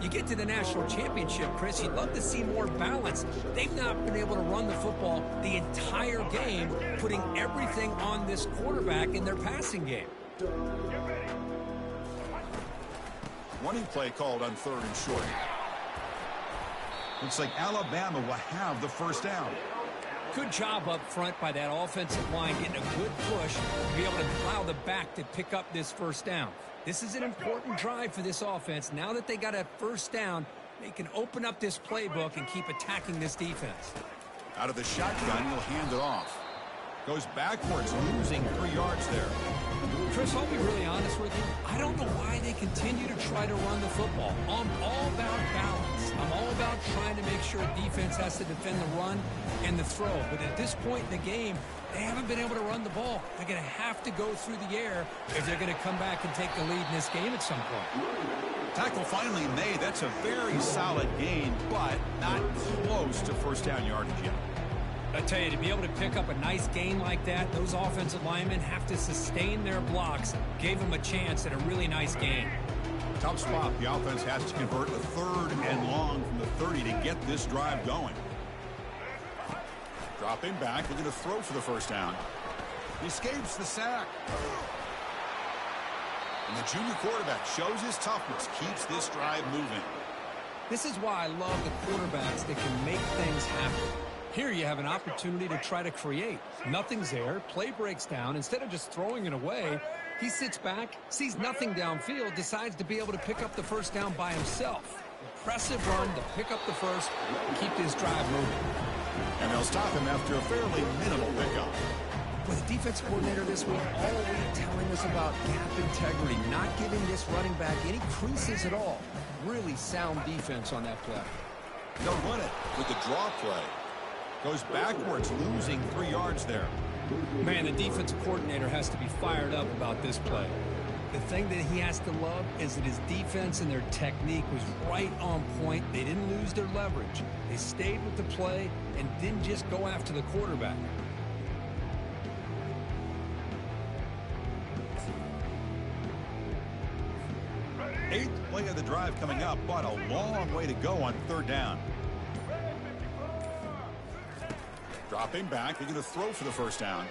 You get to the national championship, Chris, you'd love to see more balance. They've not been able to run the football the entire game, putting everything on this quarterback in their passing game. Running play called on 3rd and short. Looks like Alabama will have the first down. Good job up front by that offensive line, getting a good push to be able to allow the back to pick up this first down. This is an important drive for this offense. Now that they got a first down, they can open up this playbook and keep attacking this defense. Out of the shotgun, he'll hand it off. Goes backwards, losing 3 yards there. Chris, I'll be really honest with you. I don't know why they continue to try to run the football. I'm all about balance. I'm all about trying to make sure defense has to defend the run and the throw. But at this point in the game, they haven't been able to run the ball. They're going to have to go through the air if they're going to come back and take the lead in this game at some point. Tackle finally made. That's a very solid gain, but not close to first down yardage yet. I tell you, to be able to pick up a nice gain like that, those offensive linemen have to sustain their blocks. Gave them a chance at a really nice gain. Tough spot. The offense has to convert a 3rd and long from the 30 to get this drive going. Dropping back, looking to throw for the first down. He escapes the sack. And the junior quarterback shows his toughness, keeps this drive moving. This is why I love the quarterbacks that can make things happen. Here you have an opportunity to try to create. Nothing's there. Play breaks down. Instead of just throwing it away, he sits back, sees nothing downfield, decides to be able to pick up the first down by himself. Impressive run to pick up the first and keep this drive moving. And they'll stop him after a fairly minimal pickup. With the defense coordinator this week all week telling us about gap integrity, not giving this running back any creases at all. Really sound defense on that play. They'll run it with the draw play. Goes backwards, losing 3 yards there. Man, the defensive coordinator has to be fired up about this play. The thing that he has to love is that his defense and their technique was right on point. They didn't lose their leverage. They stayed with the play and didn't just go after the quarterback. Eighth play of the drive coming up, but a long way to go on 3rd down. Dropping back, they're going to throw for the first down.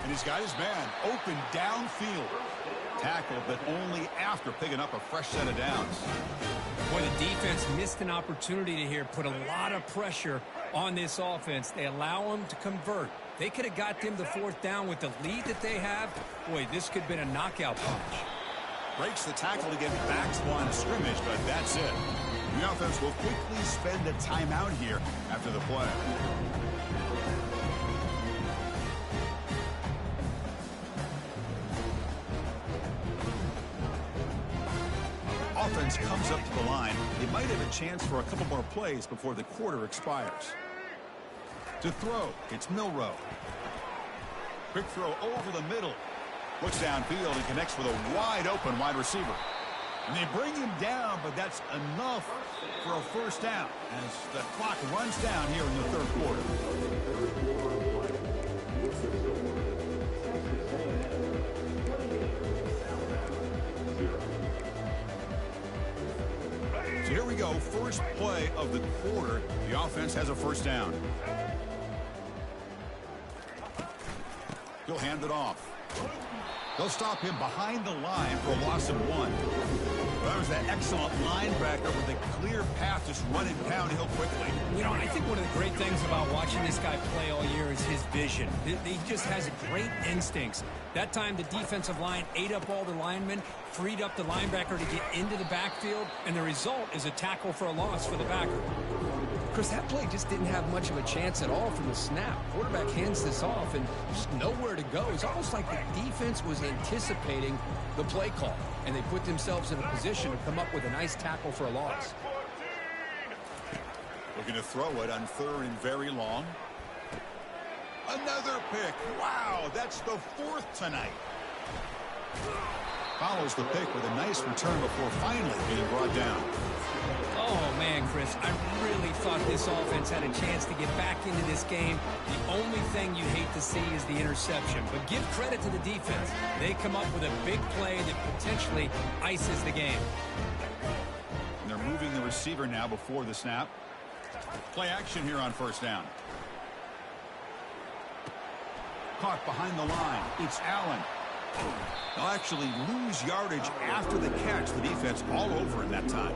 And he's got his man open downfield. Tackle, but only after picking up a fresh set of downs. Boy, the defense missed an opportunity to here put a lot of pressure on this offense. They allow them to convert. They could have got them the 4th down with the lead that they have. Boy, this could have been a knockout punch. Breaks the tackle to get back to the line of scrimmage, but that's it. The offense will quickly spend a timeout here after the play. Offense comes up to the line. They might have a chance for a couple more plays before the quarter expires. To throw, it's Milrow. Quick throw over the middle. Looks downfield and connects with a wide-open wide receiver. And they bring him down, but that's enough for a first down as the clock runs down here in the 3rd quarter. So here we go, first play of the quarter. The offense has a first down. He'll hand it off. They'll stop him behind the line for a loss of 1. That was that excellent linebacker with a clear path just running downhill quickly. You know, I think one of the great things about watching this guy play all year is his vision. He just has great instincts. That time the defensive line ate up all the linemen, freed up the linebacker to get into the backfield, and the result is a tackle for a loss for the backer. Chris, that play just didn't have much of a chance at all from the snap. Quarterback hands this off and just nowhere to go. It's almost like the defense was anticipating the play call, and they put themselves in a position to come up with a nice tackle for a loss. Looking to throw it on 3rd and very long. Another pick. Wow, that's the 4th tonight. Follows the pick with a nice return before finally being brought down. Oh, man, Chris, I really thought this offense had a chance to get back into this game. The only thing you hate to see is the interception. But give credit to the defense. They come up with a big play that potentially ices the game. And they're moving the receiver now before the snap. Play action here on first down. Caught behind the line. It's Allen. They'll actually lose yardage after the catch. The defense all over in that time.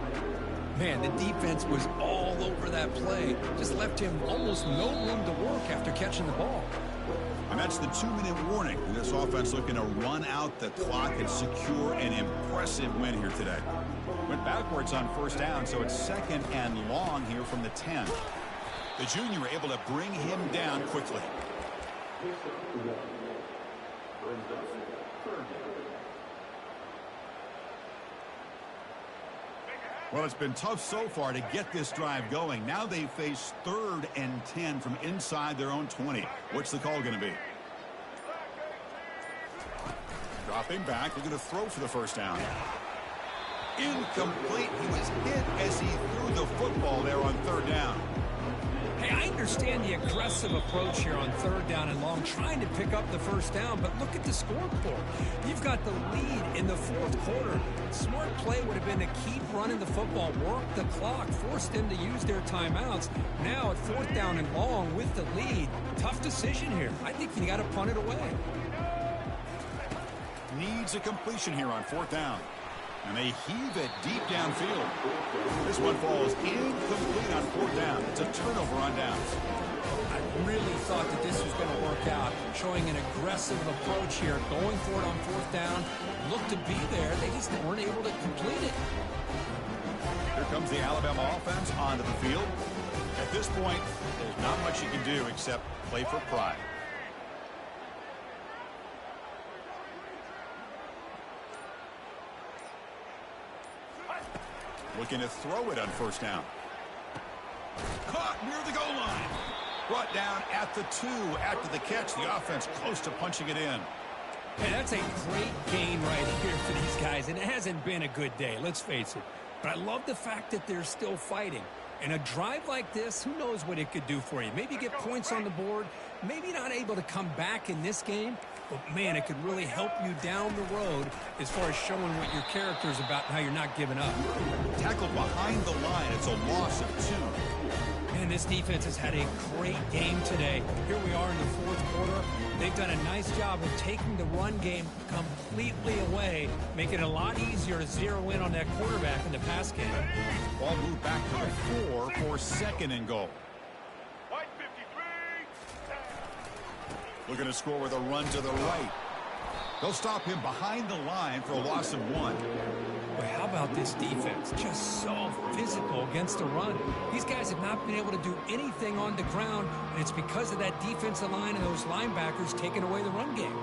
Man, the defense was all over that play. Just left him almost no room to work after catching the ball. And that's the 2-minute warning. This offense looking to run out the clock and secure an impressive win here today. Went backwards on first down, so it's 2nd and long here from the 10. The junior able to bring him down quickly. Well, it's been tough so far to get this drive going. Now they face 3rd and 10 from inside their own 20. What's the call going to be? Dropping back. They're going to throw for the first down. Incomplete. He was hit as he threw the football there on 3rd down. Hey, I understand the aggressive approach here on 3rd down and long, trying to pick up the first down, but look at the scoreboard. You've got the lead in the 4th quarter. Smart play would have been to keep running the football, work the clock, force them to use their timeouts. Now at 4th down and long with the lead, tough decision here. I think you got to punt it away. Needs a completion here on 4th down. And they heave it deep downfield. This one falls incomplete on 4th down. It's a turnover on downs. I really thought that this was going to work out, showing an aggressive approach here, going for it on 4th down. Looked to be there. They just weren't able to complete it. Here comes the Alabama offense onto the field. At this point, there's not much you can do except play for pride. Looking to throw it on 1st down. Caught near the goal line. Brought down at the 2 after the catch. The offense close to punching it in. Hey, that's a great gain right here for these guys, and it hasn't been a good day, let's face it. But I love the fact that they're still fighting. And a drive like this, who knows what it could do for you. Maybe get points on the board, maybe not able to come back in this game, but man, it could really help you down the road as far as showing what your character is about and how you're not giving up. Tackled behind the line. It's a loss of 2. Man, this defense has had a great game today. Here we are in the 4th quarter. They've done a nice job of taking the run game completely away, making it a lot easier to zero in on that quarterback in the pass game. Ball moved back to the 4 for 2nd and goal. Looking to score with a run to the right. They'll stop him behind the line for a loss of 1. But how about this defense? Just so physical against the run. These guys have not been able to do anything on the ground, and it's because of that defensive line and those linebackers taking away the run game.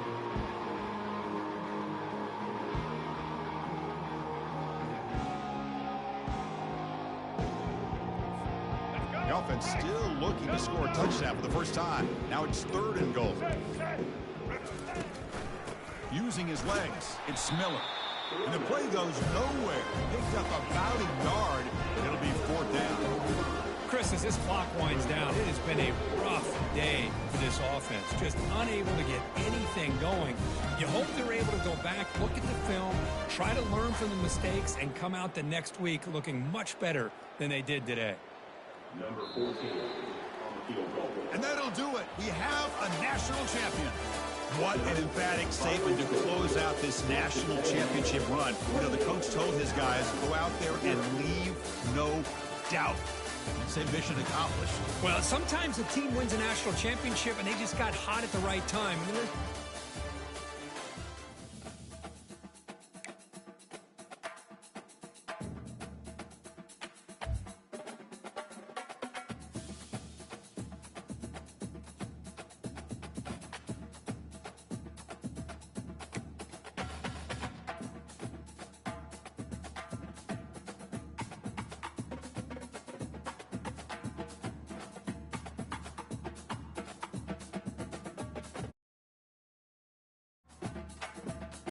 The offense still looking to score a touchdown for the first time. Now it's 3rd and goal. Using his legs, it's Miller. And the play goes nowhere. Picked up about a yard. It'll be 4th down. Chris, as this clock winds down, it has been a rough day for this offense. Just unable to get anything going. You hope they're able to go back, look at the film, try to learn from the mistakes, and come out the next week looking much better than they did today. Number 14 on the field goal. And that'll do it. We have a national champion. What an emphatic statement to close out this national championship run. You know, the coach told his guys, go out there and leave no doubt. I'd say mission accomplished. Well, sometimes a team wins a national championship and they just got hot at the right time.